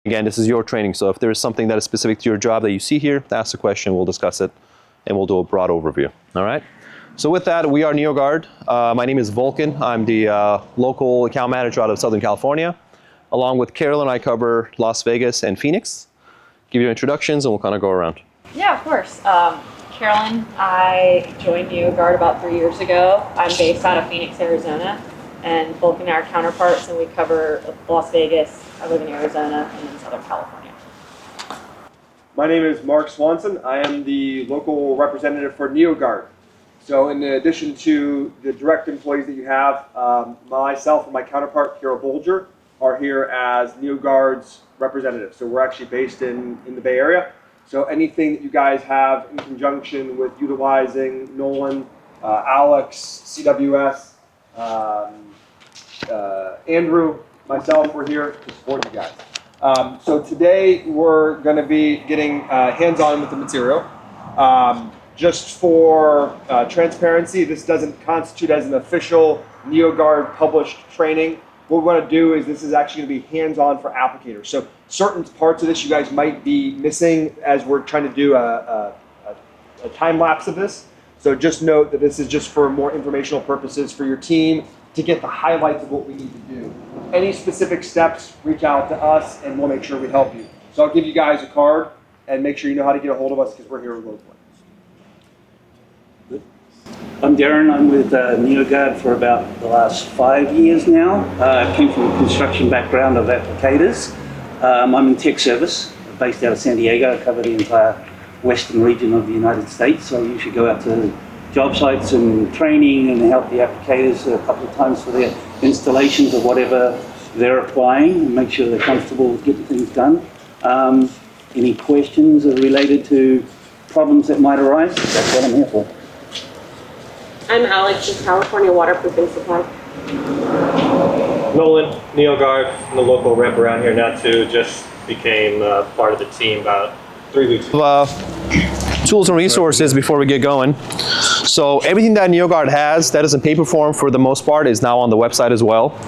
Again, this is your training, so if there is something that is specific to your job that you see here, ask the question, we'll discuss it, and we'll do a broad overview, all right? So with that, we are Neogard. My name is Vulcan. I'm the local account manager out of Southern California. Along with Carolyn, I cover Las Vegas and Phoenix. Give you introductions, and we'll kind of go around. Yeah, of course. Carolyn, I joined Neogard about 3 years ago. I'm based out of Phoenix, Arizona, and Vulcan and I are counterparts, and we cover Las Vegas. I live in Arizona and in Southern California. My name is Mark Swanson. I am the local representative for Neogard. So in addition to the direct employees that you have, myself and my counterpart, Carol Bolger, are here as Neogard's representatives. So we're actually based in the Bay Area. So anything that you guys have in conjunction with utilizing Nolan, Alex, CWS, Andrew, myself, we're here to support you guys. So today we're going to be getting hands-on with the material. Just for transparency, this doesn't constitute as an official Neogard published training. What we want to do is this is actually going to be hands-on for applicators. So certain parts of this you guys might be missing as we're trying to do a time lapse of this. So just note that this is just for more informational purposes for your team to get the highlights of what we need to do. Any specific steps, reach out to us and we'll make sure we help you. So I'll give you guys a card and make sure you know how to get a hold of us because we're here locally. I'm Darren. I'm with Neogard for about the last 5 years now. I came from a construction background of applicators. I'm in tech service, based out of San Diego. I cover the entire western region of the United States. So I usually go out to job sites and training and help the applicators a couple of times for their installations of whatever they're applying and make sure they're comfortable with getting things done. Any questions related to problems that might arise? That's what I'm here for. I'm Alex with California Waterproofing Supply. Nolan, Neogard, the local rep around here now too, just became part of the team about 3 weeks ago. Tools and resources before we get going. So everything that Neogard has that is in paper form for the most part is now on the website as well.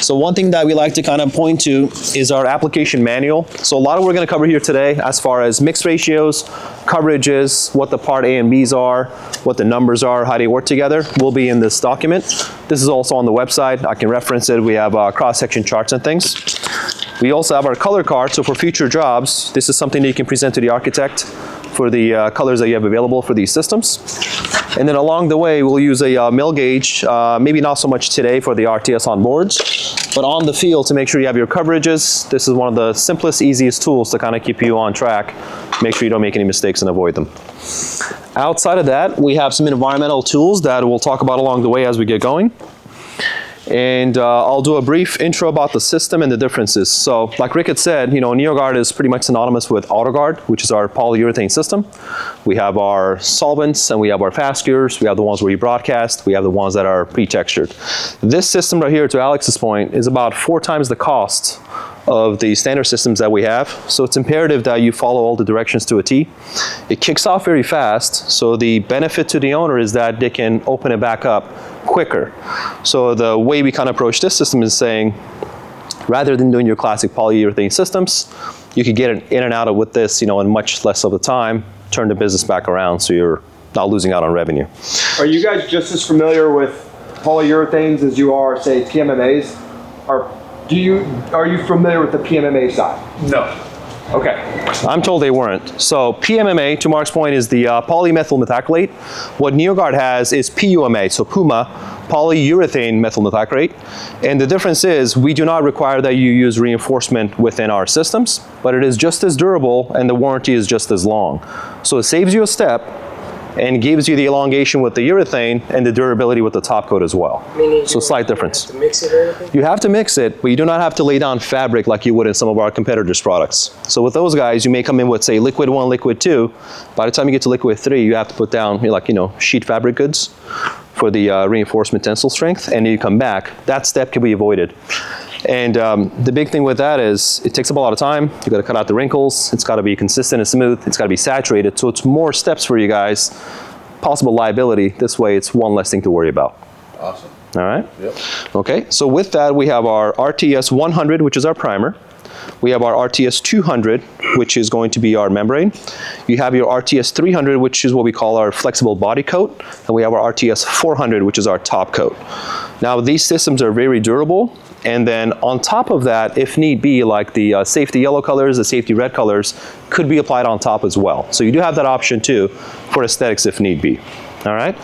So one thing that we like to kind of point to is our application manual. So a lot of what we're going to cover here today as far as mix ratios, coverages, what the part A and B's are, what the numbers are, how they work together will be in this document. This is also on the website. I can reference it. We have cross-section charts and things. We also have our color card. So for future jobs, this is something that you can present to the architect for the colors that you have available for these systems. And then along the way, we'll use a mill gauge, maybe not so much today for the RTS on boards, but on the field to make sure you have your coverages. This is one of the simplest, easiest tools to kind of keep you on track. Make sure you don't make any mistakes and avoid them. Outside of that, we have some environmental tools that we'll talk about along the way as we get going. And I'll do a brief intro about the system and the differences. So like Rick had said, Neogard is pretty much synonymous with AutoGuard, which is our polyurethane system. We have our solvents and we have our fast cures. We have the ones where you broadcast. We have the ones that are pre-textured. This system right here, to Alex's point, is about 4 times the cost of the standard systems that we have. So it's imperative that you follow all the directions to a T. It kicks off very fast. So the benefit to the owner is that they can open it back up quicker. So the way we kind of approach this system is saying, rather than doing your classic polyurethane systems, you could get it in and out of with this, in much less of the time, turn the business back around so you're not losing out on revenue. Are you guys just as familiar with polyurethanes as you are, say, PMMAs? Are you familiar with the PMMA side? No. Okay. I'm told they weren't. So PMMA, to Mark's point, is the polymethyl methacrylate. What Neogard has is PUMA, so PUMA, polyurethane methyl methacrylate. And the difference is we do not require that you use reinforcement within our systems, but it is just as durable and the warranty is just as long. So it saves you a step and gives you the elongation with the urethane and the durability with the top coat as well. So slight difference. You have to mix it or anything? You have to mix it, but you do not have to lay down fabric like you would in some of our competitors' products. So with those guys, you may come in with, say, liquid 1, liquid 2. By the time you get to liquid 3, you have to put down sheet fabric goods for the reinforcement tensile strength, and you come back. That step can be avoided. And the big thing with that is it takes up a lot of time. You got to cut out the wrinkles. It's got to be consistent and smooth. It's got to be saturated. So it's more steps for you guys. Possible liability. This way, it's one less thing to worry about. Awesome. All right? Yep. Okay, so with that, we have our RTS 100, which is our primer. We have our RTS 200, which is going to be our membrane. You have your RTS 300, which is what we call our flexible body coat. And we have our RTS 400, which is our top coat. Now, these systems are very durable. And then on top of that, if need be, like the safety yellow colors, the safety red colors, could be applied on top as well. So you do have that option too for aesthetics if need be. All right.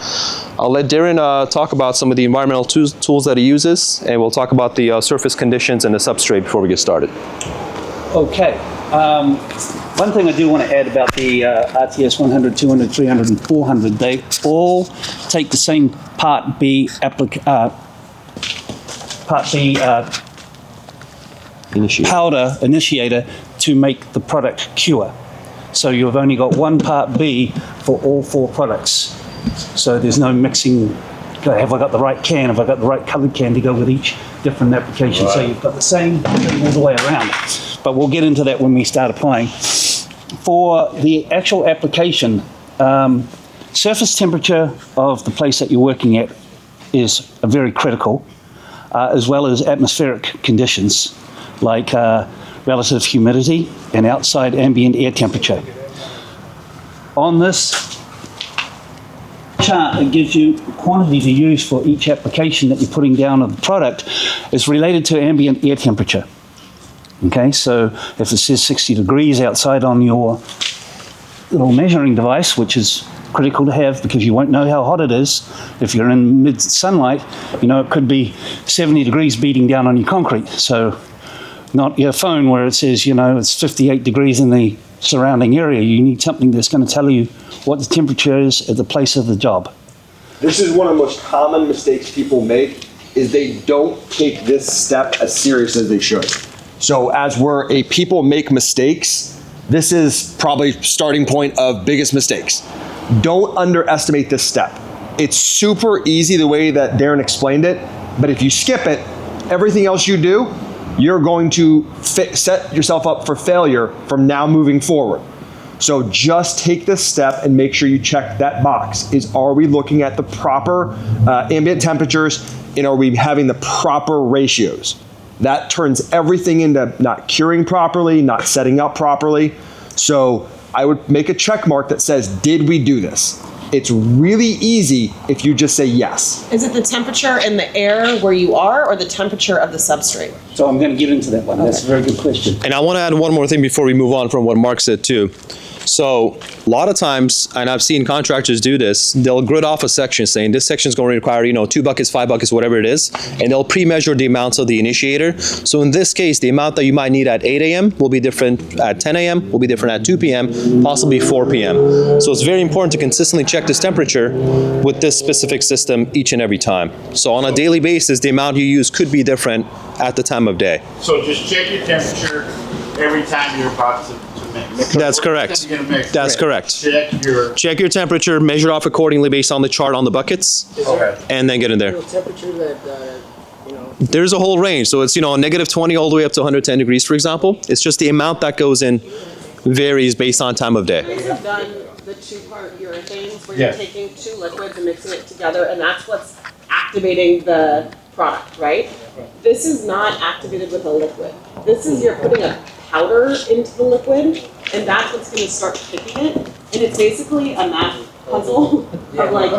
I'll let Darren talk about some of the environmental tools that he uses, and we'll talk about the surface conditions and the substrate before we get started. Okay. One thing I do want to add about the RTS 100, 200, 300, and 400, they all take the same Part B powder initiator to make the product cure. So you've only got one Part B for all 4 products. So there's no mixing. Have I got the right can? Have I got the right colored can to go with each different application? Right. So you've got the same thing all the way around. But we'll get into that when we start applying. For the actual application, surface temperature of the place that you're working at is very critical, as well as atmospheric conditions like relative humidity and outside ambient air temperature. On this chart that gives you the quantity to use for each application that you're putting down of the product is related to ambient air temperature. Okay, so if it says 60 degrees outside on your little measuring device, which is critical to have because you won't know how hot it is. If you're in mid-sunlight, you know, it could be 70 degrees beating down on your concrete. So not your phone where it says, you know, it's 58 degrees in the surrounding area. You need something that's going to tell you what the temperature is at the place of the job. This is one of the most common mistakes people make, is they don't take this step as serious as they should. So as people make mistakes, this is probably starting point of biggest mistakes. Don't underestimate this step. It's super easy the way that Darren explained it, but if you skip it, everything else you do, you're going to set yourself up for failure from now moving forward. So just take this step and make sure you check that box. Are we looking at the proper ambient temperatures, and are we having the proper ratios? That turns everything into not curing properly, not setting up properly. So I would make a check mark that says, did we do this? It's really easy if you just say yes. Is it the temperature in the air where you are, or the temperature of the substrate? So I'm going to get into that one. Okay. That's a very good question. And I want to add one more thing before we move on from what Mark said too. So a lot of times, and I've seen contractors do this, they'll grid off a section saying this section is going to require, 2 buckets, 5 buckets, whatever it is, and they'll pre-measure the amounts of the initiator. So in this case, the amount that you might need at 8 a.m. will be different at 10 a.m., will be different at 2 p.m., possibly 4 p.m. So it's very important to consistently check this temperature with this specific system each and every time. So on a daily basis, the amount you use could be different at the time of day. So just check your temperature every time you're about to mix. That's correct. That's correct. Check your temperature, measure off accordingly based on the chart on the buckets, and then get in there. Temperature that, There's a whole range. So it's, negative 20 all the way up to 110 degrees, for example. It's just the amount that goes in varies based on time of day. You guys have done the 2-part urethanes where you're taking 2 liquids and mixing it together, and that's what's activating the product, right? This is not activated with a liquid. This is you're putting a powder into the liquid, and that's what's going to start picking it. And it's basically a math puzzle of like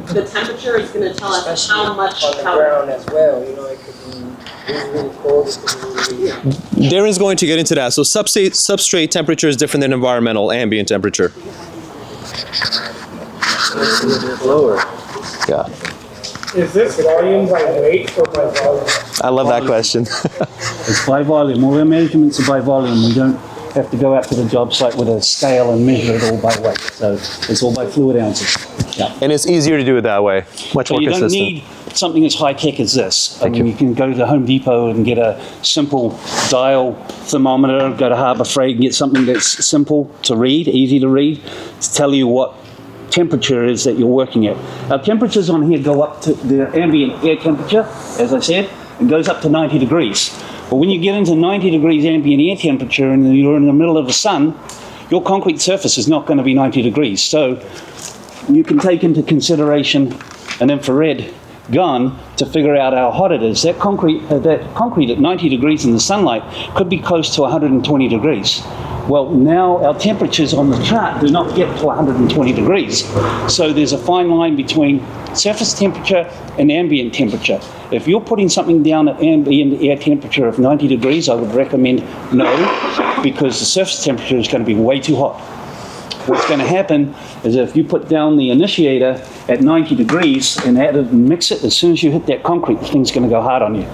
the temperature is going to tell us how much on the powder. ground as well, it could be really cold, it could be really... Darren's going to get into that. So substrate temperature is different than environmental ambient temperature. lower. Yeah. Is this volume by weight or by volume? I love that question. It's by volume. All our measurements are by volume. We don't have to go out to the job site with a scale and measure it all by weight. So it's all by fluid ounces. Yeah. And it's easier to do it that way. Much more you consistent. don't need something as high-tech as this. You can go to Home Depot and get a simple dial thermometer, go to Harbor Freight and get something that's simple to read, easy to read, to tell you what temperature is that you're working at. Our temperatures on here go up to the ambient air temperature, as I said, it goes up to 90 degrees. But when you get into 90 degrees ambient air temperature and you're in the middle of the sun, your concrete surface is not going to be 90 degrees. So you can take into consideration an infrared gun to figure out how hot it is. That concrete at 90 degrees in the sunlight could be close to 120 degrees. Well, now our temperatures on the chart do not get to 120 degrees. So there's a fine line between surface temperature and ambient temperature. If you're putting something down at ambient air temperature of 90 degrees, I would recommend no, because the surface temperature is going to be way too hot. What's going to happen is if you put down the initiator at 90 degrees and add it and mix it, as soon as you hit that concrete, the thing's going to go hard on you.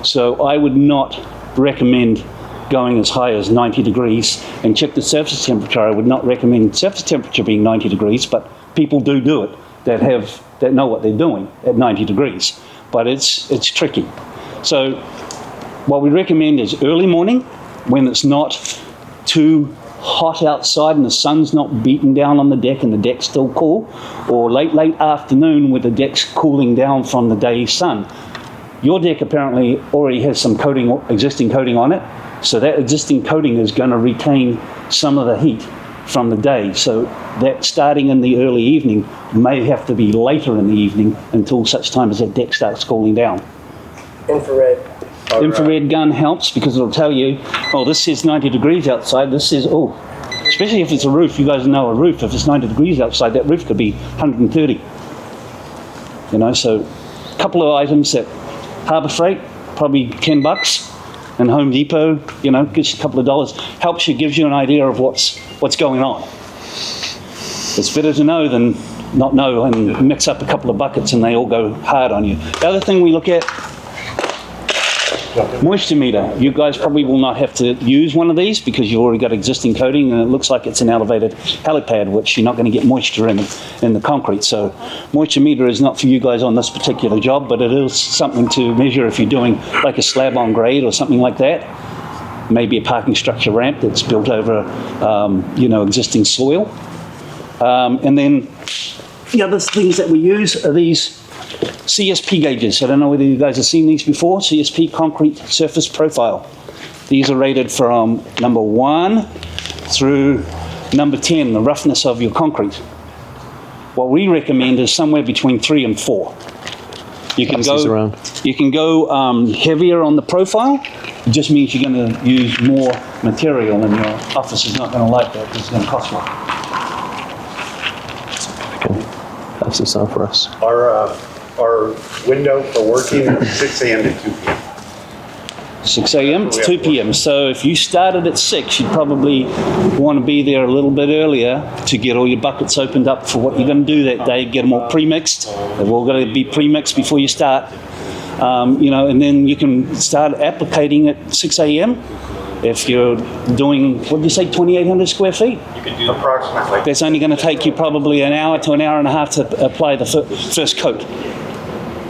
So I would not recommend going as high as 90 degrees and check the surface temperature. I would not recommend surface temperature being 90 degrees, but people do it that know what they're doing at 90 degrees. But it's tricky. So what we recommend is early morning when it's not too hot outside and the sun's not beating down on the deck and the deck's still cool, or late afternoon where the deck's cooling down from the day's sun. Your deck apparently already has some existing coating on it, so that existing coating is going to retain some of the heat from the day. So that starting in the early evening may have to be later in the evening until such time as that deck starts cooling down. Infrared. Infrared gun helps because it'll tell you, oh, this says 90 degrees outside, this says, oh, especially if it's a roof, you guys know a roof, if it's 90 degrees outside, that roof could be 130. You know, so a couple of items at Harbor Freight, probably $10, and Home Depot, you know, gets you a couple of dollars, helps you, gives you an idea of what's going on. It's better to know than not know and mix up a couple of buckets and they all go hard on you. The other thing we look at, moisture meter. You guys probably will not have to use one of these because you've already got existing coating and it looks like it's an elevated helipad, which you're not going to get moisture in the concrete. So moisture meter is not for you guys on this particular job, but it is something to measure if you're doing like a slab on grade or something like that. Maybe a parking structure ramp that's built over, existing soil. And then the other things that we use are these CSP gauges. I don't know whether you guys have seen these before. CSP, concrete surface profile. These are rated from number 1 through number 10, the roughness of your concrete. What we recommend is somewhere between 3 and 4. You can go heavier on the profile. It just means you're going to use more material and your office is not going to like that. It's going to cost more. That's the sound for us. Our window for working is 6 a.m. to 2 p.m. 6 a.m. to 2 p.m. So if you started at 6, you'd probably want to be there a little bit earlier to get all your buckets opened up for what you're going to do that day, get them all pre-mixed. They've all got to be pre-mixed before you start. And then you can start applicating at 6 a.m. If you're doing, what did you say, 2,800 square feet? You can do approximately. That's only going to take you probably an hour to an hour and a half to apply the first coat.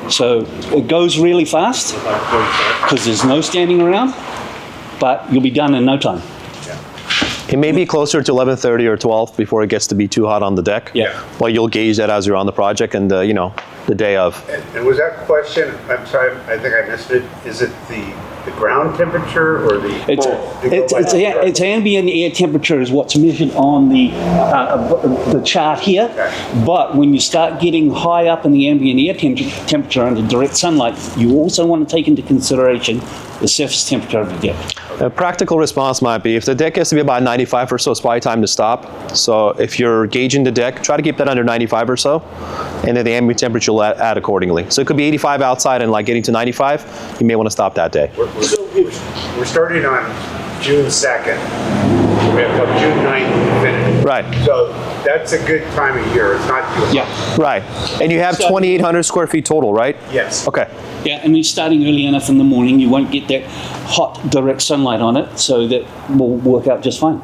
So it goes really fast because there's no standing around, but you'll be done in no time. It may be closer to 11:30 or 12 before it gets to be too hot on the deck. Yeah. Well, you'll gauge that as you're on the project and the day of. And was that question, I'm sorry, I think I missed it, is it the ground temperature or the... It's ambient air temperature is what's measured on the chart here. Okay. But when you start getting high up in the ambient air temperature under direct sunlight, you also want to take into consideration the surface temperature of the deck. A practical response might be if the deck has to be about 95 or so, it's probably time to stop. So if you're gauging the deck, try to keep that under 95 or so, and then the ambient temperature will add accordingly. So it could be 85 outside and like getting to 95, you may want to stop that day. We're starting on June 2nd. We have till June 9th to finish. Right. So that's a good time of year. It's not too hot. Yeah. Right. And you have 2,800 square feet total, right? Yes. Okay. Yeah, and you're starting early enough in the morning, you won't get that hot direct sunlight on it, so that will work out just fine.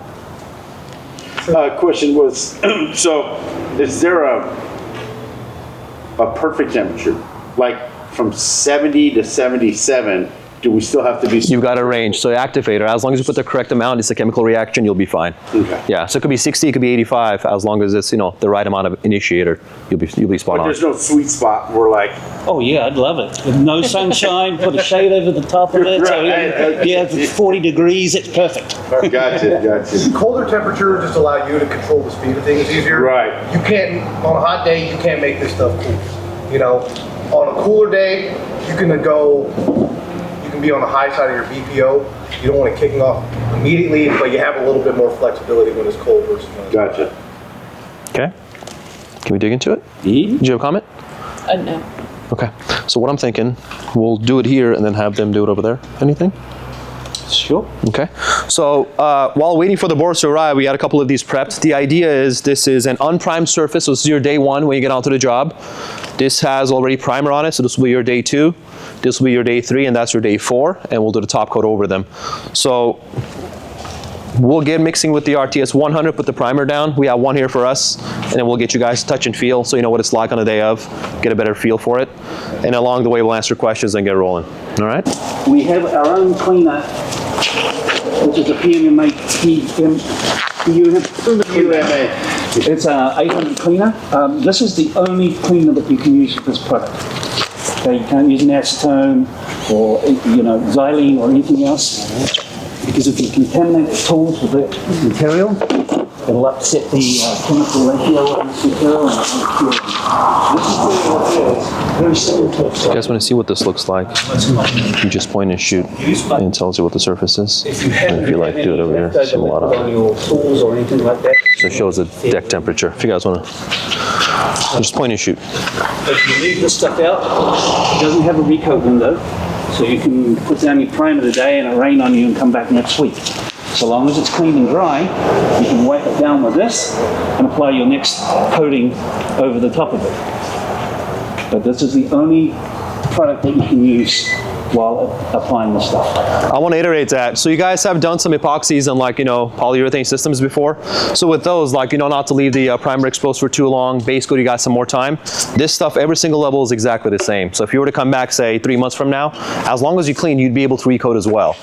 Question was, so is there a perfect temperature? Like from 70 to 77, do we still have to be... You've got a range. So activator, as long as you put the correct amount, it's a chemical reaction, you'll be fine. Okay. Yeah, so it could be 60, it could be 85, as long as it's, the right amount of initiator, you'll be spot But on. there's no sweet spot where like... Oh yeah, I'd love it. With no sunshine, put a shade over the top of it. So yeah, 40 degrees, it's perfect. Gotcha. Colder temperature just allow you to control the speed of things easier. Right. You can't, on a hot day, you can't make this stuff cool. On a cooler day, you can be on the high side of your BPO. You don't want it kicking off immediately, but you have a little bit more flexibility when it's cold versus when it's Gotcha. Okay. Can we dig into it? Yeah. Did you have a comment? No. Okay. So what I'm thinking, we'll do it here and then have them do it over there. Anything? Sure. Okay. So while waiting for the boards to arrive, we had a couple of these prepped. The idea is this is an unprimed surface, so this is your day one when you get onto the job. This has already primer on it, so this will be your day 2. This will be your day 3, and that's your day 4, and we'll do the top coat over them. So we'll get mixing with the RTS 100, put the primer down. We have one here for us, and then we'll get you guys touch and feel so you know what it's like on the day of, get a better feel for it. And along the way, we'll answer questions and get rolling. All right? We have our own cleaner, which is a PMMA. It's a 800 cleaner. This is the only cleaner that you can use for this product. Okay, you can't use an acetone or xylene or anything else, because if you contaminate the tools with that material, it'll upset the chemical ratio of this material and it'll cure them. This is really what it is. Very simple to If you guys want to see what this looks like, you just point and shoot, and it tells you what the surface is. And if you like, do it over here. There's a lot of on your tools or anything like that. So it shows the deck temperature. If you guys want to, just point and shoot. If you leave this stuff out, it doesn't have a recoat window, so you can put down your primer today and it rain on you and come back next week. So long as it's clean and dry, you can wipe it down with this and apply your next coating over the top of it. But this is the only product that you can use while applying the stuff. I want to iterate that. So you guys have done some epoxies and polyurethane systems before. So with those, not to leave the primer exposed for too long, base coat, you got some more time. This stuff, every single level is exactly the same. So if you were to come back, say 3 months from now, as long as you clean, you'd be able to recoat as well.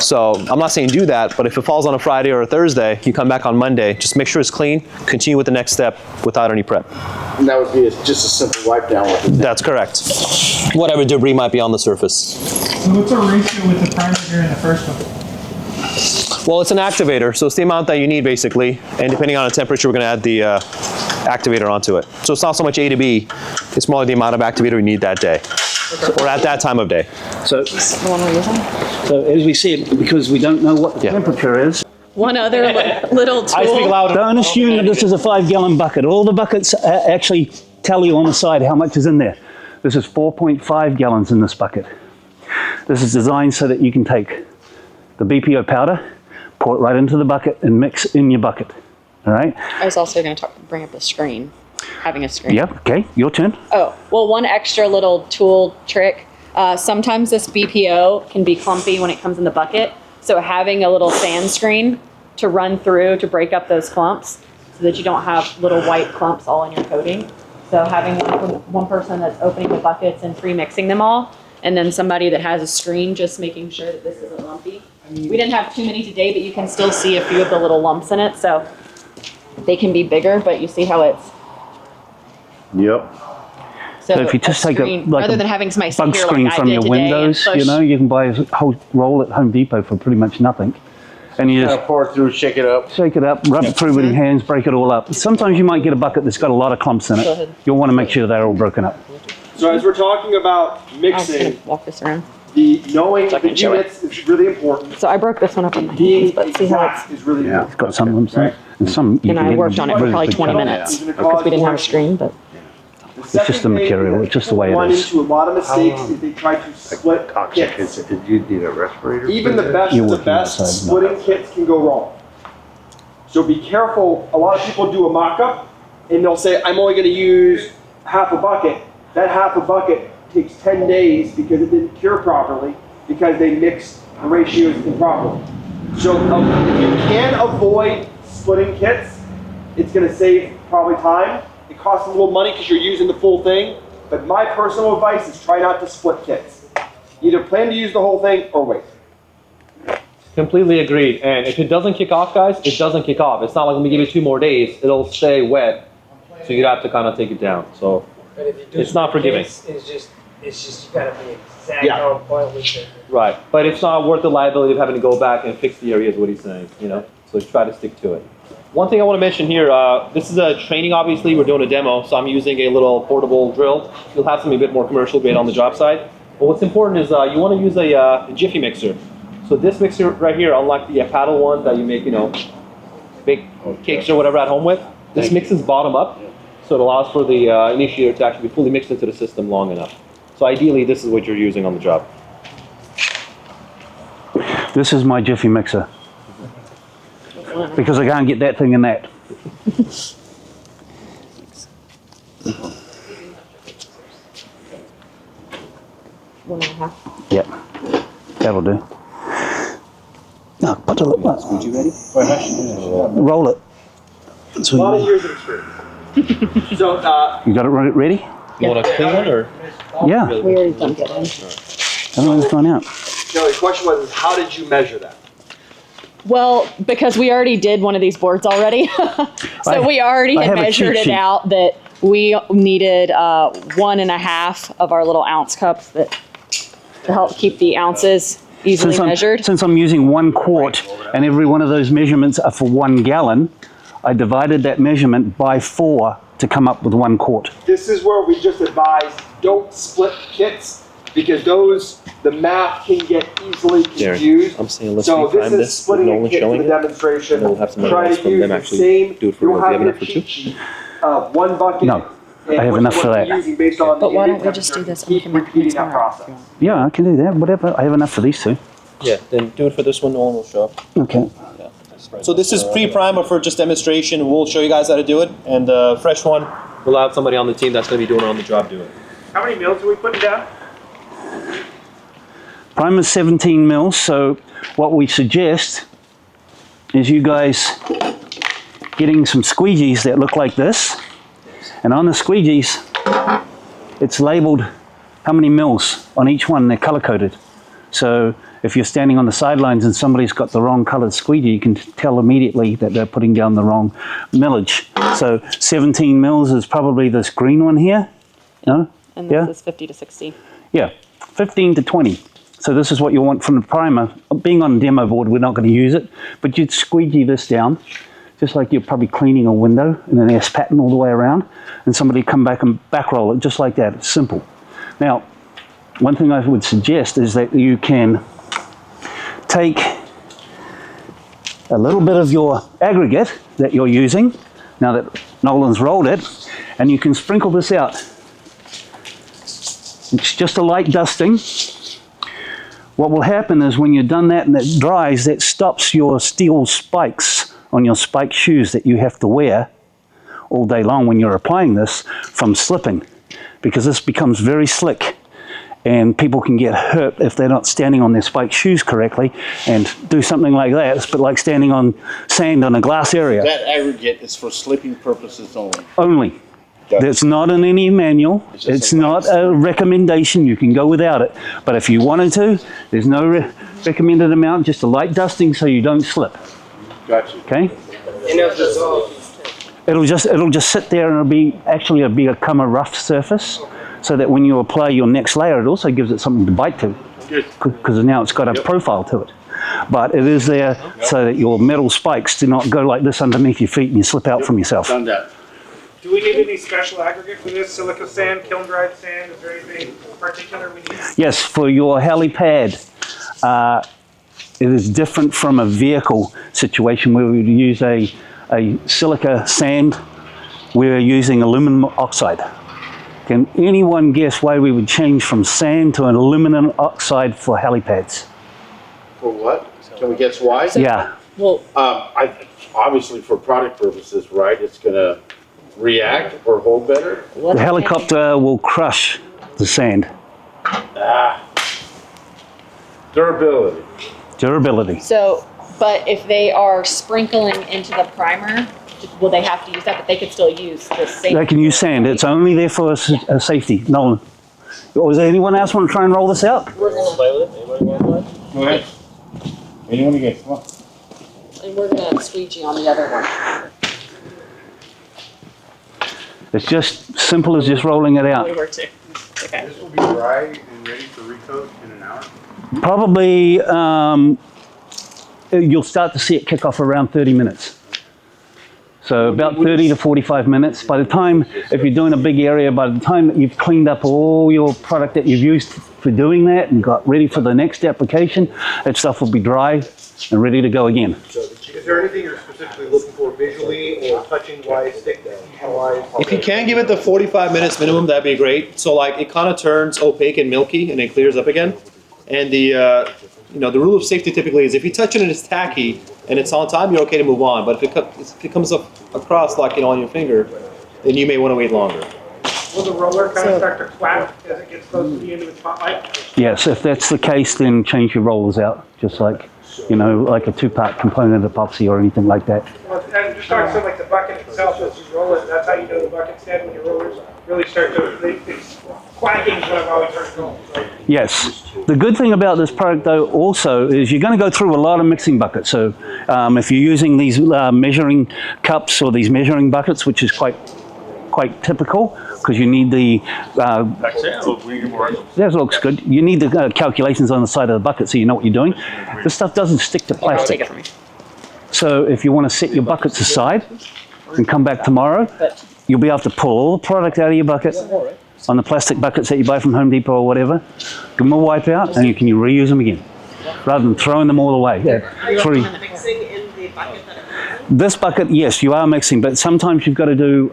So I'm not saying do that, but if it falls on a Friday or a Thursday, you come back on Monday, just make sure it's clean, continue with the next step without any prep. And that would be just a simple wipe down with it. That's correct. Whatever debris might be on the surface. So what's our ratio with the primer here in the first one? Well, it's an activator, so it's the amount that you need basically, and depending on the temperature, we're going to add the activator onto it. So it's not so much A to B, it's more the amount of activator we need that day, or at that time of day. So, so as we said, because we don't know what the temperature is, One other little tool. I speak louder. don't assume that this is a 5-gallon bucket. All the buckets actually tell you on the side how much is in there. This is 4.5 gallons in this bucket. This is designed so that you can take the BPO powder, pour it right into the bucket, and mix in your bucket. All right? I was also going to bring up the screen, having a screen. Yep, okay, your turn. Oh, well, one extra little tool trick. Sometimes this BPO can be clumpy when it comes in the bucket. So having a little sand screen to run through to break up those clumps so that you don't have little white clumps all in your coating. So having one person that's opening the buckets and pre-mixing them all, and then somebody that has a screen just making sure that this isn't lumpy. We didn't have too many today, but you can still see a few of the little lumps in it. So they can be bigger, but you see how it's... Yep. So if you just take screen, rather than having somebody sit bug here screen like I from did your today windows, and push. you can buy a whole roll at Home Depot for pretty much nothing. And you just Pour it through, shake it up. rub it through with your hands, break it all up. Sometimes you might get a bucket that's got a lot of clumps in Go it. ahead. You'll want to make sure they're all broken up. So as we're talking about I was mixing, gonna walk this around. the knowing So I the can show it. units is really important. So I broke this one up with my Being hands, but see how it's... exact is really Yeah. It's got some lumps in it. And some you And can I get worked on it for really probably big 20 chunks. minutes because we didn't have a screen, but... It's just the material, it's just the way it Run is. into a lot of mistakes if they try to split Toxic, kits. you need a respirator? Even the best You're of the working best outside, no. splitting kits can go wrong. So be careful. A lot of people do a mock-up and they'll say, I'm only going to use half a bucket. That half a bucket takes 10 days because it didn't cure properly because they mixed the ratios improperly. So if you can avoid splitting kits, it's going to save probably time. It costs a little money because you're using the full thing. But my personal advice is try not to split kits. Either plan to use the whole thing or wait. Completely agreed. And if it doesn't kick off, guys, it doesn't kick off. It's not like when we give it 2 more days, it'll stay wet. So you'd have to kind of take it down. So But if you do it's not forgiving. It's just you gotta be exact Yeah. on point with it. Right. But it's not worth the liability of having to go back and fix the area is what he's saying, So try to stick to it. One thing I want to mention here, this is a training, obviously, we're doing a demo, so I'm using a little portable drill. You'll have something a bit more commercial grade on the job side. But what's important is you want to use a Jiffy mixer. So this mixer right here, unlike the paddle one that you make, bake cakes or whatever at home with, this mixes bottom up. So it allows for the initiator to actually be fully mixed into the system long enough. So ideally, this is what you're using on the job. This is my Jiffy mixer. Because I can't get that thing in that. Yep, that'll do. No, put it like that. You ready? Roll it. A lot of years of experience. So, You got it ready? You want a clean one or? Yeah. We already dumped it in. I don't know what's going out. Kelly, the question was, how did you measure that? Well, because we already did one of these boards already. So we already I had have a measured cheat it sheet. out that we needed 1.5 of our little ounce cups that to help keep the ounces easily measured. Since I'm using 1 quart and every one of those measurements are for 1 gallon, I divided that measurement by 4 to come up with 1 quart. This is where we just advise, don't split kits, because the math can get easily confused. I'm saying let's So reframe this is this with splitting Nolan a kit for showing the it. demonstration. And then we'll have somebody Try else to from use them the actually same, do it for you'll us. Do you have have your enough for cheat two? sheet of 1 bucket. No, and I have which enough is for what that. you're using based on But the why don't ambient we just do temperature. this and we Keep can make repeating tomorrow that process. Yeah, I can do that, whatever. I have enough for these 2. Yeah, then do it for this one, Nolan will show up. Okay. So this is pre-primer for just demonstration. We'll show you guys how to do it. And the fresh one, we'll have somebody on the team that's going to be doing it on the job do it. How many meals are we putting down? Primer's 17 mils, so what we suggest is you guys getting some squeegees that look like this. And on the squeegees, it's labeled how many mils on each one. They're color-coded. So if you're standing on the sidelines and somebody's got the wrong colored squeegee, you can tell immediately that they're putting down the wrong millage. So 17 mils is probably this green one here. No? And Yeah? this is 50 to 60. Yeah, 15 to 20. So this is what you want from the primer. Being on a demo board, we're not going to use it, but you'd squeegee this down, just like you're probably cleaning a window in an S pattern all the way around, and somebody come back and back roll it just like that. It's simple. Now, one thing I would suggest is that you can take a little bit of your aggregate that you're using, now that Nolan's rolled it, and you can sprinkle this out. It's just a light dusting. What will happen is when you're done that and it dries, that stops your steel spikes on your spike shoes that you have to wear all day long when you're applying this from slipping, because this becomes very slick and people can get hurt if they're not standing on their spike shoes correctly and do something like that. It's a bit like standing on sand on a glass area. That aggregate is for slipping purposes only. Only. That's not in any manual. It's not a recommendation. You can go without it. But if you wanted to, there's no recommended amount, just a light dusting so you don't slip. Gotcha. Okay? It'll just sit there and it'll become a rough surface, so that when you apply your next layer, it also gives it something to bite to, because now it's got a profile to it. But it is there so that your metal spikes do not go like this underneath your feet and you slip out from yourself. Done that. Do we need any special aggregate for this? Silica sand, kiln dried sand? Is there anything particular we need? Yes, for your helipad, it is different from a vehicle situation where we would use a silica sand. We're using aluminum oxide. Can anyone guess why we would change from sand to an aluminum oxide for helipads? For what? Can we guess why? Yeah. Well, Obviously for product purposes, right? It's gonna react or hold better. The helicopter will crush the sand. Durability. Durability. so, but if they are sprinkling into the primer, will they have to use that? But they could still use the same. They can use sand. It's only there for safety. Nolan. Does anyone else want to try and roll this out? Go ahead. Anyone again? Come on. And we're gonna squeegee on the other one. It's just simple as just rolling it out. We were too. Okay. This will be dry and ready for recoat in an hour. Probably, you'll start to see it kick off around 30 minutes. So about 30 to 45 minutes. By the time, if you're doing a big area, by the time that you've cleaned up all your product that you've used for doing that and got ready for the next application, that stuff will be dry and ready to go again. So is there anything you're specifically looking for visually or touching wise, stick wise? If you can give it the 45 minutes minimum, that'd be great. So like it kind of turns opaque and milky and it clears up again. And the the rule of safety typically is if you touch it and it's tacky and it's on time, you're okay to move on. But if it comes up across like on your finger, then you may want to wait longer. Will the roller kind of start to clap as it gets close to the end of the spotlight? Yes, if that's the case, then change your rollers out, just like, like a 2-part component epoxy or anything like that. Well, and just talking so like the bucket itself, as you roll it, that's how you know the bucket's dead when your rollers really start to, it's quacking is what I've always heard called. Yes. The good thing about this product, though, also is you're going to go through a lot of mixing buckets. So if you're using these measuring cups or these measuring buckets, which is quite typical, because you need the... that looks good. You need the calculations on the side of the bucket so you know what you're doing. This stuff doesn't stick to plastic. So if you want to set your buckets aside and come back tomorrow, you'll be able to pull all the product out of your bucket on the plastic buckets that you buy from Home Depot or whatever, give them a wipe out, and you can reuse them again, rather than throwing them all away. Are you mixing in the bucket that This bucket, yes, you are mixing, but sometimes you've got to do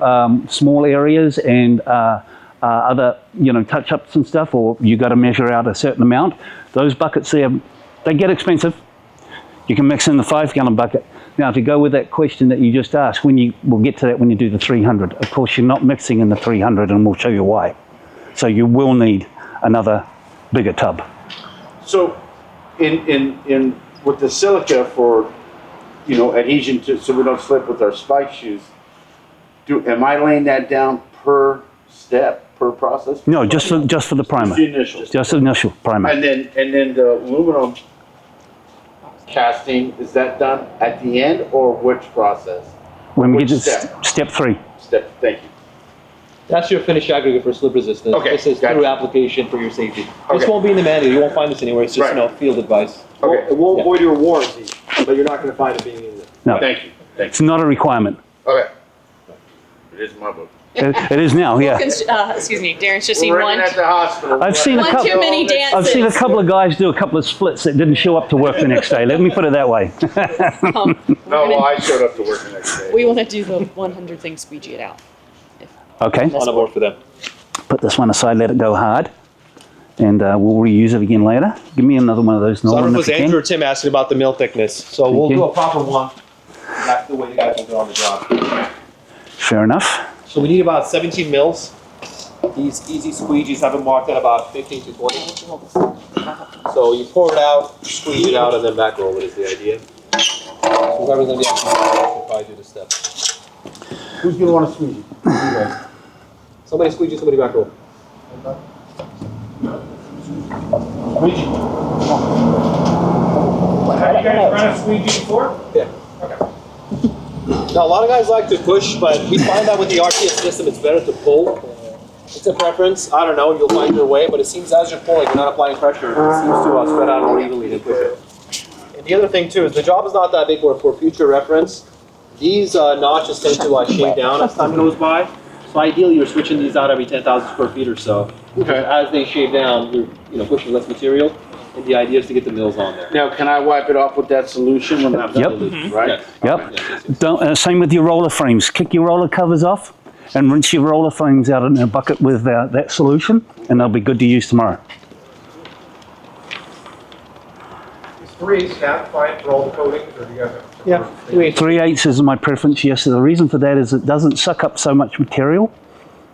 small areas and other, touch-ups and stuff, or you've got to measure out a certain amount. Those buckets there, they get expensive. You can mix in the 5-gallon bucket. Now, to go with that question that you just asked, we'll get to that when you do the 300. Of course, you're not mixing in the 300, and we'll show you why. So you will need another bigger tub. So, in with the silica for, adhesion so we don't slip with our spike shoes, am I laying that down per step, per process? No, just for the primer. Just the initial. Just the initial primer. And then the aluminum casting, is that done at the end or which process? When we Which get to step? step 3. Thank you. That's your finished aggregate for slip resistance. Okay, This is gotcha. through application for your safety. This Okay. won't be in the manual. You won't find this anywhere. It's just, Right. field advice. Okay. It won't void your warranty, but you're not going to find it being in there. No, Thank you. it's not a requirement. Okay. It is in my book. It is now, yeah. Excuse me, Darren's just seen We're one. working at the hospital. I've seen a One couple. too many dances. I've seen a couple of guys do a couple of splits that didn't show up to work the next day. Let me put it that way. No, well, I showed up to work the next day. We want to do the 100 thing, squeegee it out. Okay, On a board for them. put this one aside, let it go hard, and we'll reuse it again later. Give me another one of those. So I don't Norman, know if if it you was can. Andrew or Tim asking about the mill thickness. So we'll you. do a proper one. That's the way you guys will do on the job. Fair enough. So we need about 17 mils. These easy squeegees have been marked at about 15 to 20. So you pour it out, squeeze it out, and then back roll it is the idea. So whoever's going to be asking will probably do this step. Who's going to want to squeeze you? Somebody squeegee, somebody back roll. Have you guys run a squeegee before? Yeah. Okay. Now, a lot of guys like to push, but we find that with the RTS system, it's better to pull. It's a preference. I don't know. You'll find your way, but it seems as you're pulling, you're not applying pressure. It seems to spread out more evenly than push it. And the other thing, too, is the job is not that big, but for future reference, these notches tend to shave down as time goes by. So ideally, you're switching these out every 10,000 square feet or so. Okay. As they shave down, you're pushing less material. And the idea is to get the mills on there. Now, can I wipe it off with that solution when I'm done? Absolutely. Right? Yep. Don't, same with your roller frames. Kick your roller covers off and rinse your roller frames out in a bucket with that solution, and they'll be good to use tomorrow. Is 3/8 snap fine for all the coatings, or do you guys have? Yeah. 3/8 is my preference, yes. The reason for that is it doesn't suck up so much material,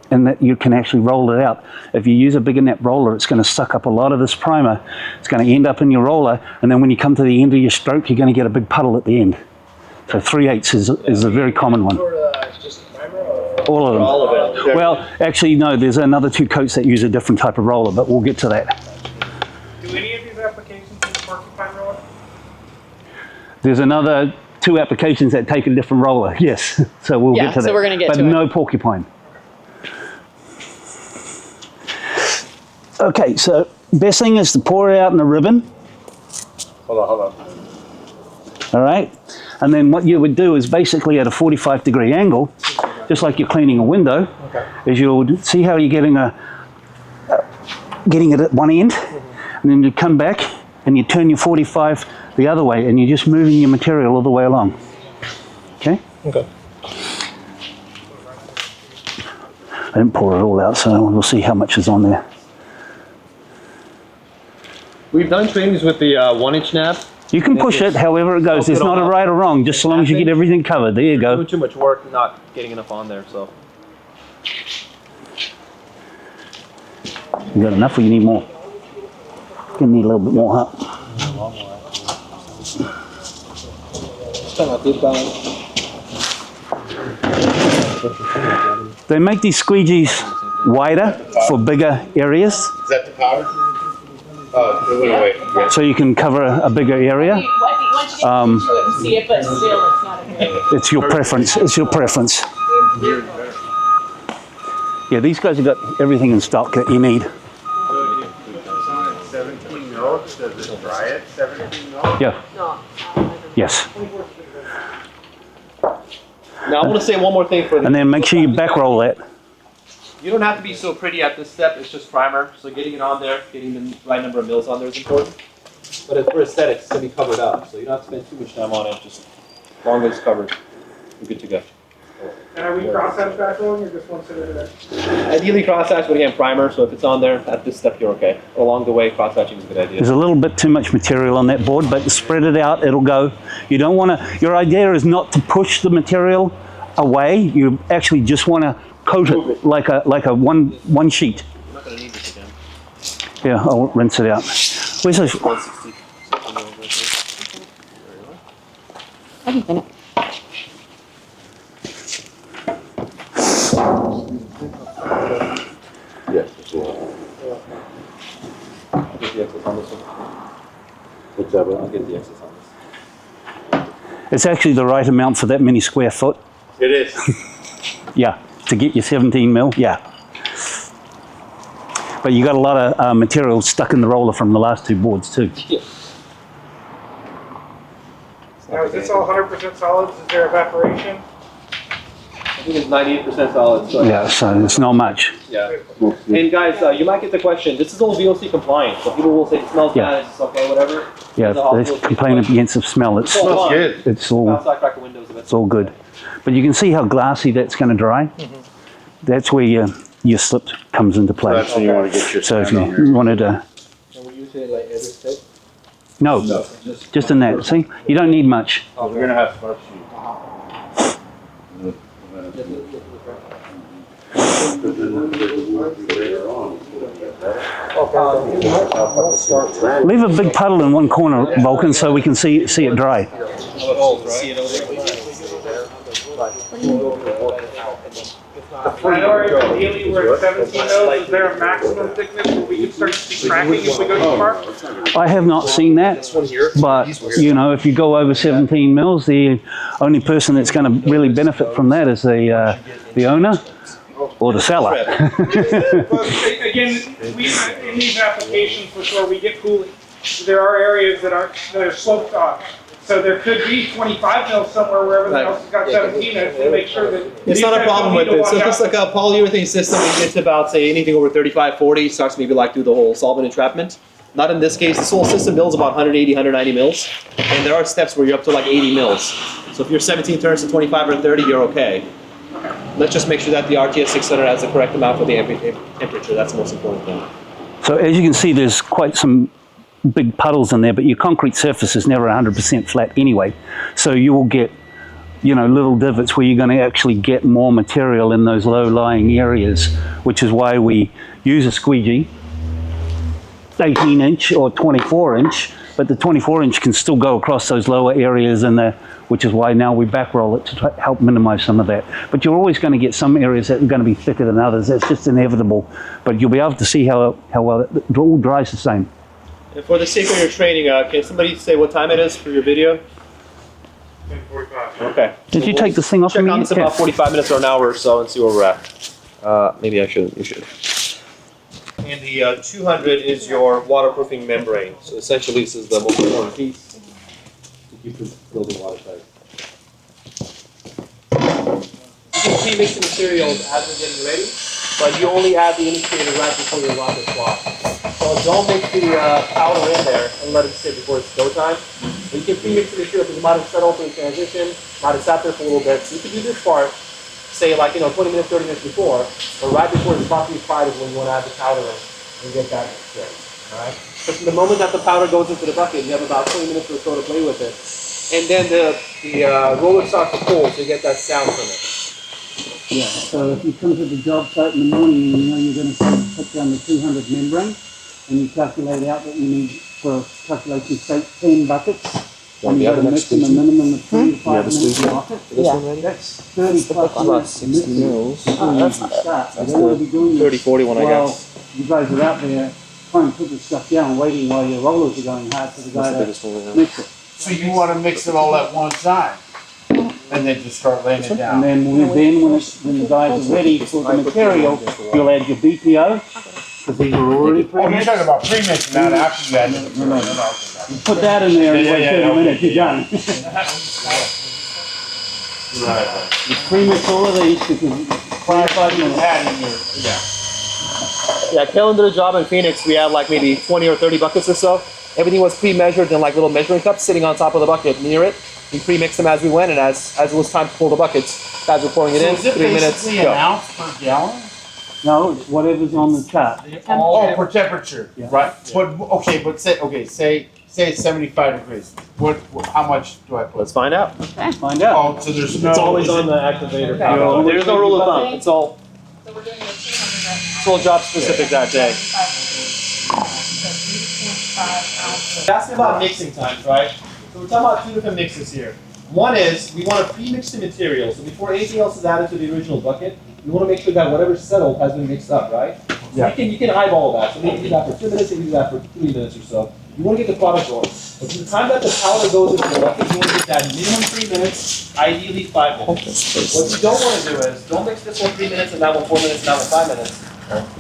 and that you can actually roll it out. If you use a bigger net roller, it's going to suck up a lot of this primer. It's going to end up in your roller, and then when you come to the end of your stroke, you're going to get a big puddle at the end. So 3/8 is a very common one. All of them. All of it. Well, actually, no, there's another 2 coats that use a different type of roller, but we'll get to that. Do any of these applications use porcupine roller? There's another 2 applications that take a different roller, yes. So we'll Yeah, get to that. so we're gonna get but to it. no porcupine. Okay, so best thing is to pour it out in a ribbon. Hold on. All right. And then what you would do is basically at a 45-degree angle, just like you're cleaning a window, is you'll see how you're getting it at one end, and then you come back and you turn your 45 the other way, and you're just moving your material all the way along. Okay? Okay. I didn't pour it all out, so we'll see how much is on there. We've done trainings with the 1-inch nap. You can push it however it goes. There's not a right or wrong, just so long as you get everything covered. There you go. Doing too much work, not getting enough on there, so. You got enough or you need more? You need a little bit more, huh? They make these squeegees wider for bigger areas. Is that the powder? Oh, it went away. Yeah. So you can cover a bigger area. Once you get to see it, but still, it's not a very. It's your preference. It's your preference. Yeah, these guys have got everything in stock that you need. 17 mils, does it dry it 17 mils? Yeah. Yes. Now I want to say one more thing for the. And then make sure you back roll that. You don't have to be so pretty at this step, it's just primer. So getting it on there, getting the right number of mils on there is important. But for aesthetics, it's going to be covered up. So you don't have to spend too much time on it, just as long as it's covered, you're good to go. And are we cross-hatch back rolling or just one side of that? Ideally cross-hatch, but again, primer. So if it's on there, at this step, you're okay. Along the way, cross-hatching is a good idea. There's a little bit too much material on that board, but spread it out, it'll go. You don't want to, your idea is not to push the material away. You actually just want to coat it like a one sheet. You're not going to need this again. Yeah, I'll rinse it out. Where's this? 160. I can clean it. Yes. I'll get the excess on this one. What's that? I'll get the excess on this. It's actually the right amount for that many square foot. It is. Yeah, to get your 17 mil, yeah. But you got a lot of material stuck in the roller from the last two boards too. Yeah. Now, is this all 100% solids? Is there evaporation? I think it's 98% solid. So Yeah, so it's not much. Yeah. And guys, you might get the question, this is all VOC compliant. So people will say it smells bad, it's okay, whatever. Yeah, they complain against the smell. It's good. It's all Outside crack the windows of it. it's all good. But you can see how glassy that's going to dry. That's where your slip comes into play. That's when you want to get your So if sand on there. you wanted to, And we use it like every step. no, just in that. See, you don't need much. We're going to have spark sheet. Leave a big puddle in one corner, Vulcan, so we can see it dry. I know ideally we're at 17 mils. Is there a maximum thickness where we can start to see cracking if we go too far? I have not seen that, but you know, if you go over 17 mils, the only person that's going to really benefit from that is the owner or the seller. But again, in these applications for sure, we get cooling. There are areas that are sloped off. So there could be 25 mils somewhere where everything else has got 17 in it to make sure that. It's not a problem with it. So if it's like a polyurethane system, you get to about, say, anything over 35, 40, starts maybe like do the whole solvent entrapment. Not in this case. This whole system builds about 180, 190 mils. And there are steps where you're up to like 80 mils. So if your 17 turns to 25 or 30, you're okay. Let's just make sure that the RTS 600 has the correct amount for the temperature. That's the most important thing. So as you can see, there's quite some big puddles in there, but your concrete surface is never 100% flat anyway. So you will get, you know, little divots where you're going to actually get more material in those low-lying areas, which is why we use a squeegee, 18-inch or 24-inch, but the 24-inch can still go across those lower areas in there, which is why now we back roll it to help minimize some of that. But you're always going to get some areas that are going to be thicker than others. That's just inevitable. But you'll be able to see how well it all dries the same. And for the sake of your training, can somebody say what time it is for your video? 10:45. Okay. Did you take this thing off Check me? on this about 45 minutes or an hour or so and see where we're at. Maybe I shouldn't. You should. And the 200 is your waterproofing membrane. So essentially, this is the most important piece to keep the building watertight. pre-mix the materials as we're getting ready, but you only add the indicator right before your rockets fly. So don't mix the powder in there and let it sit before it's go time. You can pre-mix the material because it might have settled in transition, might have sat there for a little bit. So you can do this part, say like 20 minutes, 30 minutes before, or right before it's about to be fried is when you want to add the powder in and get that ready. All right. So from the moment that the powder goes into the bucket, you have about 20 minutes or so to play with it. And then the roller starts to pull, so you get that sound from it. Yeah, so if you come to the job site in the morning and you know you're going to put down the 200 membrane, and you calculate out what you need for calculating, say, 10 buckets, and you got to mix them a minimum of 3 to 5 minutes a bucket. That's 30 plus minutes mixing before you start. So what we'll be doing 30, 40 when I guess. you guys are out there trying to put this stuff down, waiting while your rollers are going hard for the guy to mix it. So you want to mix it all at one time, and then just start laying it down. And then when the guys are ready for the material, you'll add your BPO, because these are already Oh, you're talking about pre-mixing, not after you add it. No. You put that in there and wait 30 minutes, you're done. Right. You pre-mix all of these because 5 minutes. Yeah, Kellen did a job in Phoenix. We had like maybe 20 or 30 buckets or so. Everything was pre-measured in like little measuring cups sitting on top of the bucket near it. We pre-mixed them as we went, and as it was time to pull the buckets, guys were pouring it in. Is it 3 minutes. basically an ounce per gallon? No, it's whatever's on the chart. Oh, for temperature, Yeah. right? But say it's 75 degrees. How much do I put? Let's find out. Find out. Oh, so there's no. It's always is on it- the activator. No, There's no rule of thumb. It's all So we're doing the 200 right now. it's all job specific that day. 3.5 ounces. Ask me about mixing times, right? So we're talking about 2 different mixes here. One is we want to pre-mix the material. So before anything else is added to the original bucket, we want to make sure that whatever's settled has been mixed up, right? So you can eyeball that. So maybe you do that for 2 minutes, maybe you do that for 3 minutes or so. You want to get the product going. But from the time that the powder goes into the bucket, you want to get that minimum 3 minutes, ideally 5 minutes. What you don't want to do is, don't mix this one 3 minutes and that one 4 minutes and that one 5 minutes.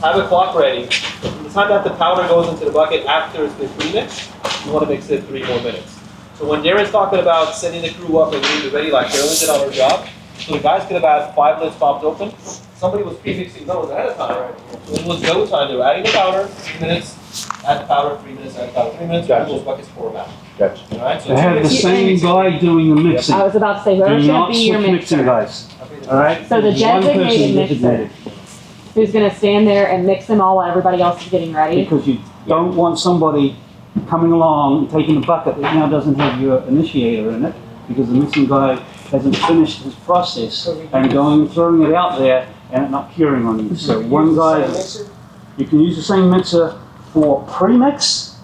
Have a clock ready. But from the time that the powder goes into the bucket after it's been pre-mixed, you want to mix it 3 more minutes. So when Darren's talking about setting the crew up and getting it ready like Carolyn did on her job, so the guys could have had 5 lids popped open. Somebody was pre-mixing those ahead of time. So it was go time. They were adding the powder, 3 minutes, add the powder, 3 minutes, add the powder, 3 minutes, Gotcha. pull those buckets, pour them out. Gotcha. All right? So To have the same guy doing the mixing. I was about to say, Do whoever's not gonna be your switch mixing mixer, guys. All right? So the There's one person designated mixer. designated. who's gonna stand there and mix them all while everybody else is getting ready. Because you don't want somebody coming along and taking a bucket that now doesn't have your initiator in it, because the mixing guy hasn't finished his process and going and throwing it out there and it not curing on you. So one guy, you can use the same mixer for pre-mix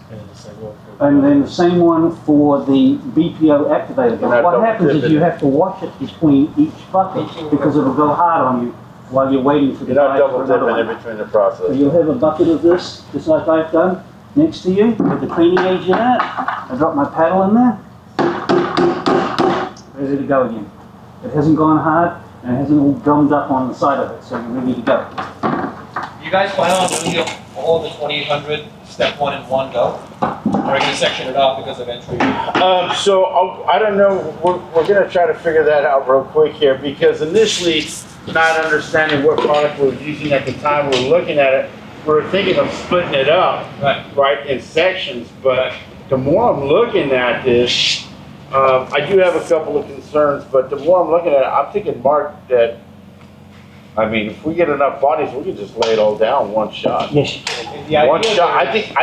and then the same one for the BPO activator. But what happens is you have to wash it between each bucket because it'll go hard on you while you're waiting for the You're not guy double for another dipping one. in between the process. So you'll have a bucket of this, just like I've done, next to you with the cleaning agent in it. I drop my paddle in there, ready to go again. It hasn't gone hard and it hasn't all gummed up on the side of it, so you're ready to go. You guys plan on doing all the 2800 step one in one go? Or are you going to section it out because of entry? So I don't know. We're going to try to figure that out real quick here, because initially, not understanding what product we were using at the time we were looking at it, we were thinking of splitting it up, right, in sections. But the more I'm looking at this, I do have a couple of concerns. But the more I'm looking at it, I'm thinking, Mark, that I mean, if we get enough bodies, we can just lay it all down one shot. Yes, you can. One shot. I think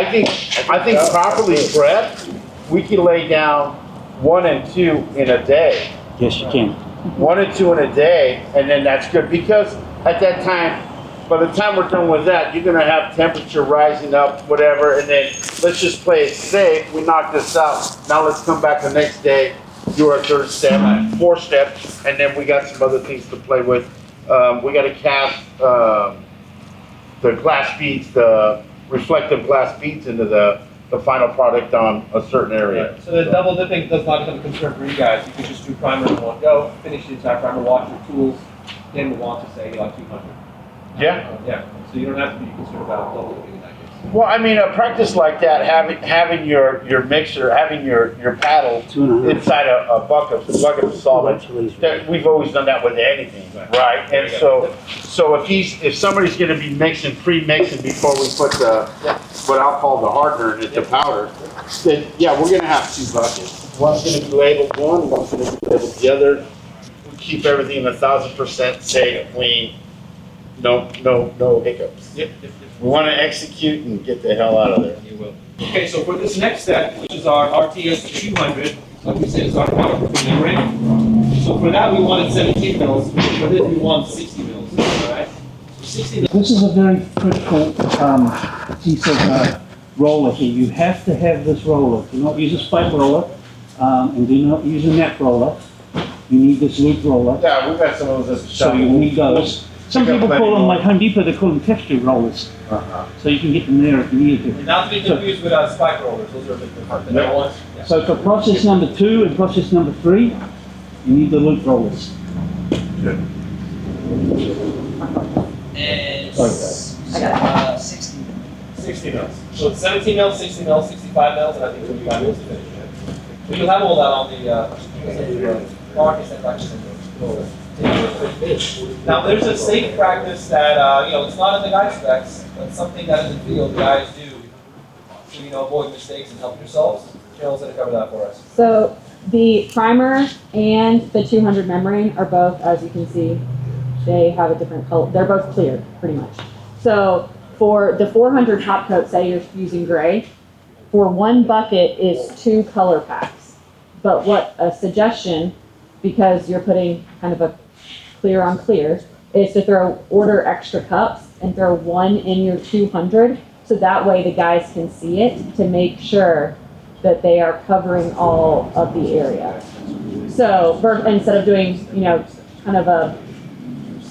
properly prepped, we can lay down 1 and 2 in a day. Yes, you can. 1 and 2 in a day, and then that's good, because at that time, by the time we're done with that, you're gonna have temperature rising up, whatever, and then let's just play it safe. We knock this out. Now let's come back the next day, do our 3rd step, 4th step, and then we got some other things to play with. We got to cast the glass beads, the reflective glass beads into the final product on a certain area. Right. So the double dipping does not become a concern for you guys. You can just do primer in one go, finish the entire primer, wash your tools, then move on to say like 200. Yeah. Yeah. So you don't have to be concerned about double dipping in that case. Well, I mean, a practice like that, having your mixer, having your paddle 2.5. inside a bucket of solvent. We've always done that with anything, right? And so if somebody's going to be pre-mixing before we put what I'll call the hardener in it, the powder, then yeah, we're going to have 2 buckets. One's going to be labeled one, one's going to be labeled the other. We keep everything 1,000% safe, clean, no hiccups. Yep. We want to execute and get the hell out of there. You will. Okay, so for this next step, which is our RTS 200, like we said, is our waterproofing membrane. So for that, we wanted 17 mils. For this, we want 60 mils. All right? So 60 mils. This is a very critical piece of roller here. You have to have this roller. Do not use a spike roller, and do not use a net roller. You need this loop roller. Yeah, we've got some of those at the shop. So you need those. Some people call them, like Home Depot, they call them texture rollers. So you can get them there if you need to. Not to be confused with spike rollers. Those are a bit different. The other ones. Yeah. So for process number 2 and process number 3, you need the loop rollers. Good. And I got it. 60 mils. So it's 17 mils, 60 mils, 65 mils, and I think 25 mils to finish it. But you'll have all that on the market and practice. Now, there's a safe practice that, it's not in the guide specs, but something that in the field guys do to, avoid mistakes and help yourselves. Carol's going to cover that for us. So the primer and the 200 membrane are both, as you can see, they have a different color. They're both clear, pretty much. So for the 400 top coat, say you're using gray, for one bucket is 2 color packs. But what a suggestion, because you're putting kind of a clear on clear, is to order extra cups and throw 1 in your 200, so that way the guys can see it to make sure that they are covering all of the area. So instead of doing, kind of a,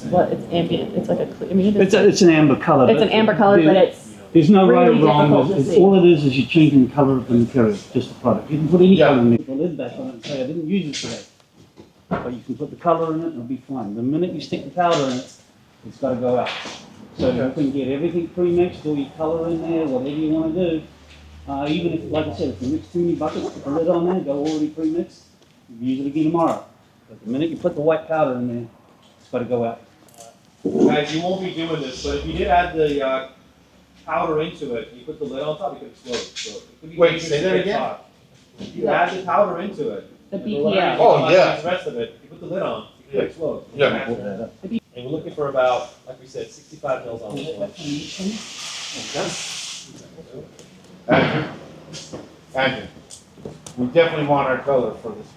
it's ambient, it's like It's an amber color. It's an amber color, but it's there's no right really or wrong. difficult to see. All it is you're changing the color of the material, just the product. You can put any color in it. The lid back on it and say, I didn't use it today. But you can put the color in it and it'll be fine. The minute you stick the powder in it, it's got to go out. So you can get everything pre-mixed, all your color in there, whatever you want to do. Even if, like I said, if you mix too many buckets, put the lid on there, go already pre-mixed, you can use it again tomorrow. But the minute you put the white powder in there, it's got to go out. Guys, you won't be doing this, but if you did add the powder into it, you put the lid on top, it could explode. So it could be Wait, dangerous say to that get again? hot. If you add the powder into it, The and whatever BPA. you Oh, want yeah. The rest of it, you put the lid on, it could explode. Yeah. And we're looking for about, like we said, 65 mils on this one. Andrew, we definitely want our color for this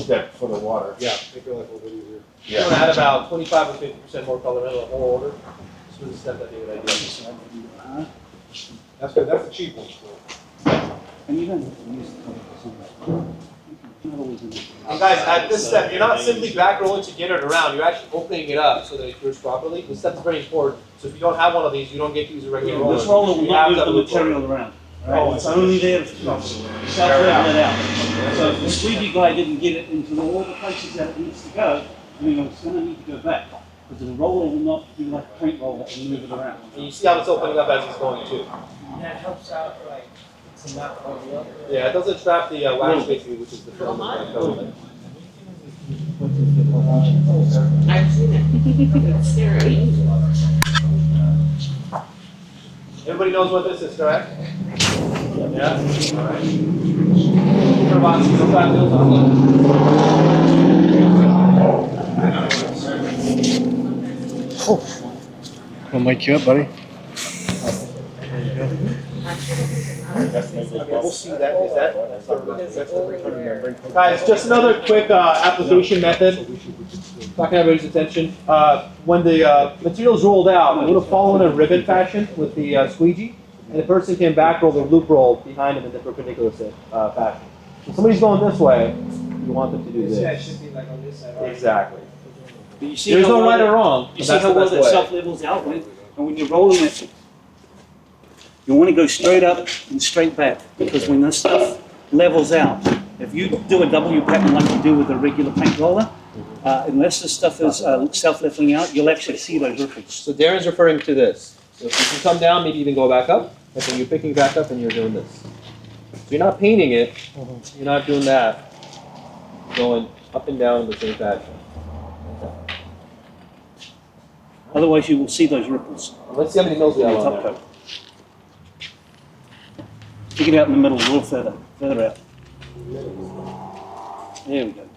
step for the water. Yeah, make it like a little bit easier. Yeah. You want to add about 25 or 50% more color in the whole order. This was the step I think that I did. That's good. That's the cheap one. And you don't have to use the color for some. Not always in it. And guys, at this step, you're not simply back rolling to get it around. You're actually opening it up so that it cures properly. This step is very important. So if you don't have one of these, you don't get to use a regular roller. This roller will You not have move to the loop roller. material around. Right? It's only there to self-level it out. So if the squeegee guy didn't get it into all the places that it needs to go, it's going to need to go back. Because the roller will not be like a paint roller and move it around. And you see how it's opening up as it's going too. That helps out, like, to not all the other. Yeah, it doesn't trap the wax basically, which is the film. I've seen it. It's scary. Everybody knows what this is, correct? Yeah? All right. For about 65 mils on I'll mic you up, buddy. We'll see that. Is that? Guys, just another quick application method. Not gonna have everybody's attention. When the material's rolled out, I'm gonna follow in a ribbon fashion with the squeegee, and the person can back roll the loop roll behind them in the perpendicular fashion. If somebody's going this way, you want them to do This guy this. should be like on this side. Exactly. But you see There's how no well right that- or wrong. You but see that's how the well best that way. self-levels out with? And when you're rolling it, you want to go straight up and straight back. Because when this stuff levels out, if you do a W pattern like you do with a regular paint roller, unless this stuff is self-leveling out, you'll actually see those ripples. So Darren's referring to this. So if you can come down, maybe even go back up. And then you're picking back up and you're doing this. So you're not painting it, you're not doing that. Going up and down in the same fashion. Otherwise, you will see those ripples. Let's see how many mils we have on the on top there. coat. Stick it out in the middle, a little further out. There we go.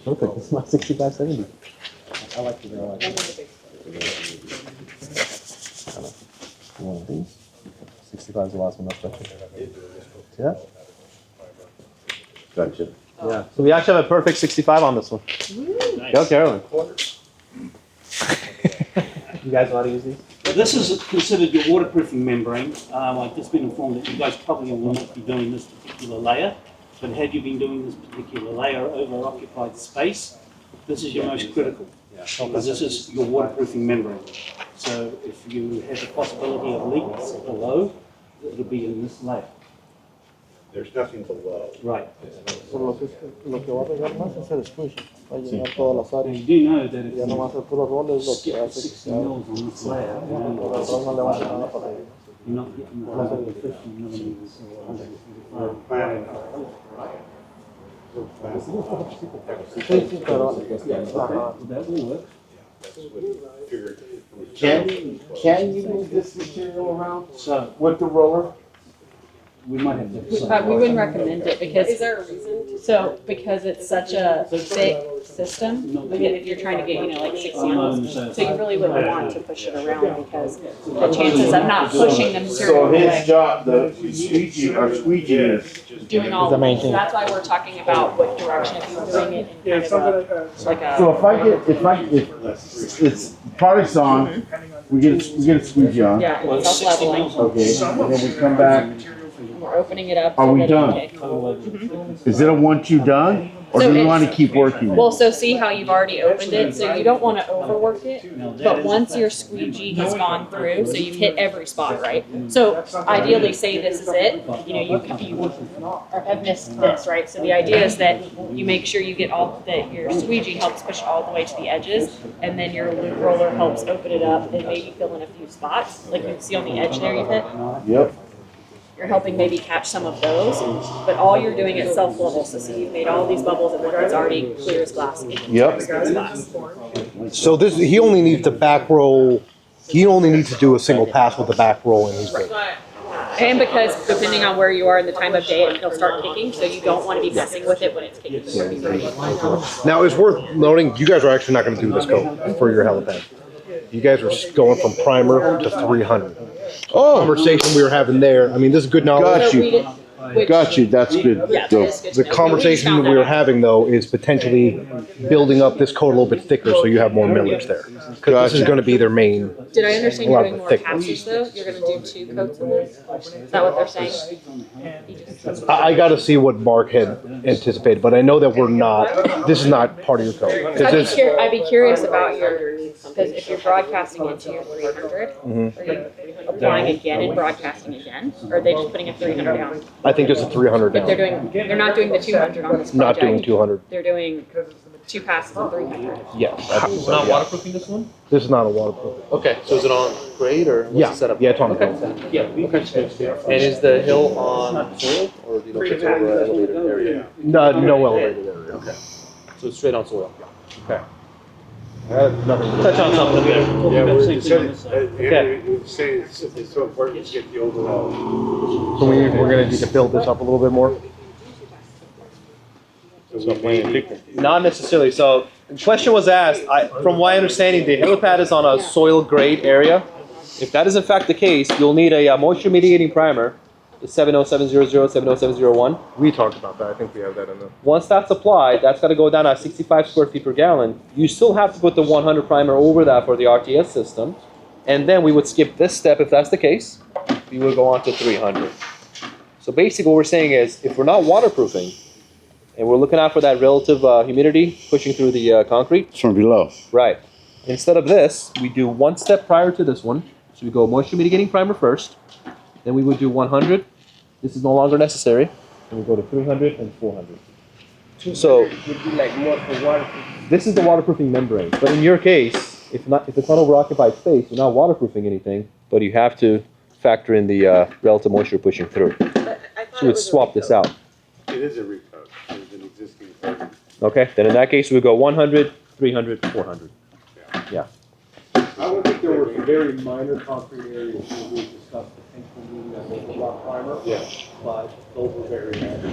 Perfect. It's not 65, 70. I like it. I like it. One of these. 65 is the last one. That's better. See that? Gotcha. Yeah. So we actually have a perfect 65 on this one. Nice. Go, Carolyn. You guys know how to use these? This is considered your waterproofing membrane. I've just been informed that you guys probably will not be doing this particular layer, but had you been doing this particular layer over occupied space, this is your most critical, because this is your waterproofing membrane. So if you have the possibility of leaks below, it'll be in this layer. There's nothing below. Right. Lo que va a pegar más es el squish. Va a llenar todas las áreas. You do know that if Ya no va a ser puro roles lo que skip hace 60 mils on this layer, el rol no le va a hacer nada para ellos. you're not getting the 150 millimeters. 155. Sí, sí, pero ajá. That will work. Can you move this material around So with the roller? we might have to. We wouldn't recommend it because Is there a reason to? So, because it's such a thick system, if you're trying to get, like 60 mils, so you really wouldn't want to push it around because the chances of not pushing the material So his away, job, the squeegee is. doing all, so that's why we're talking about what direction, if you're doing it in Yeah, kind something of a, like, like So a, if it's product's on, we get a squeegee on. yeah, it's self-leveling. Okay, and then we come back. We're opening it up. Are so we that done? okay. Is it a once you done? Or So do you it's- want to keep working it? Well, so see how you've already opened it, so you don't want to overwork it, but once your squeegee has gone through, so you've hit every spot, right? So ideally, say this is it, you have missed this, right? So the idea is that you make sure you get all, that your squeegee helps push all the way to the edges, and then your loop roller helps open it up and maybe fill in a few spots, like you can see on the edge there you've hit. Yep. You're helping maybe catch some of those, but all you're doing is self-level. So see, you've made all these bubbles and it's already clear as glass. Yep. Clear as glass. So this, he only needs to back roll, he only needs to do a single pass with the back roll and he's good. And because depending on where you are in the time of day, it'll start kicking, so you don't want to be messing with it when it's kicking. You want to be ready. Now, it's worth noting, you guys are actually not gonna do this coat for your helipad. You guys are going from primer to 300. Oh, Conversation we were having there, I mean, this is good knowledge. got So you. read it, which- Got you. That's good. Yeah, that Dope. is good to The know. We conversation found we were that out. having though is potentially building up this coat a little bit thicker so you have more millage there. Cause this is gonna be their main. Did I understand A you're lot doing of more thick passes though? You're gonna do 2 coats of this? Is that what they're saying? I gotta see what Mark had anticipated, but I know that we're not, this is not part of your code. 'Cause this- I'd be curious about your, because if you're broadcasting into your 300, Mhm. are you applying again and broadcasting again? Or are they just putting a 300 down? I think just a 300 But down. they're not doing the 200 on this Not project. doing 200. They're doing 2 passes and 300. Yes. It's not waterproofing this one? This is not a waterproof. Okay, so is it on grade or what's Yeah, the setup? yeah, it's on Okay. grade. Yeah, okay. And is the hill on soil or do you know if it's over an elevated area? No elevated area. Okay. So it's straight on soil? Okay. Nothing. Touch on something there. Yeah, we're Same thing on this side. saying it's so important to get the overall. So we're gonna need to build this up a little bit more. Not necessarily. So the question was asked, from my understanding, the helipad is on a soil grade area. If that is in fact the case, you'll need a moisture mitigating primer, the 70700, 70701. We talked about that. I think we have that in the. Once that's applied, that's got to go down at 65 square feet per gallon. You still have to put the 100 primer over that for the RTS system. And then we would skip this step if that's the case. We would go on to 300. So basically what we're saying is, if we're not waterproofing, and we're looking out for that relative humidity pushing through the concrete. It's from below. Right. Instead of this, we do one step prior to this one. So we go moisture mitigating primer first. Then we would do 100. This is no longer necessary. And we go to 300 and 400. So would be like more for waterproof. this is the waterproofing membrane. But in your case, if it's not over occupied space, you're not waterproofing anything, but you have to factor in the relative moisture pushing through. So we'd swap this out. It is a recoat. There's an existing coating. Okay, then in that case, we go 100, 300, 400. Yeah. I would think there were some very minor concrete areas where we discussed potentially needing that local block primer. Yeah. But those were very minor.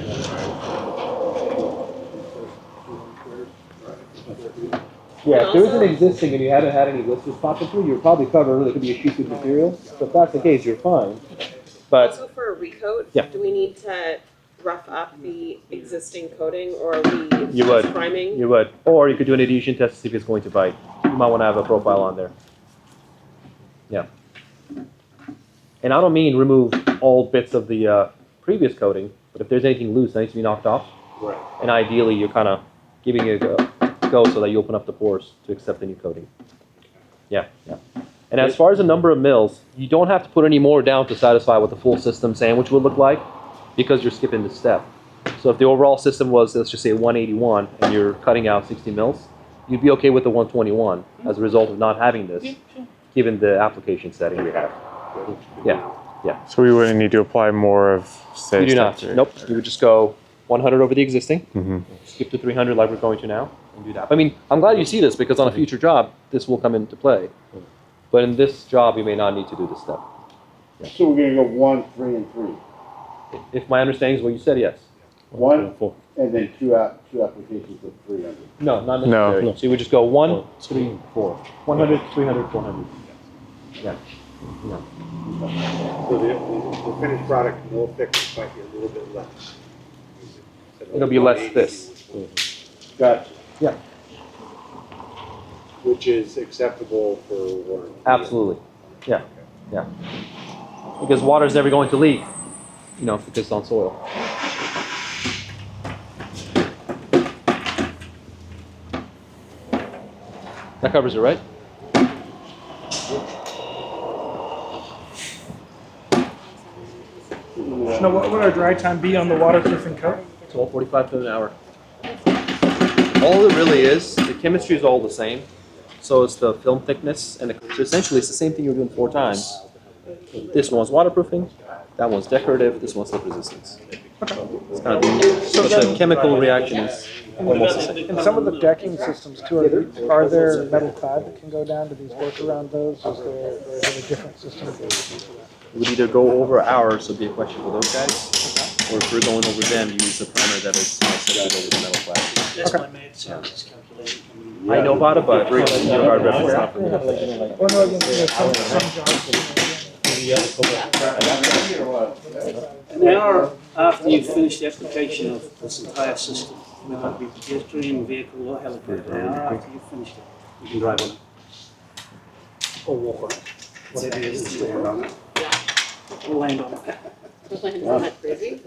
Yeah, if there isn't existing and you haven't had any blisters popping through, you're probably covered. There could be a sheet of material. So if that's the case, you're fine. But Also for a recoat, Yeah. do we need to rough up the existing coating or are we you just would. priming? You would. Or you could do an adhesion test to see if it's going to bite. You might want to have a profile on there. Yeah. And I don't mean remove all bits of the previous coating, but if there's anything loose that needs to be knocked off, Right. and ideally you're kind of giving it a go so that you open up the pores to accept the new coating. Yeah, yeah. And as far as the number of mils, you don't have to put any more down to satisfy what the full system sandwich would look like because you're skipping the step. So if the overall system was, let's just say 181, and you're cutting out 60 mils, you'd be okay with the 121 as a result of not having this, given the application setting we have. Yeah, yeah. So we wouldn't need to apply more of, say, You do not. step 3. Nope. You would just go 100 over the existing, Mhm. skip to 300 like we're going to now, and do that. I mean, I'm glad you see this because on a future job, this will come into play. But in this job, you may not need to do this step. So we're gonna go 1, 3, and 3. If my understanding is what you said, yes. 1, and then two applications of 300. No, not necessary. No. So you would just go 1, 3, 4. 100, 300, 400. Yeah. Yeah. So the finished product, no thickness, might be a little bit less. It'll be less this. Gotcha. Yeah. Which is acceptable for warranty. Absolutely. Yeah. Yeah. Because water's never going to leak, if it's on soil. That covers it, right? Now, what would our dry time be on the waterproofing coat? 12:45 to an hour. All it really is, the chemistry is all the same. So it's the film thickness, and so essentially it's the same thing you're doing 4 times. This one's waterproofing, that one's decorative, this one's slip resistance. It's kind of the chemical reaction is almost the same. And some of the decking systems too, are there metal clad that can go down? Do these work around those? Is there a different system? It would either go over ours, so it'd be a question for those guys, or if we're going over them, use a primer that is sensitive over the metal clad. That's my math service calculating. I know about it, but your hard reference not for me. Well, no, again, there's some jobs. An hour after you've finished the application of this entire system, whether it be pedestrian, vehicle, or helicopter, an hour after you've finished it, you can drive on it. Or walk on it. Whatever it is to stand on it. Or land on it. Isn't that crazy?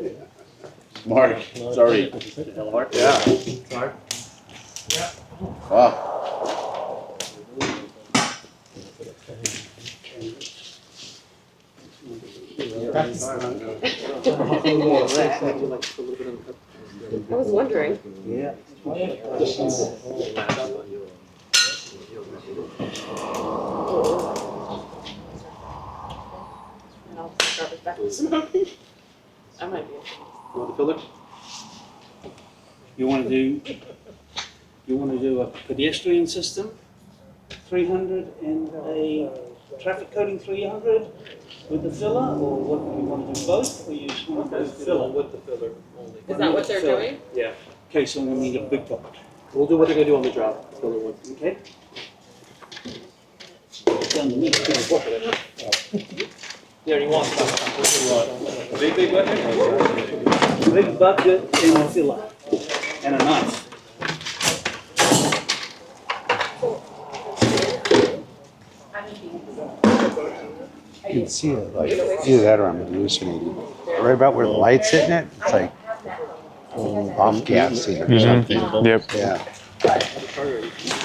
Mark, sorry. Yeah. Sorry. Wow. I was wondering. Yeah. And I'll start with back to smoking. I might be. You want the filler? You want to do a pedestrian system, 300, and a traffic coating 300 with the filler, or what do you want to do, both, or you just want to do filler? with the filler only. Is that what they're doing? Yeah. Okay, so I'm going to need a big bucket. We'll do what they're gonna do on the job. Filler one. Okay? Down the middle. Yeah, you want Big bucket? Big bucket and a filler, and a knife. You can see it, like, either that or I'm hallucinating. Right about where the light's hitting it, it's like off gassing or something. Yep. Yeah.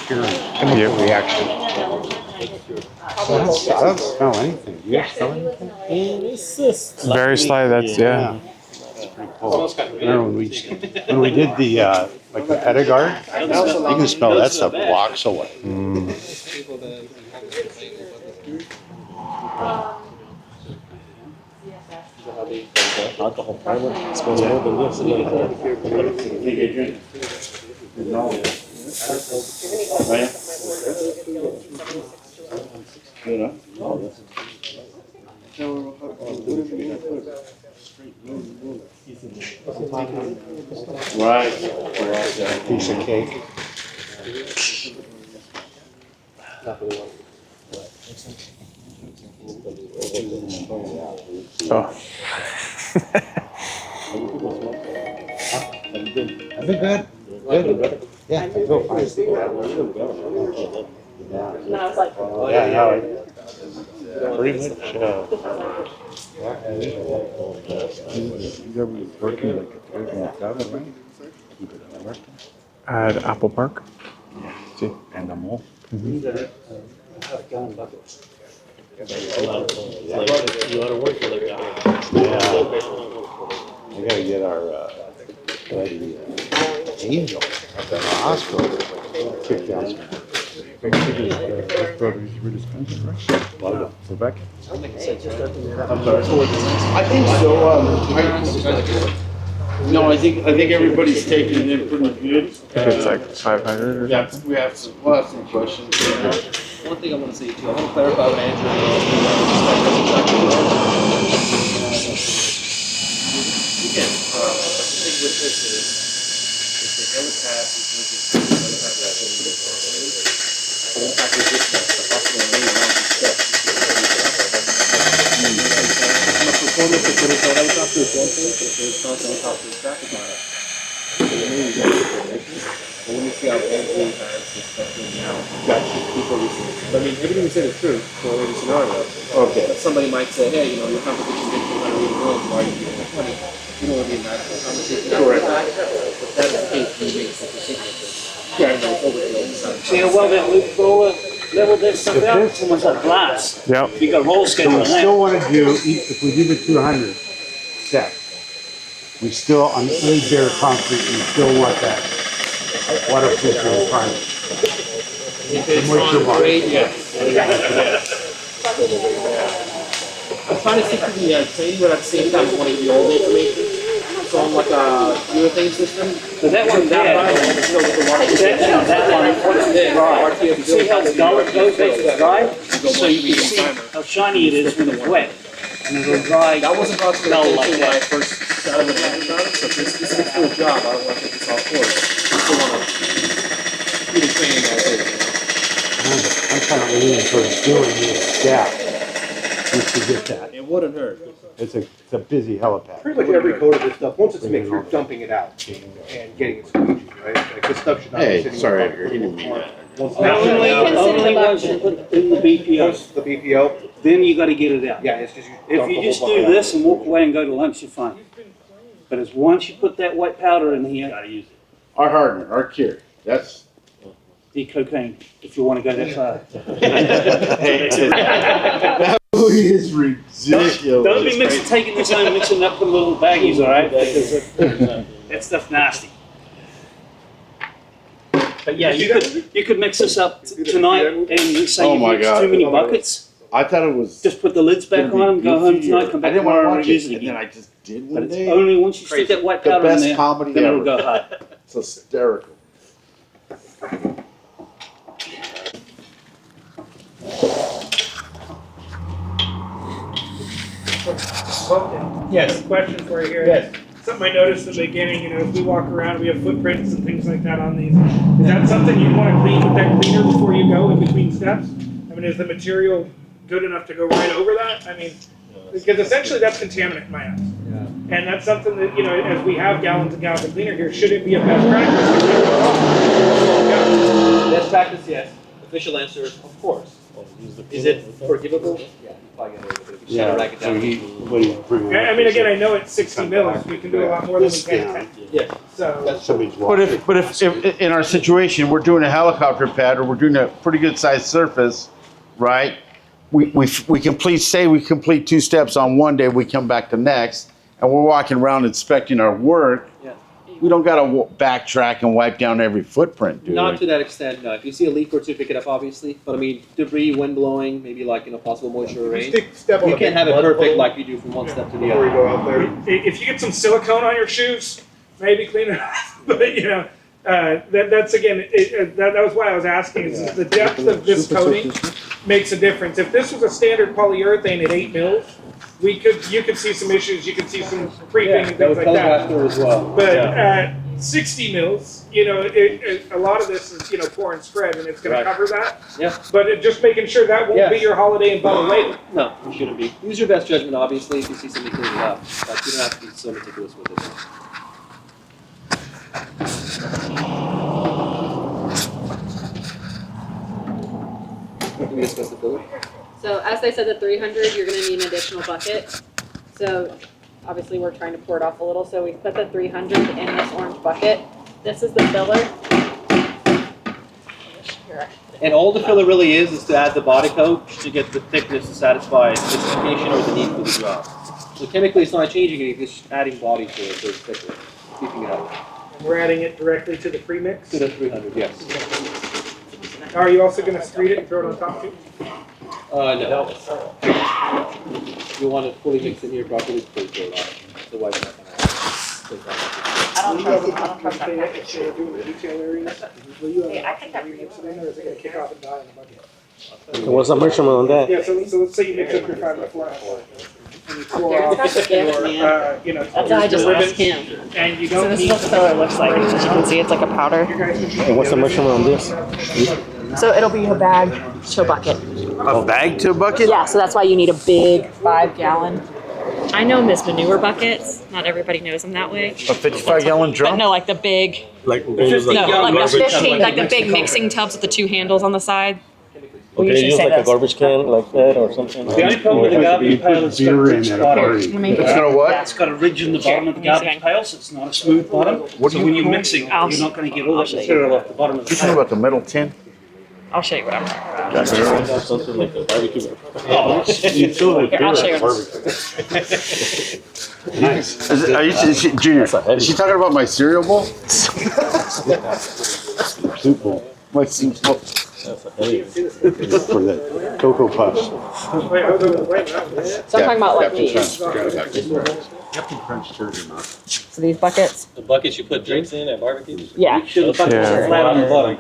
Pure chemical reaction. I don't smell anything. Do you guys smell anything? It's very slight. That's yeah. Pretty cool. I remember when we did the like the Edgard, you can smell that stuff blocks away. Alcohol primer smells more than this. Right. Piece of cake. Oh. I've been good. Good. Yeah, I feel fine. And I was like, Oh, yeah, no, Pretty much. you're working like a third in the job, right? Keep it working. At Apple Park. See, and the mole. I gotta get our buddy Angel at the hospital kicked out. Rebecca. I think so. No, I think everybody's taking it in pretty good. It's like 500 or Yeah, something. we'll have some questions. One thing I want to say too, I want to clarify what Andrew again, the thing with this is, if the helipad is going to get the helipad that's going to be the whole package distance, the hospital may allow the steps. From a performance of putting the helicopter is one thing, but there's not the helicopter traffic on it. So you may get information. But when you see how Andrew has this stuff in now, people listen. I mean, everything you said is true for every scenario. Okay. But somebody might say, hey, you know, your competition gets 200 million, why are you giving it 20? You don't want to be in that conversation. Correct. But that is the case, you make such a secret. See how well that loop roller leveled that stuff out? It's almost like glass. Yep. You got a roll So schedule we on that. still want to do, if we do the 200 step, we still, on any bare concrete, we still want that waterproof and primer. If it's Moisture on bond. grade, yes. I'm trying to stick to the training, but at the same time, I want to give you all the information. So on like a urethane system. So that one there, that one, once it's dry, you see how dull it goes once it's dry? So you can see how shiny it is when it's wet. And it'll dry That wasn't brought to the dull like attention when I that. first started with learning about it, so if it's specific to a job, I don't want to take this off course. I still want to do the training as is. I'm kind of leaning towards doing this step, just to get that. It wouldn't hurt. It's a busy helipad. Pretty much every coat of this stuff, once it's mixed, you're dumping it out and getting it squeegee, right? Like this stuff should not be Hey, sitting. sorry, in the Edgar, he didn't mean that. Once Only once you put in the BPO, Once the BPO, then you gotta get it out. yeah, it's just. If dump you the just whole do bucket out. this and walk away and go to lunch, you're fine. But it's once you put that white powder in here, Our hardener, our cure, that's. the cocaine, if you wanna go that far. That movie is ridiculous. Don't be taking this home and mixing it up with little baggies, all right? Because that stuff's nasty. But yeah, you could mix this up tonight and say Oh you my use God. too many buckets. I thought it was. Just put the lids back gonna on, be go home goofy tonight, or- come I back didn't want to tomorrow and watch use it, it and then again. I just did But one it's day. only once you stick that white The powder in best there, comedy then it'll ever. go hard. It's hysterical. Yes, question for you here. Yes. Something I noticed at the beginning, you know, if we walk around, we have footprints and things like that on these. Is that something you'd want to clean with that cleaner before you go in between steps? I mean, is the material good enough to go right over that? I mean, because essentially that's contaminant in my eyes. And that's something that, you know, as we have gallons and gallons of cleaner here, should it be a best practice? Best practice, yes. Official answer is, of course. Is it forgivable? Yeah, you probably get away with it if you try to rack it down. I mean, again, I know it's 60 mils. We can do a lot more than we can. Yeah. So. But if in our situation, we're doing a helicopter pad or we're doing a pretty good sized surface, right? We complete, say we complete 2 steps on one day, we come back the next, and we're walking around inspecting our work. Yeah. We don't gotta backtrack and wipe down every footprint, do Not we? to that extent, no. If you see a leak or two, pick it up, obviously. But I mean, debris, wind blowing, maybe like, possible moisture or rain. Step on You a can't big have it mud perfect hole like you do from one step to the before you other. go out there. If you get some silicone on your shoes, maybe clean it up. But that's again, that was why I was asking. Is the depth of this coating makes a difference. If this was a standard polyurethane at 8 mils, you could see some issues. You could see some creeping and That things would like telegraph that. door as well. But Yeah. at 60 mils, a lot of this is pour and spread, and it's going Right. to cover that. Yeah. But just making sure that won't Yeah. be your holiday and bottle later. No, you shouldn't be. Use your best judgment, obviously, if you see something, clean it up. But you don't have to be so meticulous with it. Can we discuss the filler? So as I said, the 300, you're gonna need an additional bucket. So obviously we're trying to pour it off a little, so we put the 300 in this orange bucket. This is the filler. And all the filler really is to add the body coat to get the thickness to satisfy specification or the need for the job. So chemically, it's not changing anything, it's just adding body to it, so it's thicker, keeping it up. And we're adding it directly to the premix. To the 300, yes. Are you also going to screed it and throw it on top too? No. You want to fully mix in here properly before you throw it off. Otherwise, it's not going to I don't trust that. If you're doing the detail areas, will you Hey, I think have mix it in there, or is it going to kick off and die in the bucket? What's the measurement on that? Yeah, so let's say you mix up your 5x4 and you pour Darren's off got the gift, man. your, That's why I just ribbon, asked him. and you So don't this need. is what the filler looks like. As you can see, it's like a powder. And what's the measurement on this? So it'll be a bag to a bucket. A bag to a bucket? Yeah, so that's why you need a big 5-gallon. I know them as manure buckets. Not everybody knows them that way. A 55-gallon But drum? no, like the big, Like, no, like the 15, like the big mixing tubs with the 2 handles on the side. We okay, usually use say like a this. garbage can like that or something? The only problem with the garbage pail is it's got a ridge bottom. It's gonna what? It's got a ridge in the bottom of the garbage pail, so it's not a smooth bottom. What So do when you you're call mixing, I'll you're not going to get all that show you. material off the bottom of the You talking pail. about the metal tin? I'll show you what I'm talking about. Something like a barbecue. You fill it with Here, I'll show you. Nice. Junior, is she talking about my cereal bowl? Soup bowl. My soup bowl. For the Cocoa Puffs. So I'm talking about like these. Captain Crunch turkey mouth. So these buckets. The buckets you put drinks in at barbecues? Yeah. Make sure the buckets Yeah. are flat on the bottom.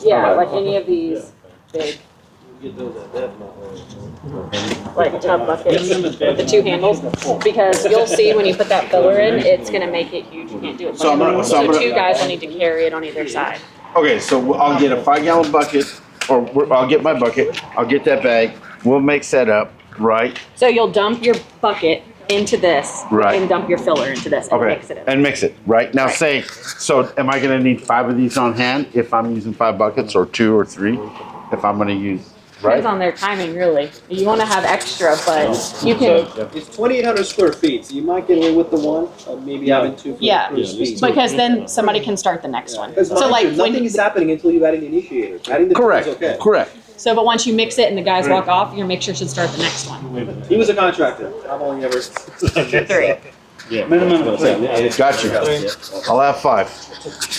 Yeah, like any of these big, like tub buckets with the 2 handles. Because you'll see when you put that filler in, it's gonna make it huge. You can't do it. So I'm gonna- so I'm gonna- 2 guys will need to carry it on either side. Okay, so I'll get a 5-gallon bucket, or I'll get my bucket, I'll get that bag, we'll mix that up, right? So you'll dump your bucket into this Right. and dump your filler into this and Okay, mix it in. and mix it, right? Now Right. say, so am I gonna need 5 of these on hand if I'm using 5 buckets, or 2 or 3 if I'm gonna use, Depends right? on their timing, really. You want to have extra, but you can. So it's 2,800 square feet, so you might get away with the one, or maybe having 2 for Yeah, per speed. because then somebody can start the next one. Because So like nothing when, is happening until you add an initiator. Adding the Correct, tool is okay. correct. so but once you mix it and the guys walk off, your mixture should start the next one. He was a contractor. I've only ever. 3. Minimum of 3. Got you. I'll have 5.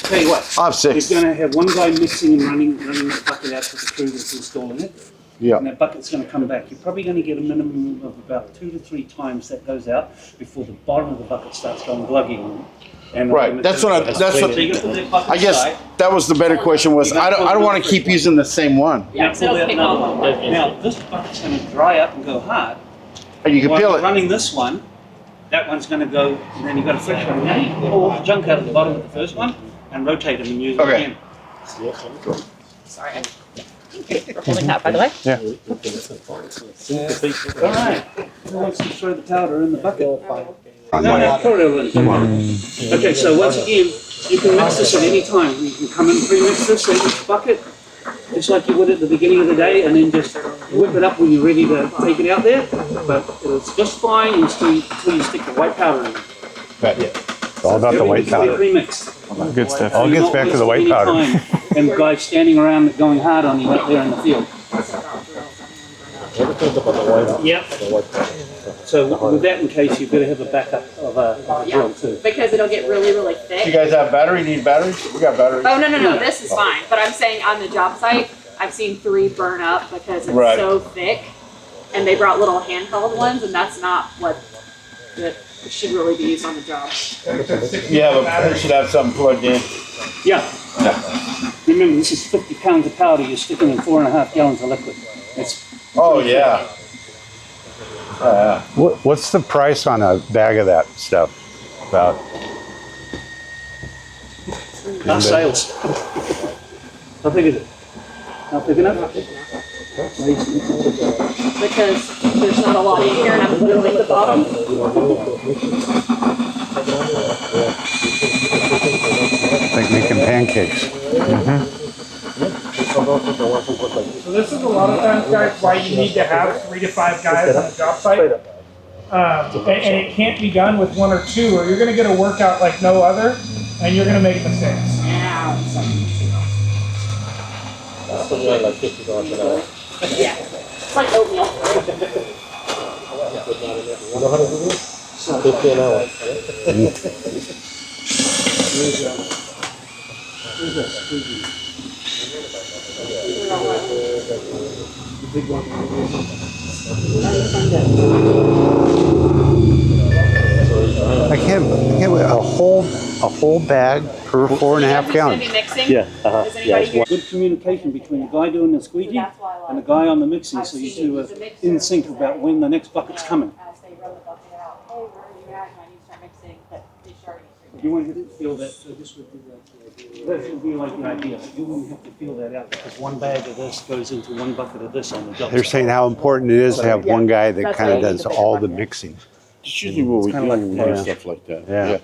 Tell you what, I'll have you're 6. going to have one guy mixing and running the bucket out to the crew that's installing it. Yeah. And that bucket's going to come back. You're probably going to get a minimum of about 2 to 3 times that goes out before the bottom of the bucket starts going glugging. And Right, that's what I, that's what, So you're gonna put that bucket I guess aside. that was the better question was, I don't wanna keep using the same one. Yeah, because it'll pick off. Now, this bucket's going to dry up and go hard. And you can While peel you're it. running this one, that one's going to go, and then you've got a fresh one. Now you can pull all the junk out of the bottom of the first one and rotate them and use them Okay. again. Sorry. We're holding that, by the way. Yeah. All right. Who wants to throw the powder in the bucket? No, pour it over in the bucket. Okay, so once again, you can mix this at any time. You can come and pre-mix this in each bucket, just like you would at the beginning of the day, and then just whip it up when you're ready to take it out there. But it's just fine until you stick the white powder in. It's all about the white powder. Pre-mixed. Good stuff. All gets back to the white powder. And guys standing around going hard on you out there in the field. Everything's about the white. Yep. The white part. So with that in case, you better have a backup of a drill too. Because it'll get really, really thick. You guys have battery? Need batteries? We got batteries. Oh, no, this is fine. But I'm saying on the job site, I've seen 3 burn up because it's Right. so thick. And they brought little handheld ones, and that's not what that should really be used on the job. Yeah, it should have something plugged in. Yeah. Remember, this is 50 pounds of powder. You're sticking in 4.5 gallons of liquid. It's Oh, yeah. What's the price on a bag of that stuff? About not sales. How big is it? Not big enough? Because there's not a lot in here, and I'm literally at the bottom. like making pancakes. So this is a lot of times, guys, why you need to have 3 to 5 guys on the job site. And it can't be done with 1 or 2, or you're going to get a workout like no other, and you're going to make mistakes. That's like $50 an hour. Yeah, it's like oatmeal. You know how to do this? 50 an hour. I can't a whole bag per 4.5 gallons. Yeah. Yeah, good communication between the guy doing the squeegee and the guy on the mixing, so you two are in sync about when the next bucket's coming. You wouldn't have to feel that, so this would be that would be like the idea. You wouldn't have to feel that out because one bag of this goes into one bucket of this on the job. They're saying how important it is to have one guy that kind of does all the mixing. It's usually what we do when we do stuff like that. Yeah.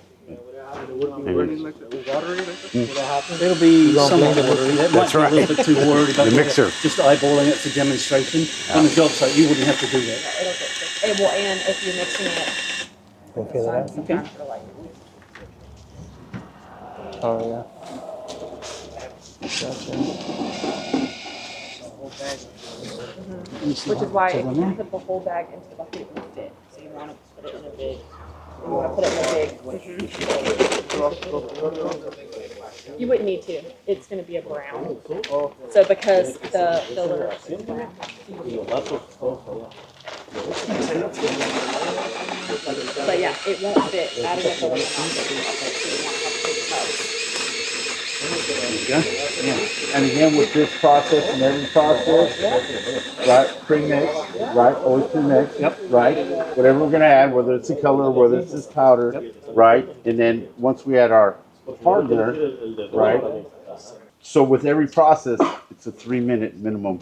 It'll be somewhat watery. That That's might be a little right. bit too worried about The mixer. just eyeballing it for demonstration. On the job site, you wouldn't have to do that. Well, and if you're mixing it, Okay. Oh, yeah. which is why if you put the whole bag into the bucket, it will fit. So you want to put it in a big. You want to put it in a big. You wouldn't need to. It's going to be a brown. So because the filler is brown. But yeah, it won't fit. Adding a filler will not fit. So you want to have big tubs. And again, with this process and every process, right, pre-mix, right, always pre-mix, right, whatever we're gonna add, whether it's a color, whether it's this powder, right, and then once we add our hardener, right, so with every process, it's a 3-minute minimum.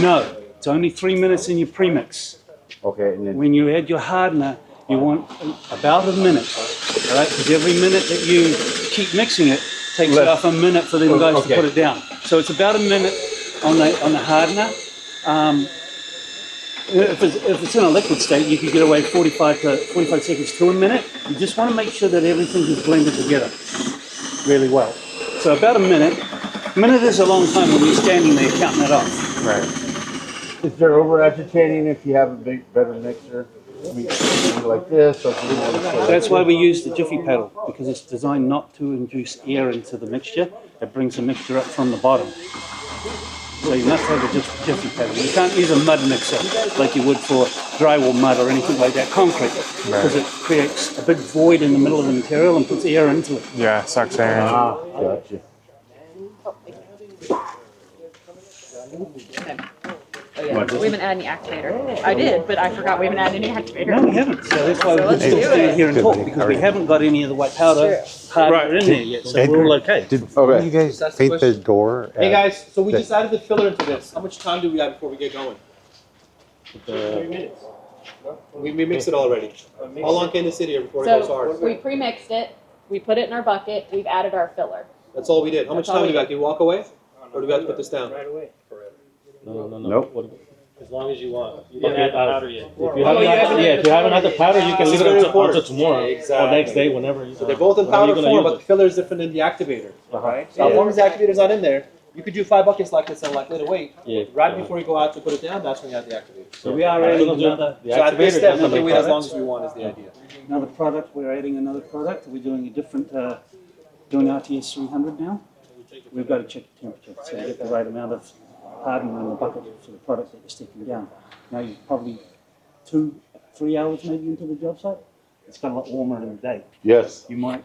No, it's only 3 minutes in your premix. Okay, and then When you add your hardener, you want about a minute, all right? Because every minute that you keep mixing it takes off a minute for them guys to put it down. So it's about a minute on the hardener. If it's in a liquid state, you could get away 45 seconds to a minute. You just want to make sure that everything is blended together really well. So about a minute. A minute is a long time when you're standing there counting it off. right. Is there over agitating if you have a better mixer? I mean, like this, or That's why we use the Jiffy paddle, because it's designed not to induce air into the mixture. It brings the mixture up from the bottom. So you must have a Jiffy paddle. You can't use a mud mixer like you would for drywall mud or anything like that, concrete, because it creates a big void in the middle of the material and puts air into it. Yeah, sucks air in. Gotcha. Oh, yeah. We haven't added any activator. I did, but I forgot we haven't added any activator. No, we haven't. So that's why So we still stand here and talk, because we haven't got any of the white powder hardener in there yet. So we're all okay. Did you guys paint the door? Hey guys, so we just added the filler into this. How much time do we have before we get going? 3 minutes. We mixed it already. How long can the sit here before it goes So hard? we pre-mixed it. We put it in our bucket. We've added our filler. That's all we did. How much That's all time do we we got? Can you walk away? Or do we have to put this down? No. Nope. As long as you want. You didn't add the powder yet. If you Oh, haven't had the powder, you can This leave is it very until important. tomorrow Exactly. or next day, whenever. So they're both in powder form, but the filler is different than the activator. Right? So as long as the activator's not in there, You could do 5 buckets like this and like let it wait. Yeah. Right before you go out to put it down, that's when you have the activator. So we are adding another. The So at this activator step, we doesn't can make wait as long products. as we want is the idea. Another product, we're adding another product. We're doing a different, doing RTS 300 now. We've got to check the temperature so you get the right amount of hardener in the bucket for the product that you're sticking down. Now you're probably 2-3 hours maybe into the job site. It's got a lot warmer in the day. Yes. You might,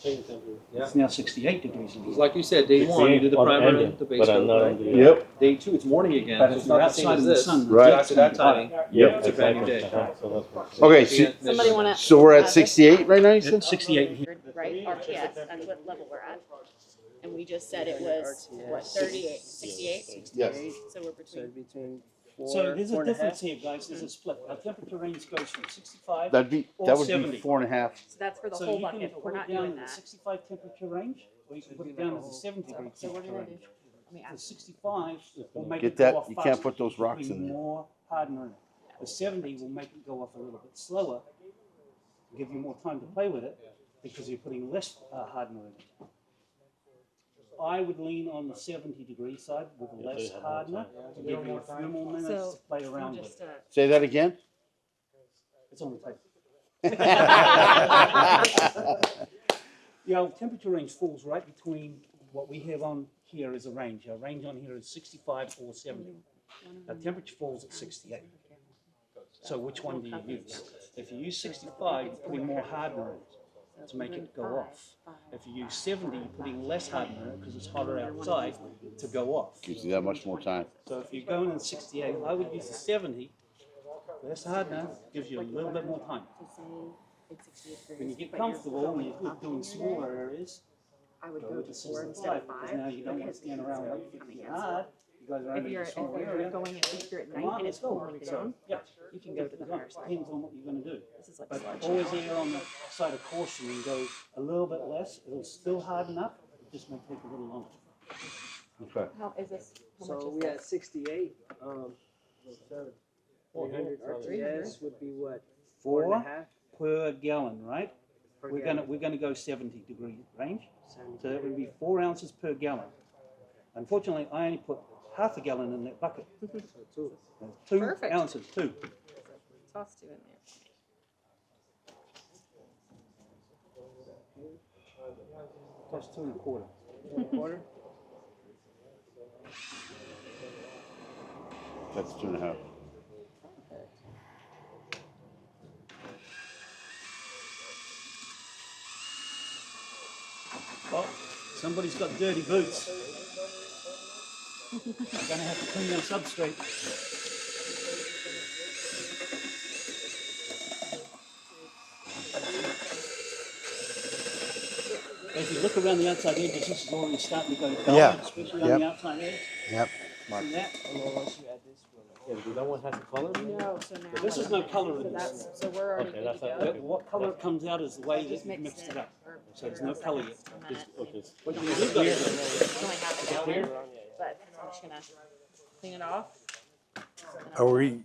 Yeah. it's now 68 degrees in here. Like you said, day 1, you do the On the primer ending, and the base but coat, not right? on the- Yep. Day 2, it's morning again. But so if it's you're not the same outside as in the this. sun, Right. After that timing, Yep. it's a brand new day. So that's Okay, so, Somebody want to? so we're at 68 right now, you said? 68 in here. Right, RTS, that's what level we're at. And we just said it was, what, 38, 68? Yes. So we're between. Between So there's a difference here, guys. There's a split. Our temperature range goes from 65 That would be or 4.5. 70. So that's for the So whole you can bucket, we're put not it down doing in the that. 65 temperature range, or you can put it down as a 70 degree So we're temperature gonna do, range. let me The ask. 65 will make Get it go that, off you faster. can't put those rocks Putting in there. more hardener in it. The 70 will make it go off a little bit slower, give you more time to play with it, because you're putting less hardener in it. I would lean on the 70 degree side with less hardener to give you a few more minutes So, to play around with. just, Say that again? It's on the table. Yeah, temperature range falls right between what we have on here is a range. Our range on here is 65 or 70. Our temperature falls at 68. So which one do you use? If you use 65, you're putting more hardener in it to make it go off. If you use 70, you're putting less hardener in it because it's hotter outside to go off. Gives you that much more time. So if you're going in 68, I would use the 70. Less hardener gives you a little bit more time. When you get comfortable, when you're doing smaller areas, I would go go with to the 4 instead 65 of 5. because now you don't want to stand around waiting for it to get hard. You guys are If in you're, a if small you're area. going at least at Come night on, and let's it's go. cooler down, Yeah. you can go to the higher side. Depends on what you're going to do. This is like But sludge. always err on the side of caution and go a little bit less. It'll still harden up. It just may take a little longer. Okay. How is this, how much So is we at this? 68, 300 RTS would be what? 4 4.5? per gallon, right? Per We're gallon. gonna go 70 degree range. So that would be 4 ounces per gallon. Unfortunately, I only put half a gallon in that bucket. So 2 Perfect. ounces, 2. Toss 2 in there. That's 2 1/4. 2.25? That's 2.5. Oh, somebody's got dirty boots. I'm gonna have to clean their substrate. If you look around the outside edges, this is already starting to go dull, Yeah. especially on Yep. the outside edge. Yep. See that? Yeah, do that one has a color? No, so now. This is no color in So this. that's, so we're already Okay, good that's to not- go. okay. What color comes out is the way that Just you mixed mixed it up. or So there's no color yet. a minute. Okay. What you It's do only here, half a gallon, but I'm just gonna clean it off. Are we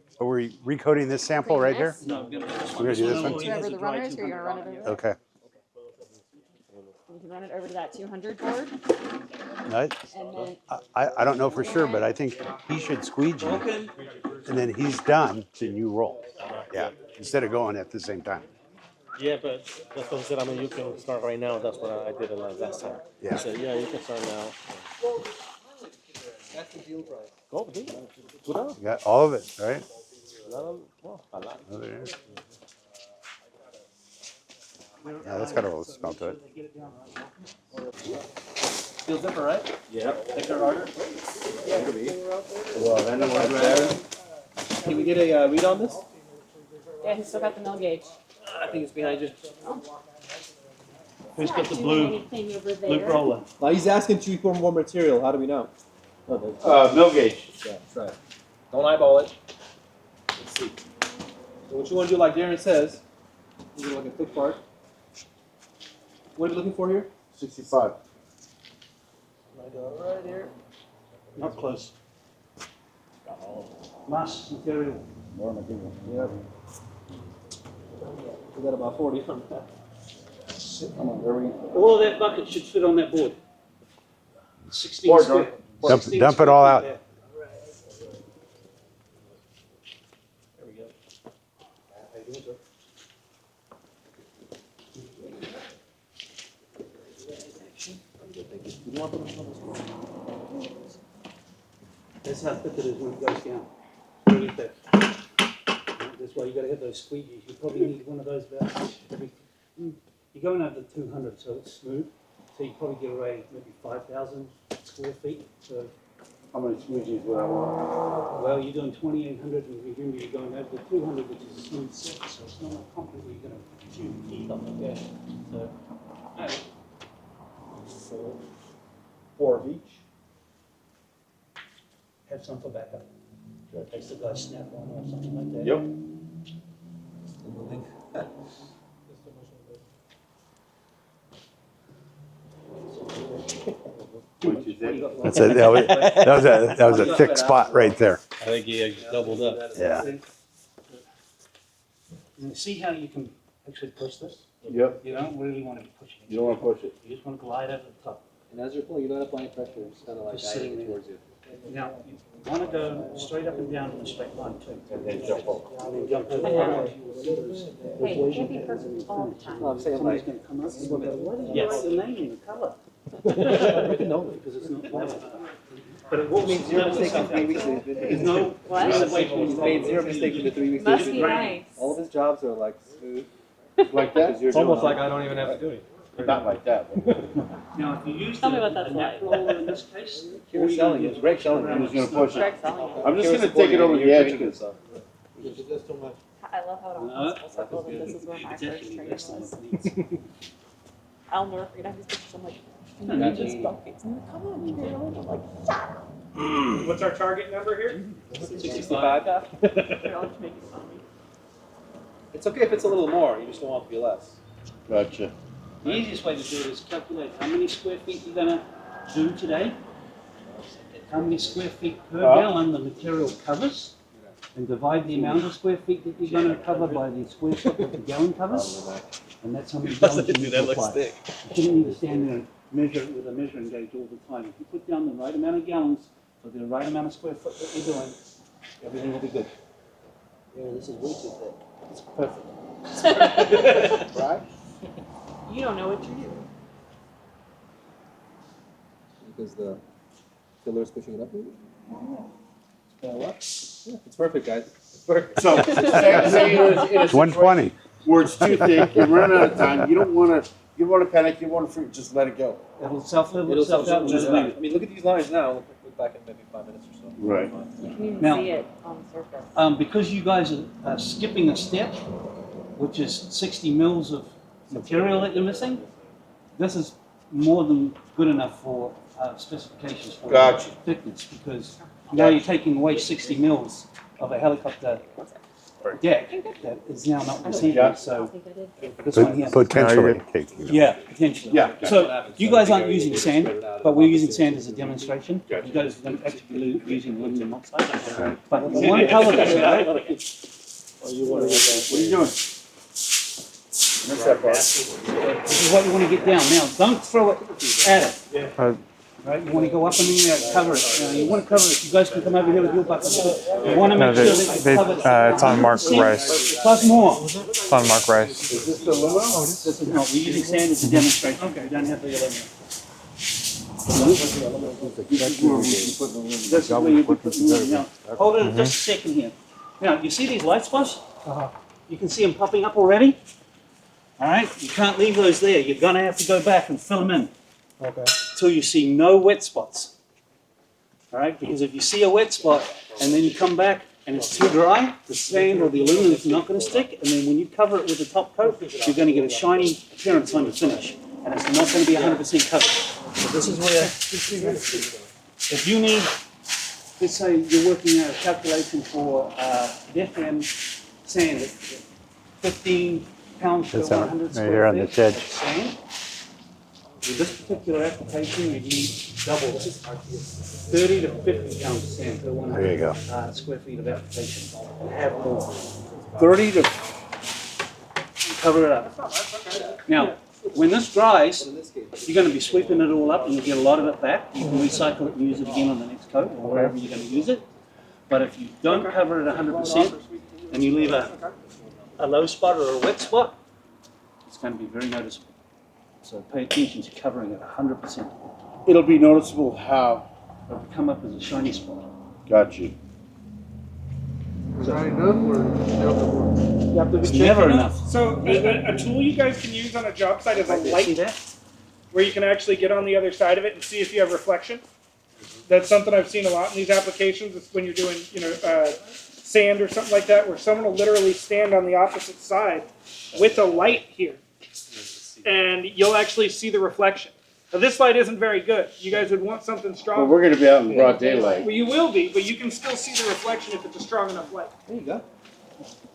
recoding this sample right here? no, we're gonna We're gonna do this one? only has Whoever a the dry runner is, or you're 200 gonna run it over? Okay. You can run it over to that 200 board, I, and then I don't know for sure, but I think he should squeegee, Okay. and then he's done, then you roll. Yeah, instead of going at the same time. Yeah, but that's what I said. I mean, you can start right now. That's what I did it like last time. Yeah. I said, yeah, you can start now. That's the deal price. Go, do it. Go down. You got all of it, right? Well, a lot. Over there. Yeah, that's got a little smell to it. Steel zipper, right? Yeah. Thicker, harder? Well, then it was better. Can we get a read on this? yeah, he's still got the mill gauge. I think it's behind you. Who's got the Doing blue anything over blue there. roller? Now he's asking to pour more material. How do we know? Mill gauge. Yeah, that's right. Don't eyeball it. Let's see. So what you want to do, like Darren says, you do like a thick part. What are you looking for here? 65. Right here. Not close. Mass material. Yep. We got about 40 on that. Come on, there we go. All of that bucket should fit on that board. 16 Board, square. John. Dump it all out. There we go. That's how thick it is when it goes down. Really thick. That's why you got to have those squeegees. You probably need one of those about every. You're going over 200, so it's smooth. So you probably get away maybe 5,000 square feet. So How many squeegees would I want? well, you're doing 2,800, and remember you're going over the 200, which is a smooth surface. So it's not like concrete where you're going to chew teeth off like that. So. Four of each. Have some for backup. In case the guy snap on or something like that. Yep. That's it. That was a thick spot right there. I think he doubled up. Yeah. And see how you can actually push this? Yep. You don't really want to be pushing it. You don't want to push it. You just want to glide over the top. And as you're pulling, you don't apply pressure, it's kind of like Just guiding sitting it there. towards you. Now, you want to go straight up and down in a straight line too. And then jump over. And then jump over. Hey, it can't be perfect all the time. No, I'm saying Somebody's like, going to come up and go, why did you Yes. write your name in the color? no, Because it's not level. But it will made zero mistakes in 3 weeks. There's no. What? He's made zero mistakes in the 3 weeks. Must be nice. All of his jobs are like smooth. Like that? It's almost like I don't even have to do anything. Not like that. Now, if you use Tell me the what that's net like. roller in this case. You're selling it. Greg selling it. I'm just gonna push it. Greg's selling it. I'm just gonna take it over the edge. Because I love how it all comes full circle, that this is where my first training was. I'll never forget, I have these pictures, I'm like, you just buckets, and they're like, come on, Carolyn, I'm like, yeah. What's our target number here? 65. Carolyn's making fun of me. It's okay if it's a little more, you just don't want it to be less. Gotcha. The easiest way to do it is calculate how many square feet you're going to do today, how many square feet per gallon the material covers, and divide the amount of square feet that you're going to cover by the square foot that the gallon covers, and that's how many gallons you need to apply. You shouldn't need to stand there and measure it with a measuring gauge all the time. If you put down the right amount of gallons for the right amount of square foot that you're doing, everything will be good. Yeah, this is way too thick. It's perfect. Right? You don't know what you're doing. Because the filler is pushing it up. Yeah, it's perfect, guys. It's perfect. So, say you're in a It's 120. where it's too thick, you're running out of time, you want to panic, you want to just let it go. It'll self-level It'll itself out. just and leave leave it. I mean, look at these lines now. Look back in maybe 5 minutes or so. Right. You can even Now- see it on the surface. Because you guys are skipping a step, which is 60 mils of material that you're missing, this is more than good enough for specifications for Gotcha. thickness, because now you're taking away 60 mils of a helicopter deck that is now not receiving, so this one here. Potentially taking it. Yeah, potentially. Yeah. So you guys aren't using sand, but we're using sand as a demonstration. You guys don't actually be using aluminum oxide. But the one color that's Oh, you want to get that? What are you doing? What's that part? this is what you want to get down. Now, don't throw it at it. Right? You want to go up and in, cover it. You want to cover it. You guys can come over here with your bucket. You want to make sure that you cover it. It's on Mark Rice. Plus more. It's on Mark Rice. Is this the aluminum? This is, no, we're using sand as a demonstration. Okay. We don't have the aluminum. This is where you put the aluminum. Now, hold it just a second here. Now, you see these light spots? You can see them popping up already. All right? You can't leave those there. You're going to have to go back and fill them in. Okay. Till you see no wet spots. All right? Because if you see a wet spot and then you come back and it's too dry, the sand or the aluminum is not going to stick. And then when you cover it with the top coat, you're going to get a shiny appearance on your finish. And it's not going to be 100% covered. So this is where, if you need, let's say you're working out a calculation for FM sand at 15 pounds per That's 100 right square here on feet this edge. of sand. With this particular application, you need double this, 30 to 50 pounds of sand per 100 There you go. square feet of application. And have more. 30 to. Cover it up. Now, When this dries, you're going to be sweeping it all up and you'll get a lot of it back. You can recycle it and use it again on the next coat or wherever you're going to use it. But if you don't cover it 100% and you leave a low spot or a wet spot, it's going to be very noticeable. So pay attention to covering it 100%. It'll be noticeable how? It'll come up as a shiny spot. Got you. Is that enough or? You have to be never enough. So a tool you guys can use on a job site is a light, where you can actually get on the other side of it and see if you have reflection. That's something I've seen a lot in these applications. It's when you're doing, sand or something like that, where someone will literally stand on the opposite side with a light here, and you'll actually see the reflection. Now, this light isn't very good. You guys would want something stronger. Well, we're going to be out in broad daylight. Well, you will be, but you can still see the reflection if it's a strong enough light. There you go.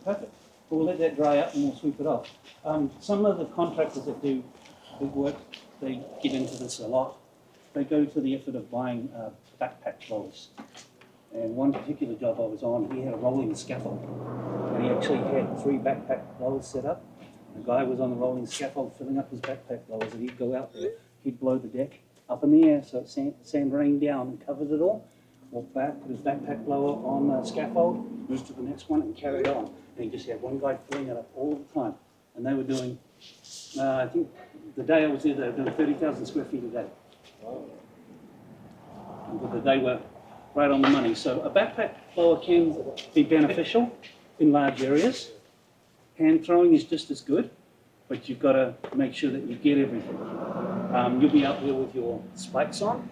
Perfect. We'll let that dry up and we'll sweep it off. Some of the contractors that do big work, they get into this a lot. They go to the effort of buying backpack blowers. And one particular job I was on, he had a rolling scaffold. And he actually had 3 backpack blowers set up. The guy was on the rolling scaffold filling up his backpack blowers, and he'd go out there, he'd blow the deck up in the air so sand rained down and covered it all. Walk back, put his backpack blower on the scaffold, move to the next one and carry it on. And he just had one guy filling it up all the time. And they were doing, I think the day I was there, they were doing 30,000 square feet a day. But they were right on the money. So a backpack blower can be beneficial in large areas. Hand throwing is just as good, but you've got to make sure that you get everything. You'll be out there with your spikes on.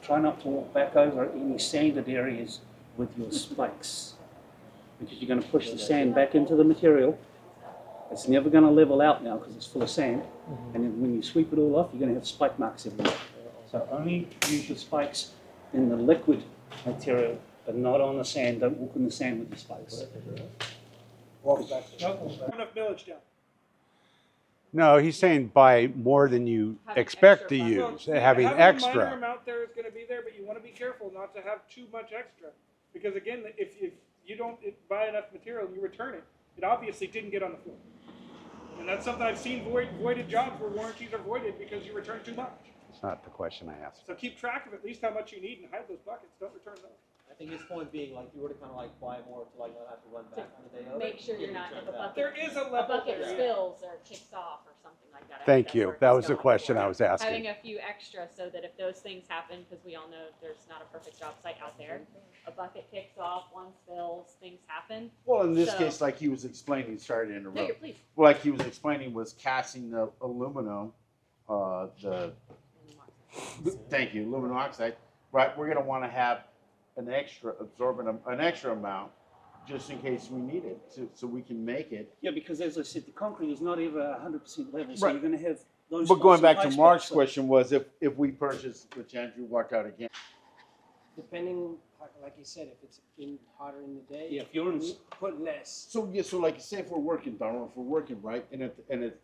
Try not to walk back over any sanded areas with your spikes, because you're going to push the sand back into the material. It's never going to level out now because it's full of sand. And then when you sweep it all off, you're going to have spike marks everywhere. So only use your spikes in the liquid material, but not on the sand. Don't walk in the sand with your spikes. Walk back. Enough millage down. No, he's saying buy more than you expect to use, having A minor extra. amount there is going to be there, but you want to be careful not to have too much extra. Because again, if you don't buy enough material and you return it, it obviously didn't get on the floor. And that's something I've seen voided jobs where warranties are voided because you return too much. It's not the question I asked. So keep track of at least how much you need and hide those buckets. Don't return those. I think his point being, like, you were to kind of like buy more to like not have to run back on the day of. Make sure you're not, if a bucket, There is a level bucket there, yeah. spills or kicks off or something like that. I think Thank that's you. where That he's was the going question for. I was asking. Having a few extra so that if those things happen, because we all know there's not a perfect job site out there, a bucket kicks off, one spills, things happen. Well, in this So- case, like he was explaining, sorry to interrupt. No, you're please. Well, like he was explaining, was casting the aluminum, thank you, aluminum oxide. Right, we're going to want to have an extra an extra amount, just in case we need it, so we can make it. Yeah, because as I said, the concrete is not ever 100% level, so Right. you're going to have those. But going spots back and to high Mark's spots. question was if we purchase, which Andrew walked out again. Depending, like you said, if it's hotter in the day, Yeah, if you're in, put less. So yeah, so like say if we're working, Donald, if we're working, right, and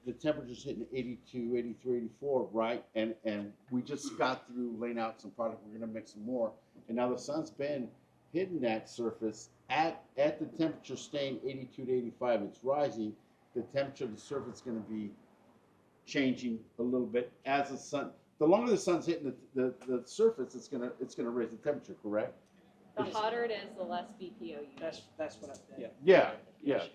the temperature's hitting 82, 83, 84, right, and we just got through laying out some product, we're gonna make some more, and now the sun's been hitting that surface at the temperature staying 82 to 85, it's rising, the temperature of the surface is gonna be changing a little bit as the sun. The longer the sun's hitting the surface, it's gonna raise the temperature, correct? The hotter it is, the less BPO you use. That's what I think. Yeah.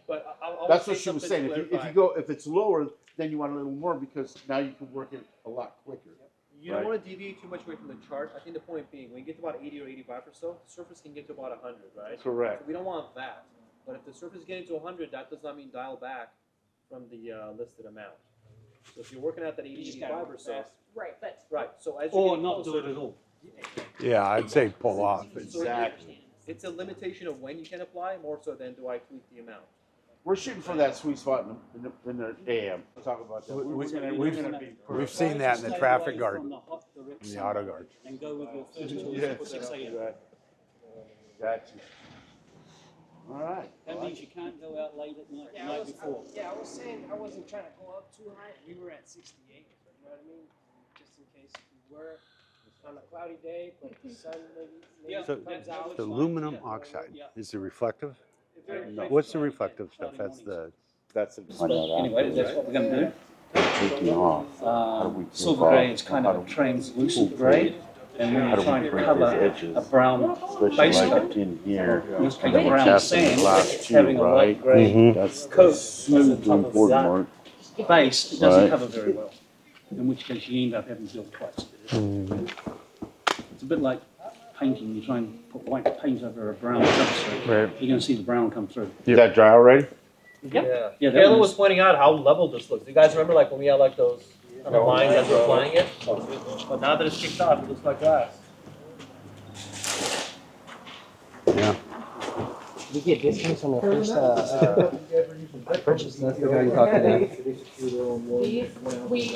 But I'll That's say what she was something saying. to If clarify. if it's lower, then you want a little more because now you can work it a lot quicker. You don't want to deviate too much away from the chart. I think the point being, when you get to about 80 or 85 or so, the surface can get to about 100, right? Correct. So we don't want that. But if the surface is getting to 100, that does not mean dial back from the listed amount. So if you're working at that 80, 85 or so, Right, but. right. So as you or get not closer, do it at all. Yeah, I'd say pull off. Exactly. It's a limitation of when you can apply, more so than do I tweak the amount. We're shooting for that sweet spot in the AM. We'll talk about that. We've seen that in the traffic guard, in the auto guard. And go with your first choice Yeah. for 6 a.m. Gotcha. All right. That means you can't go out late at night, the Yeah, night before. I was saying I wasn't trying to go up too high. We were at 68. You know what I mean? Just in case we were on a cloudy day, but the sun maybe So comes out. the aluminum oxide is it reflective? No. What's the reflective stuff? That's the. That's it. Anyway, that's what we're going to do. taking off. How do we take Silver off? grey is kind of a translucent grey, and when How you're do trying we to break cover these edges? a brown Especially base like coat, in here. you take And a then brown cast in the sand, glass too, having a light right? grey That's coat smooth over the top of board that mark. base, it doesn't Right. cover very well. In which case you end up having to build twice. It's a bit like painting. You try and put white paint over a brown substrate. Right. You're going to see the brown come through. Is that dry already? Yeah. Yeah, that Kayla one was is- pointing out how level this looks. You guys remember like when we had like those kind of lines as we're applying it? But now that it's kicked off, it looks like glass. Yeah. We get discounts on the first purchase. That's the guy you talked to. We do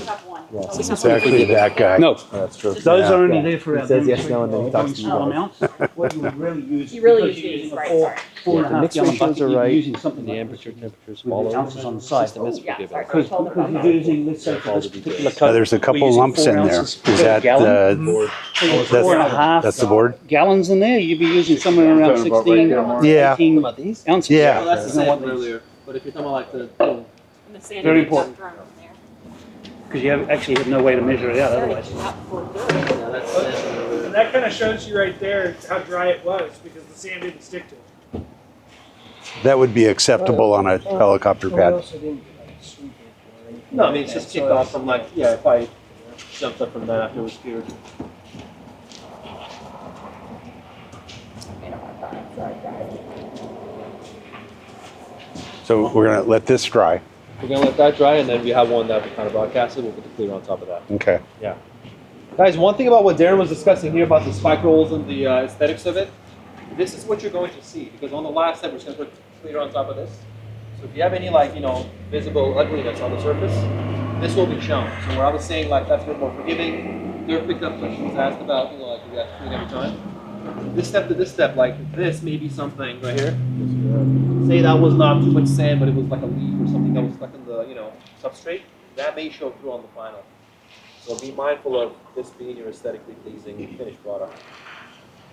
have one. Yes. We have It's actually that guy. No, That's true. those are only there for He our says yes, no, and then he talks to you small guys. amounts. What you would really use, You really because use you're these, using a right, four, sorry. four and a The half mix gallon ratios bucket, are you'd be right. using something The like temperatures with follow. the ounces on the side. System is Yeah, forgiving. sorry. Because you're using, let's say, for this particular coat, There's a we're couple using lumps 4 in there. ounces Is per that gallon. the? So you're 4.5 That's the board. gallons in there. You'd be using somewhere around 16, Yeah. 18 About these? ounces. Yeah. Well, that's the You know same what earlier. But if you're talking about like the And the sand Very is important. thrown in there. Because you actually have no way to measure it out otherwise. yeah, that's And that kind of shows you right there how dry it was because the sand didn't stick to it. That would be acceptable on a helicopter pad. no, I mean it's just kicked off from like if I jumped up from that after it was cured. So we're gonna let this dry. We're gonna let that dry, and then we have one that we kind of broadcasted. We'll put the clear on top of that. Okay. Yeah. Guys, one thing about what Darren was discussing here about the spike rolls and the aesthetics of it, this is what you're going to see, because on the last step, we're just gonna put clear on top of this. So if you have any visible ugliness on the surface, this will be shown. So where I was saying like that's a bit more forgiving, Dirk picked up questions asked about, like we have to clean every time. This step to this step, like this may be something right here. Say that was not too much sand, but it was like a leaf or something that was stuck in the substrate. That may show through on the final. So be mindful of this being your aesthetically pleasing finished product.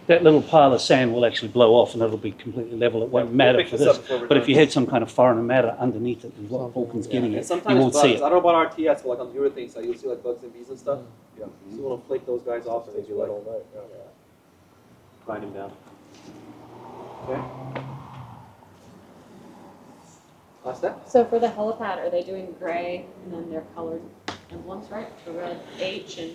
That little pile of sand will actually blow off and it'll be completely level. It won't we'll matter pick for this this. up before we're But done. if you had some kind of foreign matter underneath it, is what Vulcan's getting And at, you sometimes won't bugs. see I it. don't know about RTS, but like on the urethane side, you'll see like bugs and bees and stuff. Yeah. So you want to flake those guys off and maybe like grind them down. Okay. Last step. So for the helipad, are they doing gray and then they're colored emblems, right? The red H and.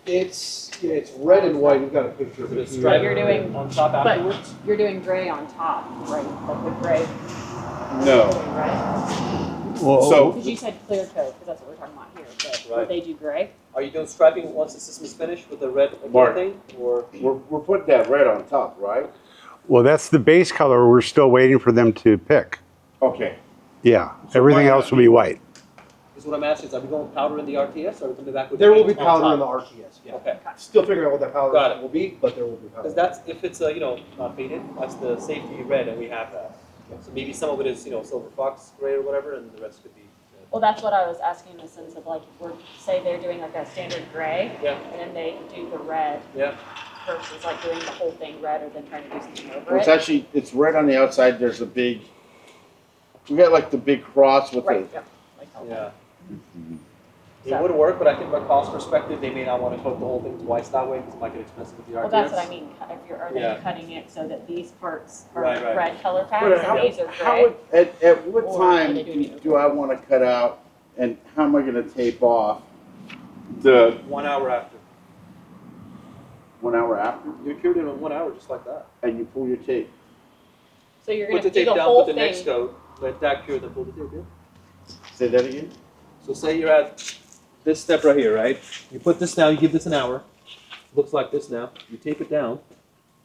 It's red and white. We've got a picture of it. Is it stripe You're doing on top but afterwards? you're doing gray on top, right? Like the gray. No. Right? So Because you said clear coat, because that's what we're talking about here. But Right. would they do gray? Are you doing striping once the system is finished with the red Mark. thing, or we're putting that red on top, right? Well, that's the base color. We're still waiting for them to pick. Okay. Yeah. Everything else will be white. is what I'm asking? Is are we going powder in the RTS, or are we coming back with? There will be paint on powder in the top? RTS. Yeah. Okay. Still figuring out what that powder Got it. will be, but there will be powder. Because that's if it's not faded, that's the safety red, and we have that. So maybe some of it is silver fox gray or whatever, and the rest could be. Well, that's what I was asking in the sense of like, if we're, say they're doing like a standard gray, Yeah. and then they do the red Yeah. versus like doing the whole thing red or then trying to do something over Well, it's it. actually, it's red on the outside. There's a big, we got like the big cross with Right, the. yeah. Like how- Yeah. It would work, but I think from a cost perspective, they may not want to coat the whole thing twice that way because it might get expensive with the RTS. Well, that's what I mean. If you're, are they Yeah. cutting it so that these parts are Right, right. red color But packs how- and these are how gray? would- at what Or time are they doing it do I want to cut out, and how am I going to tape off the 1 hour after. 1 hour after? You're cured in 1 hour, just like that. And you pull your tape. So you're Put gonna the do tape the down, whole put the next thing. coat, let that cure, then pull the tape in. Say that again? So say you're at this step right here, right? You put this down, you give this an hour. Looks like this now. You tape it down.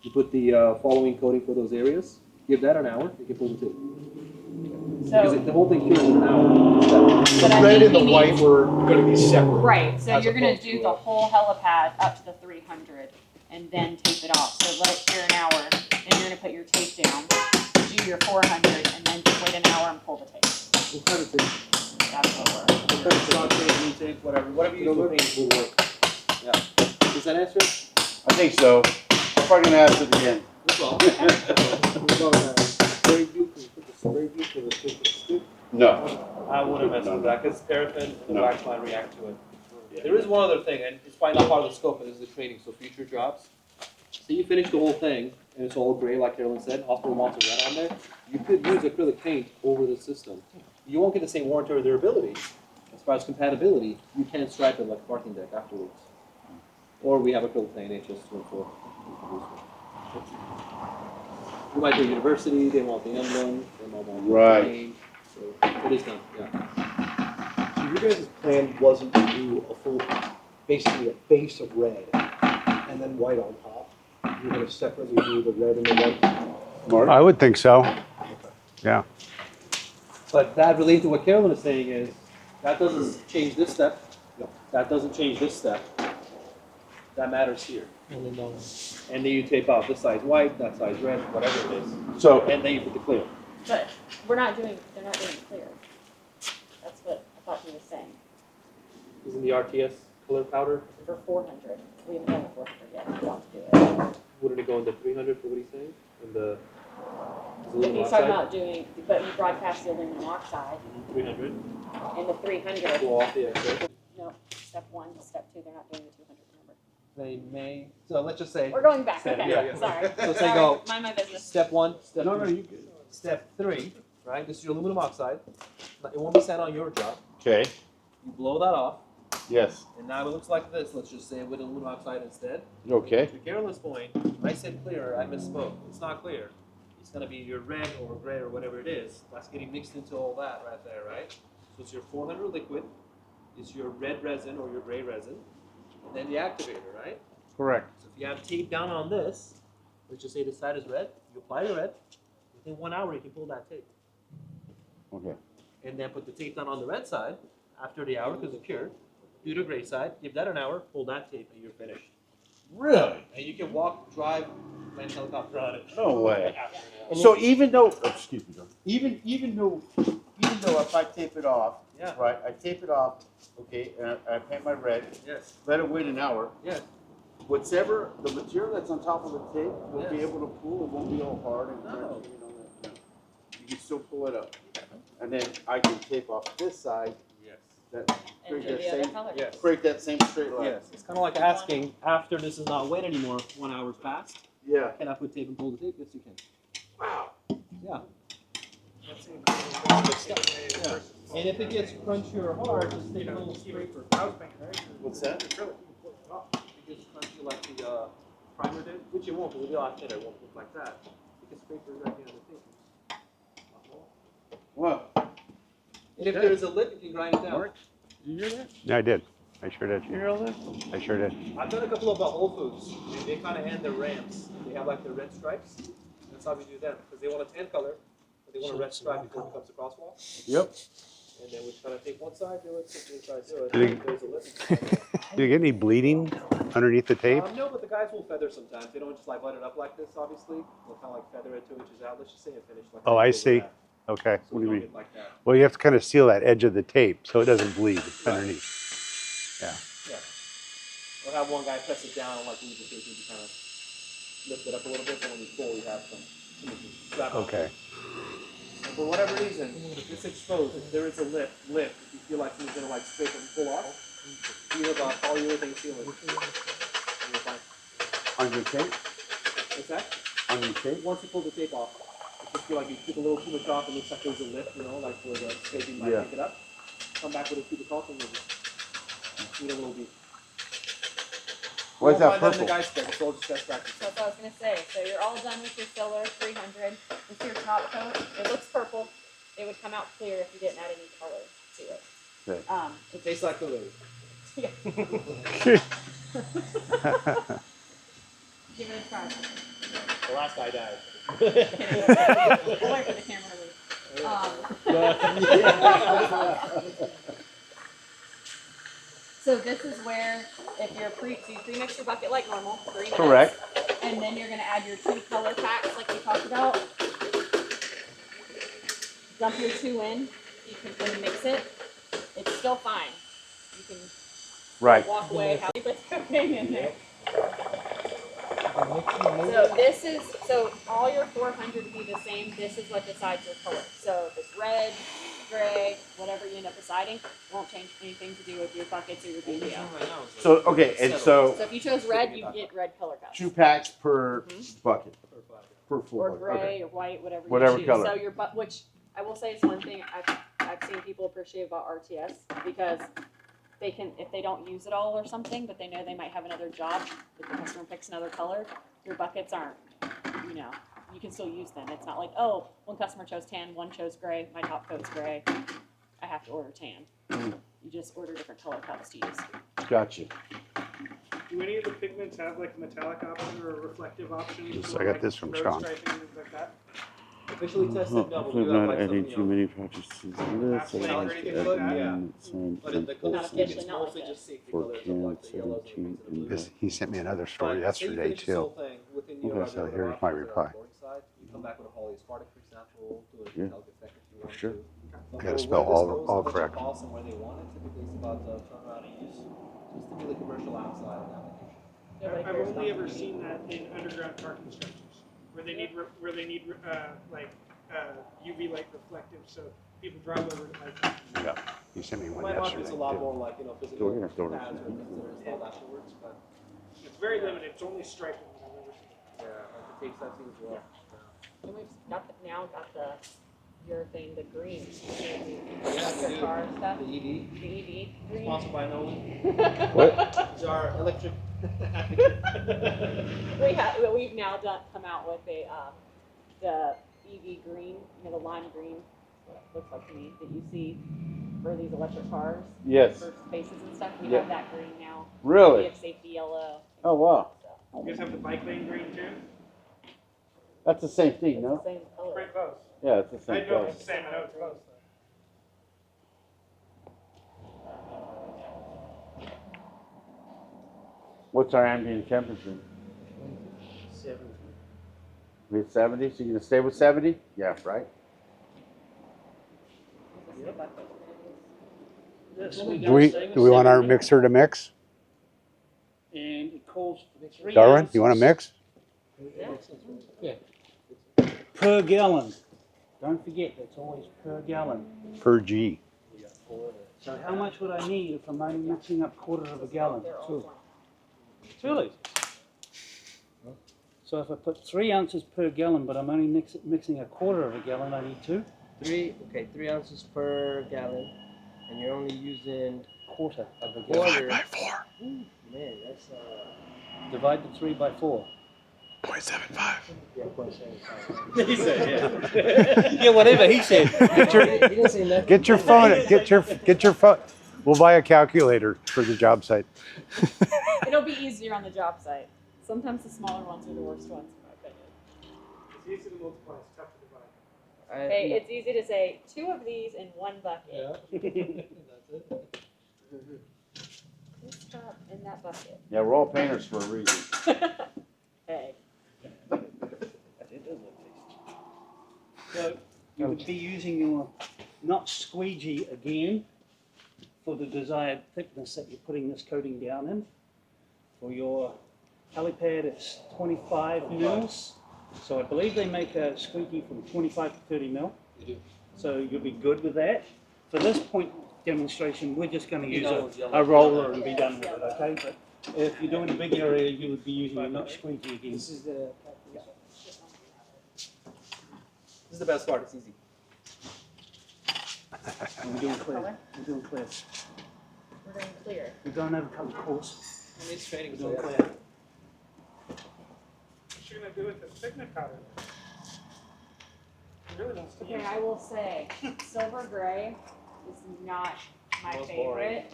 You put the following coating for those areas. Give that an hour. You can pull the tape. Because So, the whole thing cures in an hour. but I red think and the he needs- white were going to be separate. Right, so as you're gonna opposed do to the whole helipad up to the 300 and then tape it off. So let it cure an hour, then you're gonna put your tape down, do your 400, and then wait an hour and pull the tape. What kind of tape? That's what we're. What kind of stock tape, new tape, whatever you use for paint will work. Yeah. Does that answer it? I think so. I'm probably going to ask it again. That's all. Spray glue, can you put the spray glue for the tape to stick? No. I wouldn't mess No, with no. that because paraffin and the No. wax might react to it. There is one other thing, and it's probably not part of the scope, but this is the training, so future jobs. Say you finish the whole thing, and it's all gray, like Carolyn said, hospital wants a red on there, you could use acrylic paint over the system. You won't get the same warranty or durability. As far as compatibility, you can't stripe it like a parking deck afterwards. Or we have acrylic paint, HS24. You might do university, they want the emblem, they might want Right. the name, so it is done, yeah. So your guys' plan wasn't to do a full, basically a base of red and then white on top? You're gonna separately do the red and the white? I would think so. Yeah. But that related to what Carolyn is saying is, that doesn't change this step, that doesn't change this step. That matters here. And then you tape out this side's white, that side's red, whatever it is. So- and then you put the clear. But they're not doing clear. That's what I thought he was saying. Isn't the RTS color powder? For 400. We haven't done the 400 yet. We want to do it. Wouldn't it go into 300 for what he's saying? In the aluminum He's oxide? talking about doing, but you broadcast the aluminum oxide 300. and the 300. Go off the exit. No, step 1, step 2, they're not doing the 200, remember? They may, so let's just say. We're going back, Step- okay, yeah, yeah. sorry. So say Sorry, go. mind my business. Step 1, step No, no, 2, you good. step 3, right? This is your aluminum oxide. It won't be sent on your job. Okay, You blow that off, yes, and now it looks like this. Let's just say with aluminum oxide instead. okay. To Carolyn's point, I said clear, I misspoke. It's not clear. It's gonna be your red or gray or whatever it is. That's getting mixed into all that right there, right? So it's your 400 liquid, it's your red resin or your gray resin, and then the activator, right? Correct. So if you have tape down on this, let's just say this side is red, you apply the red, within 1 hour you can pull that tape. Okay. And then put the tape down on the red side after the hour because it's cured. Do the gray side, give that an hour, pull that tape, and you're finished. Really? And you can walk, drive, land helicopter on it. No way. And So then- even though, excuse me, John. Even though if I tape it off, Yeah. right? I tape it off, okay, and I paint my red. Yes. Let it wait an hour. Yes. Whatever the material that's on top of the tape will be Yes. able to pull. It won't be all hard and No. crunchy and all that. No. You can still pull it up, and then I can tape off this side. Yes. That And create do that the other same color. Yes. create that same straight line. Yes. It's kind of like asking after this is not wet anymore, 1 hour's passed. Yeah. Can I put tape and pull the tape? Yes, you can. Wow. Yeah. Yeah. And if it gets crunchy or hard, just take a little scraper. What's that? If it gets crunchy like the primer did, which it won't, but we'll out there, it won't look like that. You can scraper right here on the tape. Wow. And if there's a lip, you can grind it down. Did you hear that? Yeah, I did. I sure did. You hear all that? I sure did. I've done a couple of Whole Foods, and they kind of end their ramps. They have like the red stripes. That's how we do them, because they want a tan color, but they want a red stripe before it becomes a crosswalk. Yep. And then we kind of take one side, do it, take the other side, do it. Do they- and there's a lip. Do you get any bleeding underneath the tape? No, but the guys will feather sometimes. They don't just like let it up like this, obviously. They'll kind of like feather it 2 inches out. Let's just say it finished like Oh, that, I over see. that. Okay. So What we do you don't mean? get like that. Well, you have to kind of seal that edge of the tape so it doesn't bleed underneath. Yeah. Yeah. Or have one guy press it down and like leave the tape and kind of lift it up a little bit, so when you pull, you have some strap on. Okay. And for whatever reason, if it's exposed, if there is a lip, if you feel like someone's gonna like scrape and pull off, you have polyurethane sealant. You're fine. On your tape? What's that? On your tape? Once you pull the tape off, if you feel like you took a little too much off, it looks like there's a lip, you know, like where the scraping might Yeah. pick it up. Come back with a tube of caulking and just need a little beat. Why is that You'll find purple? in the guy's spec, it's all just best practice. That's what I was gonna say. So you're all done with your filler, 300. This is your top coat. It looks purple. It would come out clear if you didn't add any color to it. Okay. It tastes like the Yeah. Give it a try. The last guy died. I'll wait for the camera to leave. So this is where, if you're so you pre-mix your bucket like normal, 3 minutes. Correct. And then you're gonna add your 2 color packs like we talked about. Dump your 2 in. You can when you mix it. It's still fine. You can Right. walk away. How you put everything in there. So all your 400 be the same. This is what decides your color. So if it's red, gray, whatever you end up deciding, won't change anything to do with your buckets or your BPO. So, okay, and So if you chose red, you get red color cups. 2 packs per bucket. Per full Or bucket. gray Okay. or white, whatever Whatever you choose. color. So your which I will say is one thing I've seen people appreciate about RTS because they can, if they don't use it all or something, but they know they might have another job, if the customer picks another color, your buckets aren't, you know, you can still use them. It's not like, oh, one customer chose tan, one chose gray, my top coat's gray, I have to order tan. You just order different color cups to use. Gotcha. Do any of the pigments have like a metallic option or a reflective option? Yes, for, I got like, this from road Sean. striping and things like that? Officially tested, no, but we I'm have not like some, adding you too know, many patches to this. I Not just anything add good, one, yeah. sign, But in the pencil, cool sign. it's mostly just safety For colors of 10, like the yellows, 17, greens, and and blues. he sent me another story But say you yesterday finish this too. whole thing within Okay, Neogard, so there are here's options my that are on reply. the boring side. You come back with a Hawley's Crease Natural, do a Yeah. metallic effect if you want Sure. to. I gotta spell all Where this goes, correct. how much it costs and where they want it. Typically, it's about the turnaround and use. Just to be the commercial outside of application. I've only ever seen that in underground parking structures, where they need like UV light reflective, so people drive over to like. Yeah, he sent me one My market's yesterday. a lot too. more like, you know, physical Door, pads door. or things that are installed afterwards, but It's very limited. It's only striping that I've ever seen. yeah, like the tape I've seen as well. And we've now got the urethane, the green, Yeah, electric we do. car stuff. The EV. The EV green. Sponsored by Nolan. What? These are electric. We've now come out with a the EV green, you know, the lime green, what it looks like to me, that you see for these electric cars. Yes. For spaces and stuff. We Yeah. have that green now. Really? We have safety yellow. Oh, wow. You guys have the bike lane green too? That's the same thing, It's no? the same color. Pretty close. Yeah, it's the I same know color. it's the same. I know it's close. What's our ambient temperature? 70. We at 70, so you're gonna stay with 70? Yeah, right? This Do we want our mixer to mix? And it calls for 3 Darwin, you want to ounces mix? Yeah. per gallon. Don't forget, that's always per gallon. Per G. So how much would I need if I'm only mixing up quarter of a gallon? Really? So if I put 3 ounces per gallon, but I'm only mixing a quarter of a gallon, I need 2? 3 ounces per gallon, and you're only using Quarter of a quarter. gallon. 4. Man, that's Divide the 3 by 4. 0.75. yeah, 0.75. He said, yeah. Yeah, whatever he said. He didn't say nothing. Get your phone. Get your phone. We'll buy a calculator for the job site. It'll be easier on the job site. Sometimes the smaller ones are the worst ones, in my opinion. It's easy to multiply. It's tough to divide. Okay, it's easy to say 2 of these in 1 bucket. This stuff in that bucket. Yeah, we're all painters for a reason. Hey. So you would be using your not squeegee again for the desired thickness that you're putting this coating down in. For your helipad, it's 25 mils. So I believe they make a squeegee from 25 to 30 mil. They do. So you'll be good with that. For this point demonstration, we're just going to use Yellow. a roller and be done with it, okay? But if you're doing a big area, you would be using a not squeegee again. This is the. This is the best part. It's easy. And we're doing clear. We're doing clear. We're going clear. We're going over color course. I mean, it's training. We're So doing yeah. clear. What you gonna do with the pigment powder? It really wants to Okay, use I will say, silver gray is not my Most favorite, boring.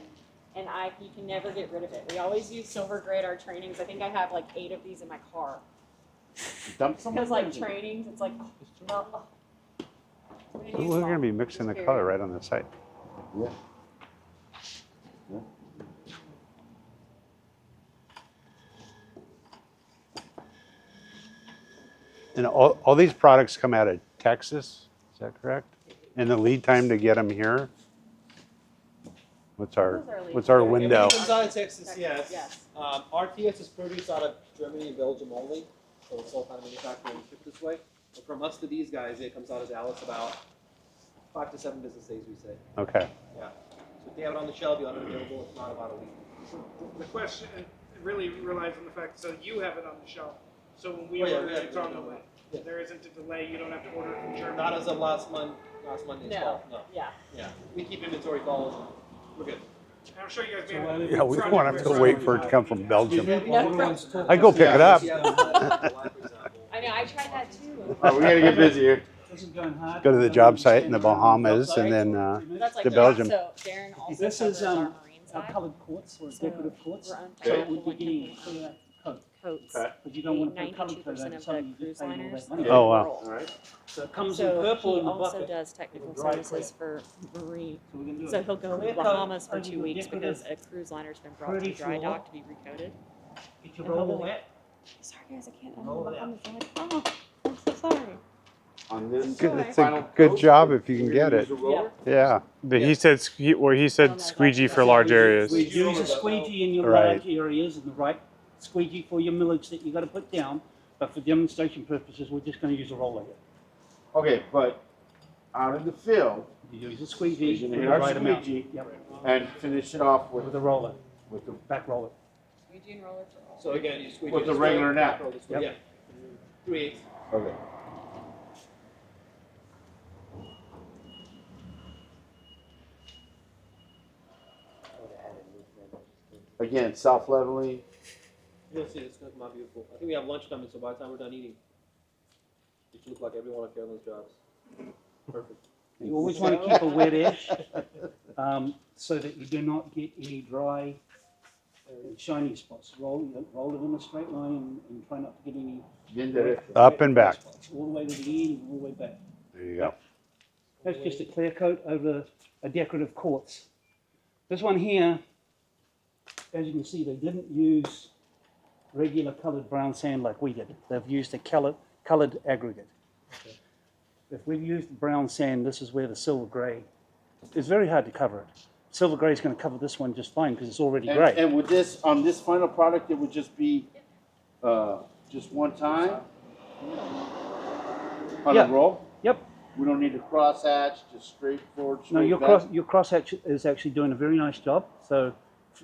and you can never get rid of it. We always use silver gray at our trainings. I think I have like 8 of these in my car. Dump some. Because like trainings, it's like, oh. We're going to be mixing the color right on the site. Yeah. And all these products come out of Texas, is that correct? And the lead time to get them here? What's our window? Everything comes out of Texas, yes. Yes. RTS is produced out of Germany and Belgium only, so it's all kind of manufactured and shipped this way. But from us to these guys, it comes out of Dallas about 5 to 7 business days, we say. Okay. Yeah. So if they have it on the shelf, you'll have it available. It's not about a week. So the question really relies on the fact, so you have it on the shelf. So when we Oh, yeah, order we it, have it's it on on the the way. Yeah. There isn't a delay. You don't have to order it from Germany. Not as of last Monday's No. call. No. Yeah. Yeah. We keep inventory calls. We're good. And I'm sure you guys may Yeah, have we don't project have to where wait it's for it to come from Belgium. No. I go pick it up. I know, I tried that too. Oh, we gotta get busy here. Go to the job site in the Bahamas and then That's like to Belgium. So Darren also This is covers our marine a side. coloured quartz or So decorative quartz. we're So unpacked it would be like getting a different clear coat. coats. But you don't want to put colour 92% coat over of something the you just cruise paid all liners. that money. Oh, wow. All right. So it comes in So purple he in the also bucket. does technical Dry services for marine. So we're gonna do So it. he'll go to Clear the coat Bahamas for over 2 your weeks decorative because a cruise liner's been brought pretty to dry floor. dock to be recoated. Get your And he'll roll be wet. like, sorry guys, I can't Roll handle the it Bahamas. I'm like, oh, I'm so sorry. On this Enjoy. It's a good job if you can get it. Yeah. But he said squeegee for large areas. We use a squeegee in your Right. large areas and the right squeegee for your millage that you got to put down. But for demonstration purposes, we're just going to use a roller here. Okay, but out in the field, You use a squeegee We're for gonna the hit our right amount. squeegee. Yep. and finish it off With with a roller, with the back roller. Squeegee and roller for all. So again, you squeeze With the this regular way, nap. roll this way. Yep. Yeah. 3/8. okay. Again, self-leveling. You'll see, it's gonna come out beautiful. I think we have lunch coming, so by the time we're done eating, it should look like every one of Carolyn's jobs. Perfect. You always want to keep a wet edge so that you do not get any dry, shiny spots. Roll it in a straight line and try not to get any Up and back. spots. All the way to the end, all the way back. There you go. That's just a clear coat over a decorative quartz. This one here, as you can see, they didn't use regular colored brown sand like we did. They've used a colored aggregate. Okay. If we've used brown sand, this is where the silver gray. It's very hard to cover it. Silver gray is going to cover this one just fine because it's already gray. And with this, on this final product, it would just be just one time on Yeah. a roll? Yep. We don't need to cross hatch, just straightforward, No, straight your back? crosshatch is actually doing a very nice job. So,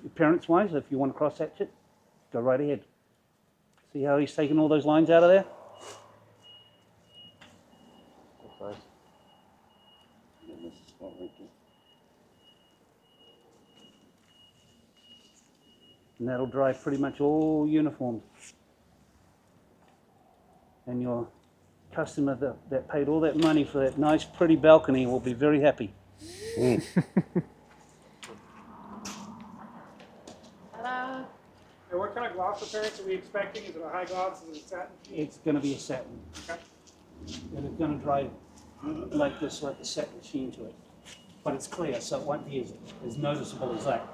appearance-wise, if you want to crosshatch it, go right ahead. See how he's taking all those lines out of there? And that'll dry pretty much all uniform. And your customer that paid all that money for that nice, pretty balcony will be very happy. Ta-da. And what kind of gloss appearance are we expecting? Is it a high gloss? Is it a satin? It's going to be a satin. Okay. And it's going to dry like this, like a satin sheen to it. But it's clear, so it won't be as noticeable as that.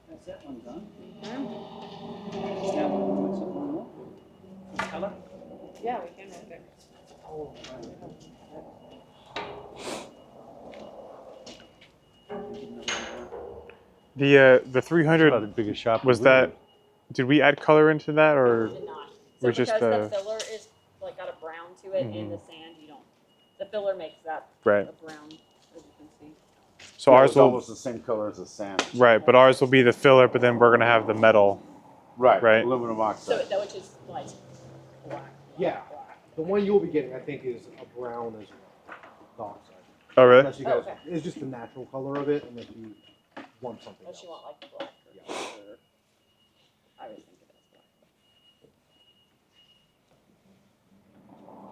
That's that one done. Now we'll mix it one more. Colour. Yeah, we can work it. The 300 Probably the biggest shop. was that? Did we add color into that, or Did not. we're So just because the filler is like got a brown to it in Mhm. the sand, you don't. The filler makes that Right. a brown, as you can see. so Yeah, ours it's will almost the same color as the sand. right, but ours will be the filler, but then we're gonna have the metal. Right, Right. aluminum So oxide. that which is like black. Yeah, the one you'll be getting, I think, is a brown as well. The oxide. Oh really? Unless you guys, okay. it's just the natural color of it, and if you want something Unless else. you want like the black. Yeah. Or, I always think of it as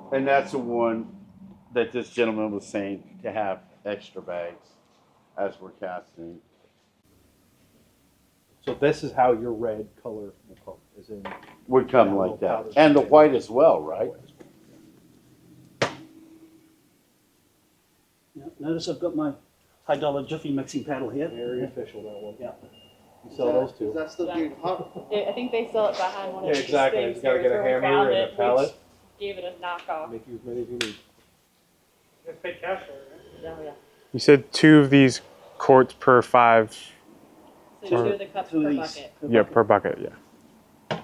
black. And that's the one that this gentleman was saying to have extra bags as we're casting. So this is how your red color will come, is in. Would come Yeah, like little that. powders. And the white as well, right? Yeah, notice I've got my high-dollar Jiffy mixing paddle here. Very official, that one. Yeah. You sell those too. that still getting I think they sell it behind one of Yeah, these exactly. things. You gotta get a Where we hammer found and a it, which pallet. Gave it a knockoff. Make you as many as you need. Just pay cash for it, right? Oh yeah. You said 2 of these quarts per 5. So you do the cups Two per of these. bucket. Yeah, per bucket. Yeah.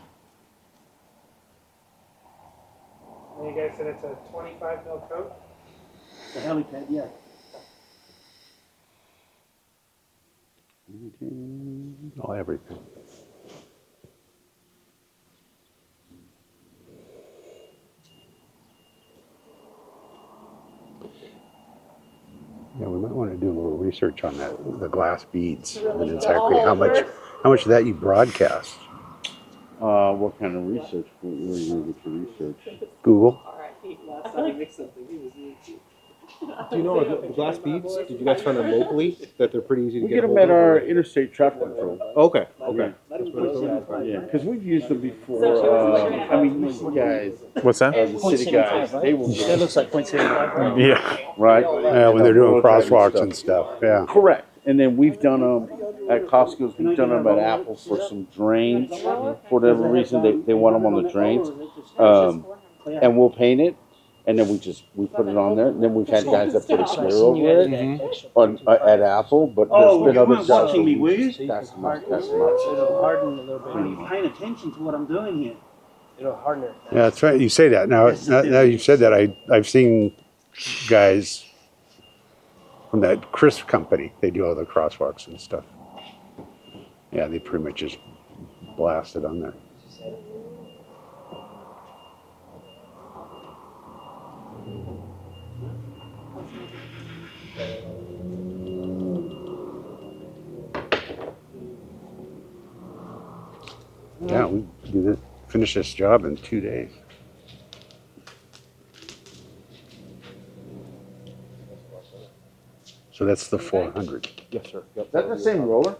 And you guys said it's a 25 mil coat? The helipad, yeah. Oh, everything. Yeah, we might want to do a little research on that, the glass beads, and exactly how much of that you broadcast. What kind of research? Where are you going to get your research? Google. Last time I mixed something, he was really cute. Do you know the glass beads? Did you guys find them locally? That they're pretty easy to We get get them hold at of, our or- interstate traffic control. Okay, okay. Yeah, because we've used them before. I mean, these guys. What's that? The city guys, they will. That looks like 0.75. Yeah. Right. Yeah, when they're doing crosswalks and stuff. Yeah. Correct. And then we've done them at Costco's. We've done them at Apple for some drains. For whatever reason, they want them on the drains, and we'll paint it. And then we put it on there. And then we've had guys that put a clear over it on at Apple, but there's been other jobs. Watching me, were you? That's nuts. It'll harden a little bit. Are you paying attention to what I'm doing here? It'll harden it. Yeah, that's right. You say that. Now you've said that, I've seen guys from that Crisp company. They do all the crosswalks and stuff. Yeah, they pretty much just blast it on there. Yeah, we do this, finish this job in 2 days. So that's the 400. Yes, sir. Yep. Is that the same roller?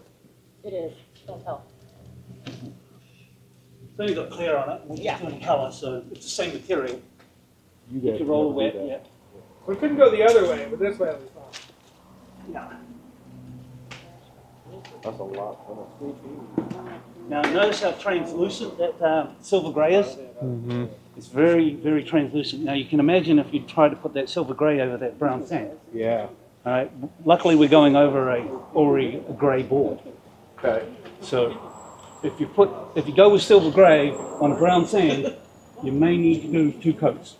It is. Don't help. It's only got clear on it. We're just doing colour, so it's the same material. You You guys can roll never the do wet, that. yeah. We couldn't go the other way, but this way will be fine. Yeah. That's a lot. Now notice how translucent that silver grey is. Mm-hmm. It's very, very translucent. Now you can imagine if you try to put that silver grey over that brown sand. Yeah. All right. Luckily, we're going over already a grey board. Okay. So if you go with silver grey on a brown sand, you may need to do 2 coats.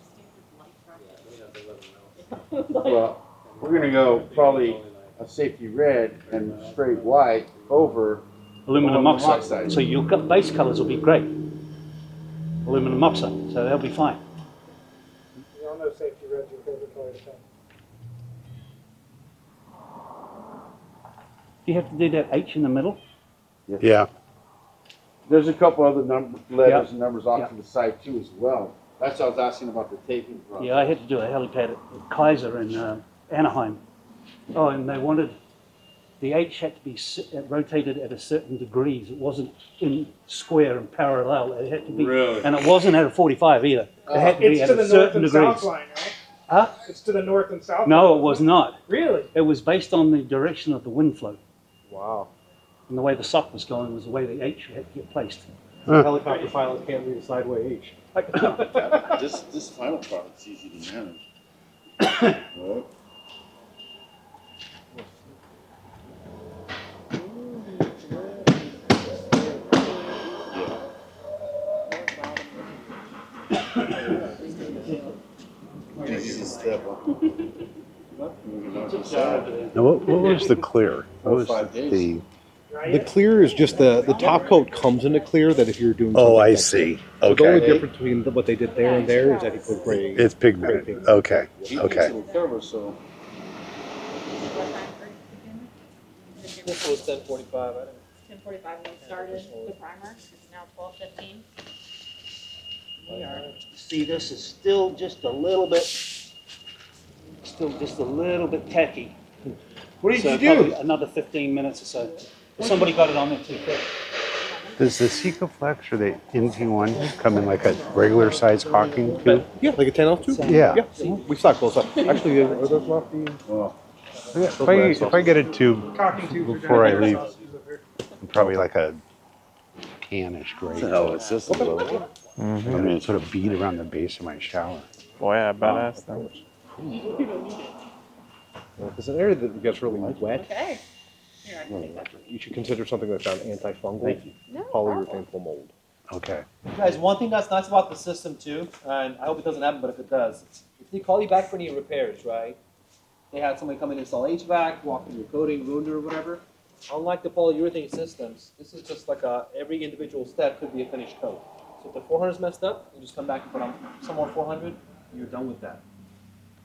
Well, we're gonna go probably a safety red and straight white over Aluminum oxide. So your base colours will be great. Aluminum oxide, so they'll be fine. You all know safety red's your favorite color to paint. Do you have to do that H in the middle? Yes. Yeah. There's a couple other letters Yeah. and numbers off Yeah. to the side too as well. That's what I was asking about the taping process. Yeah, I had to do a helipad at Kaiser in Anaheim. Oh, and they wanted the H had to be rotated at a certain degrees. It wasn't in square and parallel. It had to be, Really? and it wasn't at a 45 either. It had to be It's at to a the north certain and degrees. south line, right? Huh? It's to the north and south line. No, it was not. Really? It was based on the direction of the wind flow. Wow. And the way the sock was going was the way the H had to get placed. Helicopter pilot can't read a sideway H. This final product's easy to manage. Right? Easy step up. Now, what was the clear? What was 5 days. the The clear is just the top coat comes into clear that if you're doing something Oh, I like see. that. So the only Okay. difference between what they did there and there is that he put gray. It's pigmented. Okay. Okay. Cover, so. This was 10:45. 10:45 when we started the primer. It's now 12:15. We are. See, this is still just a little bit tacky. What did So you probably do? another 15 minutes or so. Somebody got it on there too quick. Does the Sikaflex or the NT1 come in like a regular size caulking tube? Yeah, like a 10 tube. Yeah. Yeah, we stock those up. Actually, are those not the? Oh. If I get a tube Caulking tubes are before I good. leave, probably like a canish gray. Oh, it's just a little. I mean, sort of bead around the base of my shower. Boy, yeah, badass though. It's an area that gets really wet. Okay. Here, I can take that. You should consider something that's an antifungal. Thank you. No Polyurethane foam mold. Okay. Guys, one thing that's nice about the system too, and I hope it doesn't happen, but if it does, if they call you back for any repairs, right? They had somebody come in and install HVAC, walk through your coating, wound or whatever. Unlike the polyurethane systems, this is just like every individual step could be a finished coat. So if the 400 is messed up, you just come back and put on some more 400, and you're done with that.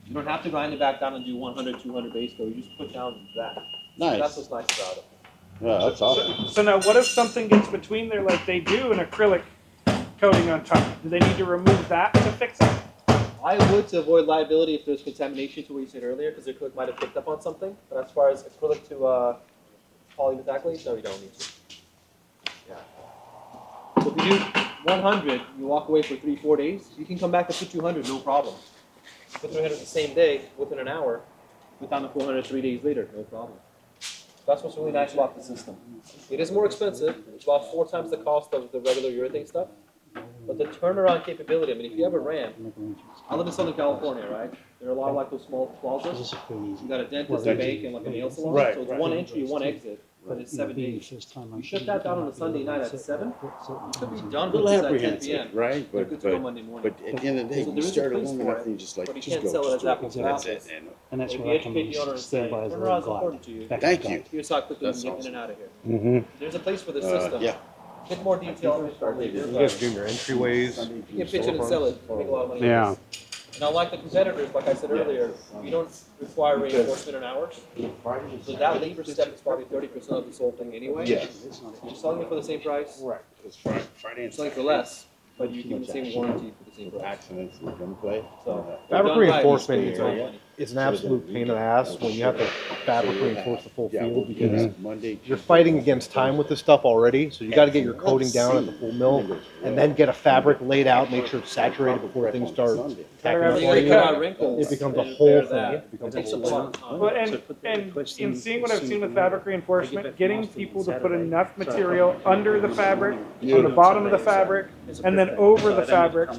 You don't have to grind it back down and do 100, 200 base coat. You just put down that. Nice. That's what's nice about it. Yeah, that's awesome. So now, what if something gets between there, like they do an acrylic coating on top? Do they need to remove that to fix it? I would, to avoid liability if there's contamination to what you said earlier, because the acrylic might have picked up on something. But as far as acrylic to polymethacrylate, no, you don't need to. Yeah. So if you do 100, you walk away for 3-4 days, you can come back and put 200, no problem. Put 300 the same day, within an hour, put down the 400 3 days later, no problem. That's what's really nice about the system. It is more expensive. It's about 4 times the cost of the regular urethane stuff. But the turnaround capability, I mean, if you have a ramp, I live in Southern California, right? There are a lot of like those small plazas. You got a dentist, a bank, and like a nail salon. Right, So it's one entry, one exit, but it's 7 days. You shut that down on a Sunday night at 7, you could be done A with little this at 10 p.m. apprehensive, right? You're good to go Monday But morning. at the end of the day, So you there is a start place long for enough it, and you just like, but you just can't go sell it as straight. apples to That's apples. it. And that's If what you I educate the owner and say, stand by as a turnaround's guide. important to you. Thank you. Here's how quickly you That's can get in and awesome. out of here. There's a place for the system. Yeah. Get more detail. You guys doing your entryways? You can pitch it and sell it. You make a lot of money. Yeah. Now, like the competitors, like I said earlier, you don't require reinforcement in hours. So that labor step is probably 30% of this whole thing anyway. Yeah. You're selling it for the same price. Right. It's You're finance. selling it for less, but you give the same warranty for the same price. Accidents that come play. So Fabric done right, reinforcement it's all is money. it's an absolute pain in the ass when you have to fabric reinforce the full Yeah, we'll field do because that Monday. you're fighting against time with this stuff already. So you got to get your coating down at the full mill and then get a fabric laid out, make sure it's saturated before things start tacking up You on cut you. out wrinkles. It becomes a and whole repair thing. that. It becomes It a takes a whole lot thing. of time. Well, and in seeing what I've seen with fabric reinforcement, getting people to put enough material under the fabric, on the bottom of the fabric, and then over the fabric.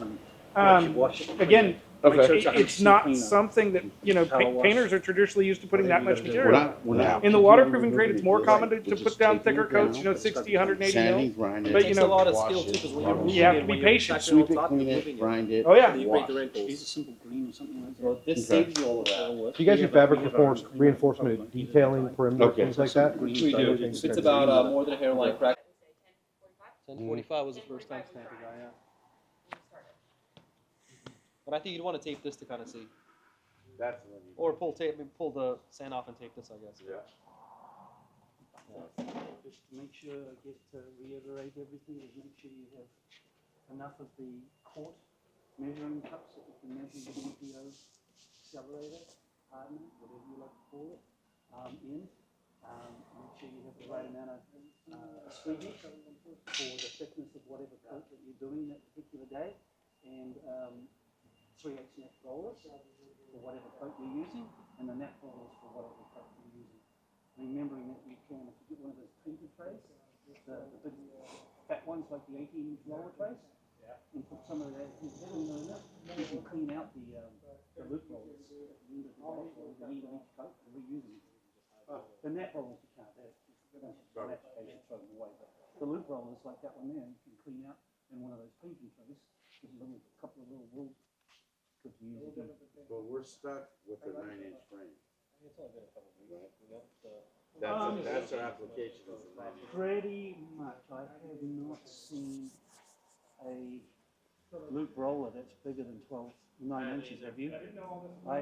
Again, it's not something that, you know, painters are traditionally used to putting that much material. In the waterproofing grade, it's more common to put down thicker coats, you know, 60, 180 Sanding, It mil. grind it. But, takes you a know, lot of skill too, because when you're you have to moving be it, when you're patient. stacking on Sweep it, top, clean you're it, moving it. grind it. Oh, yeah. You break the wrinkles. Use a simple green or something like that. So this saves you all of that. So you guys do fabric reinforcement, detailing, perimeter, Okay. things like that? We do. If it's about more than a hairline crack. 1045 was the first time stamping guy, yeah. But I think you'd want to tape this to kind of see. That's when you. Or pull the sand off and tape this, I guess. Yeah. Just to make sure, I guess, to reiterate everything, is make sure you have enough of the quart measuring cups that you can measure the BPO accelerator, hardener, whatever you like to call it, in. Make sure you have the right amount of squeegee for the thickness of whatever coat that you're doing that particular day, and 3/8 neck rollers for whatever coat you're using, and the neck rollers for whatever coat you're using. Remembering that you can, if you get one of those painted trays, the big fat ones like the 18-inch roller trays, and put some of that in there, you can clean out the loop rollers at the end of the day, or the end of each coat, and reuse them. The net rollers you can't, they're throw them away, but the loop rollers like that one there, you can clean out in one of those painting trays, with a couple of little wool. But we're stuck with a 9-inch frame. It's only been a couple of weeks. That's our application is a 9-inch. Pretty much. I have not seen a loop roller that's bigger than 9 inches, have you?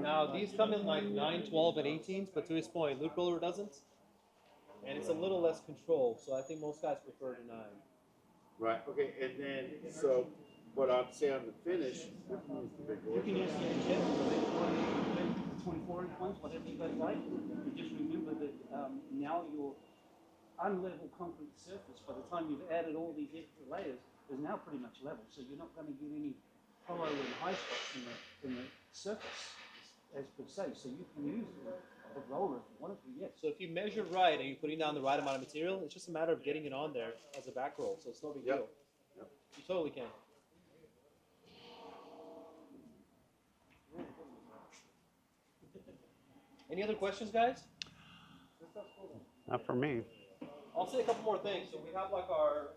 Now, these come in like 9, 12, and 18s, but to his point, loop roller doesn't. And it's a little less control, so I think most guys prefer the 9. Right, okay, and then, so, what I'd say on the finish, we can use the big You board. can use the chip, the 24-inch ones, whatever you guys like. But just remember that now your unlevel concrete surface, by the time you've added all these extra layers, is now pretty much level. So you're not going to get any hollow and high spots in the surface, as per se. So you can use the roller if you wanted to, yes. So if you measure right and you're putting down the right amount of material, it's just a matter of getting it on there as a back roll. So it's no big deal. You totally can. Any other questions, guys? Not for me. I'll say a couple more things. So we have like our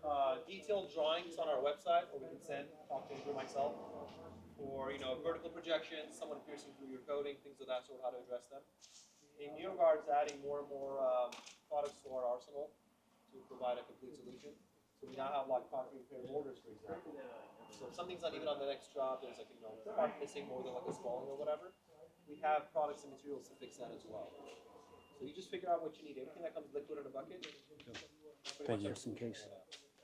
detailed drawings on our website, or we can send, talk to Andrew myself, or vertical projections, someone piercing through your coating, things of that sort, how to address them. And Neogard's adding more and more products to our arsenal to provide a complete solution. So we now have like concrete repair mortars, for example. So if something's not even on the next job, there's like part missing more than like a spalling or whatever. We have products and materials to fix that as well. So you just figure out what you need. Everything that comes liquid in a bucket. Thank you. Just in case.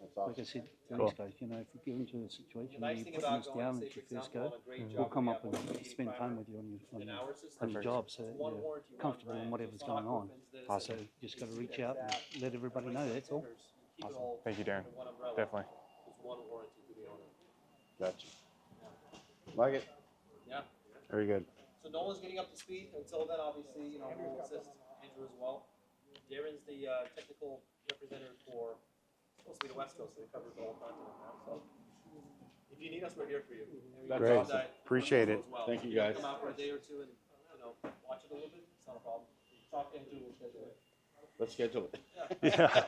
That's awesome. Like I said to Cool. these guys, if you get into a situation where Nice you thing put about this going, down say, at your for first example, go, on a great we'll job come where up you and have a spend time with you on in your, our system, on your job so it's that one you're warranty, one comfortable in brand. whatever's It's going not on. orphans, this, So you just got to reach out and let everybody know, that's all. Keep it all Thank you, Darren. under one umbrella. Definitely. There's one warranty to the owner. Gotcha. Like it. Yeah. Very good. So no one's getting up to speed. Until then, obviously, we'll assist Andrew as well. Darren's the technical representative for supposed to be the West Coast, so he covers the whole continent now. So if you need us, we're here for you. And we That's can do awesome. that Appreciate it. as well. Thank you, If wanna guys. Come out for a day or two and watch it a little bit. It's not a problem. Talk to Andrew, we'll schedule it. Let's schedule it. Yeah.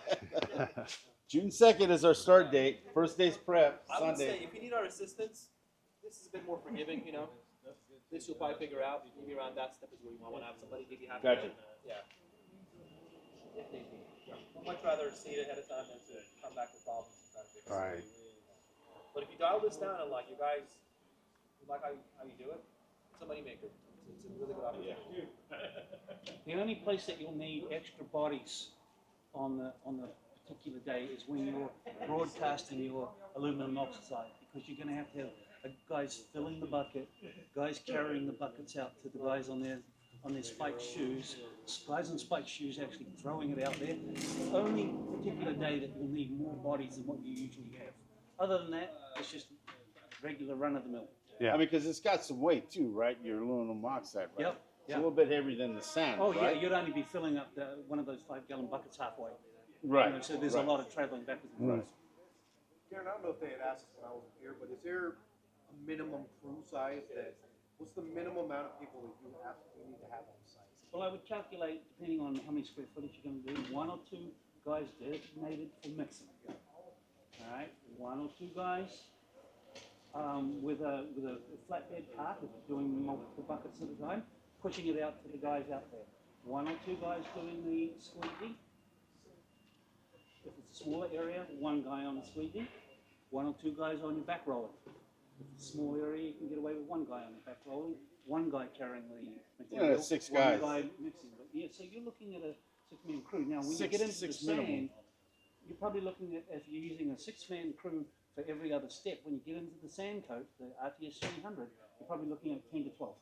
June 2nd is our start date. First day's prep, I would say Sunday. if you need our assistance, this is a bit more forgiving, This you'll probably figure out. Maybe around that step is where you want to have somebody give you half. Gotcha. Yeah. If need be. I'd much rather see it ahead of time than to come back with problems and try to fix it. Right. But if you dial this down and like you guys like how you do it, it's a moneymaker. It's a really good opportunity. The only place that you'll need extra bodies on the particular day is when you're broadcasting your aluminum oxide, because you're going to have guys filling the bucket, guys carrying the buckets out to the guys on their spiked shoes, guys on spiked shoes actually throwing it out there. It's the only particular day that you'll need more bodies than what you usually have. Other than that, it's just regular run of the mill. Yeah. I mean, because it's got some weight too, right? Your aluminum oxide, right? Yep. It's a little bit heavier than the sand, Oh right? yeah, you'd only be filling up one of those 5-gallon buckets halfway. Right. So there's a lot of traveling backwards and forwards. Darren, I don't know if they had asked this when I was here, but is there a minimum crew size what's the minimum amount of people that you absolutely need to have on site? Well, I would calculate, depending on how many square footage you're going to do, 1 or 2 guys designated for mixing. All right, 1 or 2 guys with a flatbed cart, if you're doing multiple buckets at a time, pushing it out to the guys out there. 1 or 2 guys doing the squeegee. If it's a smaller area, 1 guy on the squeegee, 1 or 2 guys on your back roller. If it's a small area, you can get away with 1 guy on the back rolling, 1 guy carrying the material, 6 1 guys. guy mixing. But yeah, so you're looking at a 6-man crew. Now, when you 6 get into the minimum. sand, you're probably looking at, if you're using a 6-man crew for every other step, when you get into the sand coat, the RTS 300, you're probably looking at 10 to 12.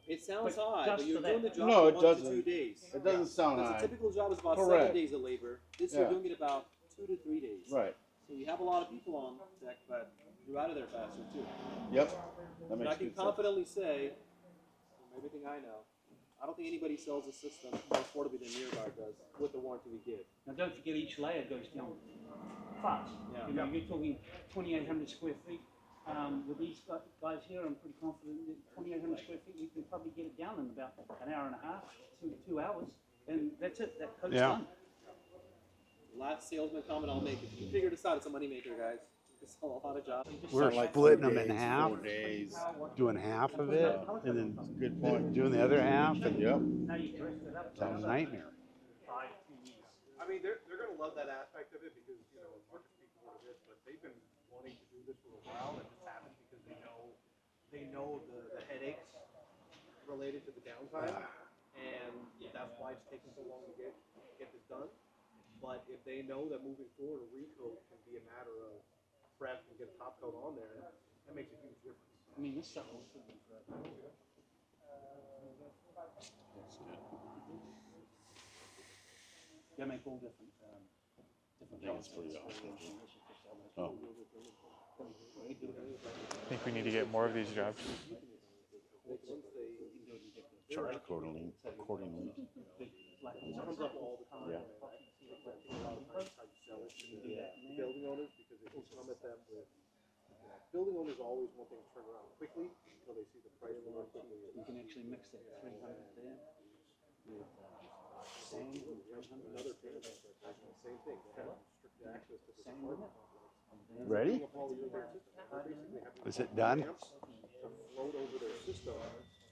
It sounds But high, just but you're for doing the that. job No, in it 1 to doesn't. 2 days. It doesn't sound Because high. a typical job is about Correct. 7 days of labor. This Yeah. you're doing it about 2 to 3 days. Right. So you have a lot of people on deck, but you're out of there faster too. Yep. That And makes I can good sense. confidently say, from everything I know, I don't think anybody sells a system more affordably than Neogard does with the warranty we give. Now, don't forget each layer goes down fast. Yeah. You know, you're talking 2,800 square feet. With these guys here, I'm pretty confident that 2,800 square feet, we can probably get it down in about an hour and a half, 2 hours, and that's it. That coat's done. Last salesman comment I'll make: if you figure this out, it's a moneymaker, guys. You can sell a lot of jobs. We're like splitting 4 them in days, half, 4 days. doing half of it, and then Good point. doing the other half, and Yep. Now you dressed it up. it's a nightmare. I mean, they're going to love that aspect of it because, Marcus speaks more to this, but they've been wanting to do this for a while, and it just happens because they know the headaches related to the downtime, and that's why it's taking so long to get this done. But if they know that moving forward, a recoat can be a matter of prep and get a top coat on there, that makes a huge difference. I mean, this stuff will should be forever. They make all different think it's pretty awesome. Oh. I think we need to get more of these jobs. Charge accordingly. It comes up all the time. Yeah. A lot of times how you sell it to the building owners, because if you come at them with, building owners always want things turned around quickly until they see the price more quickly. You can actually mix that 300 there with sand. Another pair of same thing. They have restricted access to this apartment complex. Ready? Is it done? To float over their system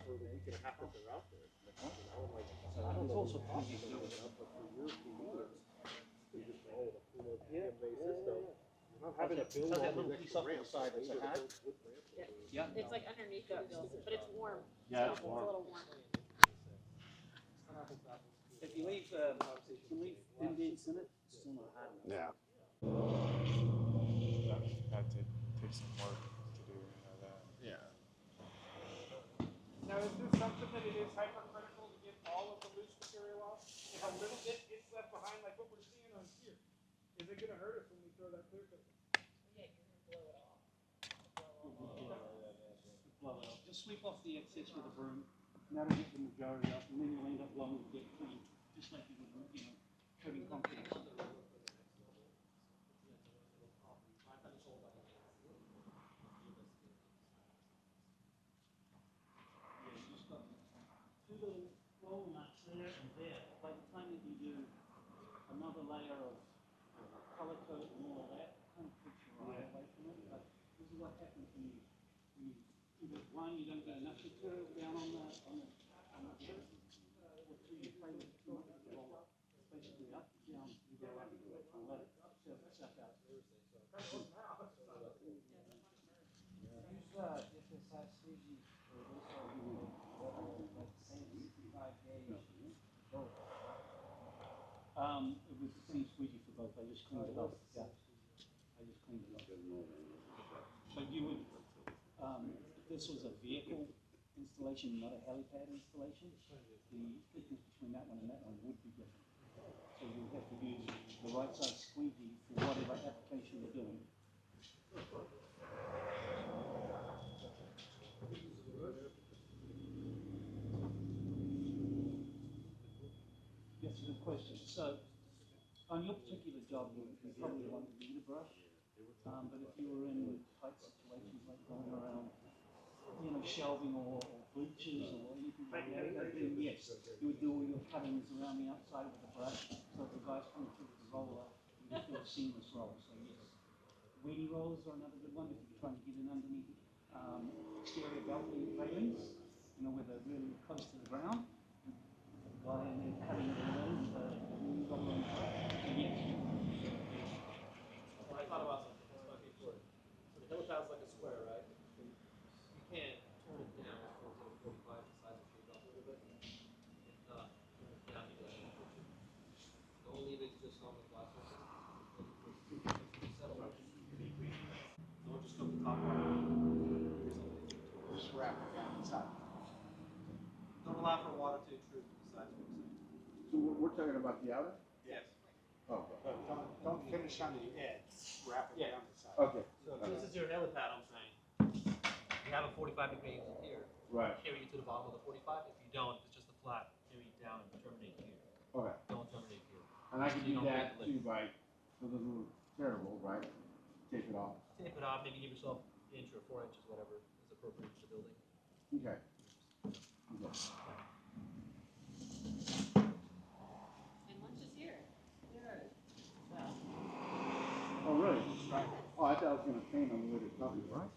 for the week and a half that they're out there. It's also possible. But for years, they just roll a full based system. You're not having to build all that little these piece extra off to the ramps. side that's a hat. Yeah. It's like underneath that bill, but it's warm. Yeah, So it's warm. a little warm. If you leave indents in it, it's still not hard. Yeah. That did take some work to do, that. Yeah. Now, is this something that it is hypercritical to get all of the loose material off? If a little bit gets left behind, like what we're seeing on here, is it gonna hurt us when we throw that clear coat? Yeah, you're gonna blow it off. Blow it off. Just sweep off the excess with a broom, and that'll get the majority up, and then you'll end up blowing it clean, just like you would, coating concrete. Yeah, you just got two little roll nuts there and there. By the time that you do another layer of color coat and all of that, kind of takes your eye away from it. But this is what happens when you do one, you don't get enough material down on the shirt. Or two, you play with too much of the roller. Basically up, down, you go up, and let it serve itself out. Use FSI squeegee for this like same 65 gauge. It was the same squeegee for both. I just cleaned it up. Yeah, I just cleaned it up. But you would, if this was a vehicle installation, not a helipad installation, the thickness between that one and that one would be different. So you would have to use the right size squeegee for whatever application you're doing. That's a good question. So, on your particular job, you probably want to need a brush. But if you were in tight situations like going around, shelving or bleachers or anything like that, then yes, you would do all your cuttings around the outside with a brush, so the guys coming through with the roller, you get a seamless roll. So yes, weedy rolls are another good one if you're trying to get in underneath exterior balcony railings, where they're really close to the ground. Guy in there cutting it all in with a weedy roller. And yes. Well, I thought about something. This might be important. So the helipad's like a square, right? You can't turn it down so it's at a 45 the size of shave off a little bit. If not, turn it down to the don't leave it just on the glass surface. Settle. Don't just go to the top part. Just wrap it down inside. Don't allow for water to intrude to the sides of the So we're talking about the outer? Yes. Okay. Don't finish on the edge, wrap it down the side. Okay. So if this is your helipad, I'm saying, you have a 45-degree exit here. Right. Carry you to the bottom of the 45. If you don't, if it's just a flat, carry it down and terminate here. Okay. Don't terminate here. And I can So you do don't that break the too by, so the little terrible, right? Take it off. Tape it off, maybe give yourself an inch or 4 inches, whatever is appropriate for the building. Okay. Okay. And lunch is here. Oh, really? Oh, I thought I was gonna paint on the way to coffee, right?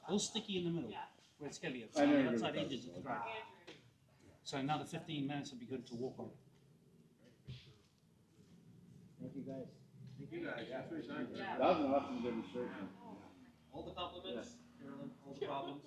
A little sticky in the middle, where it's heavier. I know The you're outside gonna edges of the ground. So another 15 minutes would be good to walk on. Thank you guys. Thank you guys. That was an awesome demonstration. All the compliments, Carolyn, all the problems.